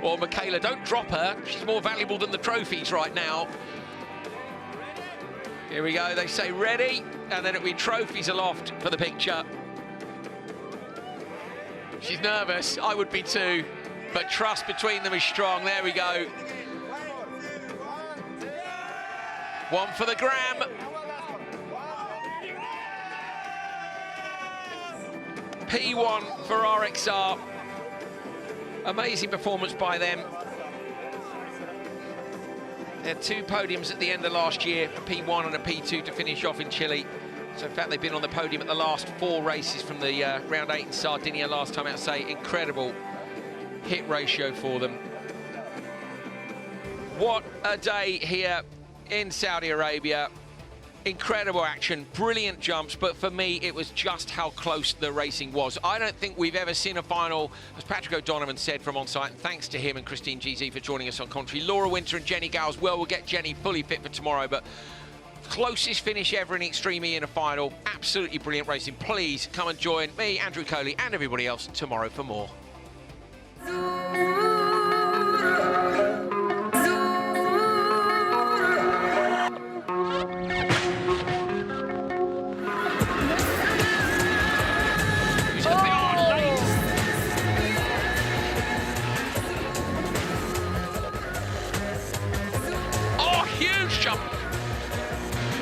Well, Michaela, don't drop her. She's more valuable than the trophies right now. Here we go. They say ready, and then it'll be trophies aloft for the picture. She's nervous, I would be too, but trust between them is strong. There we go. One for the gram. P1 for RXR. Amazing performance by them. They had 2 podiums at the end of last year, a P1 and a P2 to finish off in Chile. So, in fact, they've been on the podium at the last 4 races from the round 8 in Sardinia last time out. Say, incredible hit ratio for them. What a day here in Saudi Arabia. Incredible action, brilliant jumps, but for me, it was just how close the racing was. I don't think we've ever seen a final, as Patrick O'Donovan said from on-site, and thanks to him and Christine GZ for joining us on commentary. Laura Winter and Jenny Gowes, well, we'll get Jenny fully fit for tomorrow, but closest finish ever in Extreme E in a final. Absolutely brilliant racing. Please come and join me, Andrew Coley, and everybody else tomorrow for more.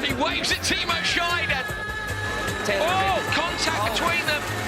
He waves at Timo Scheider. Oh, contact between them.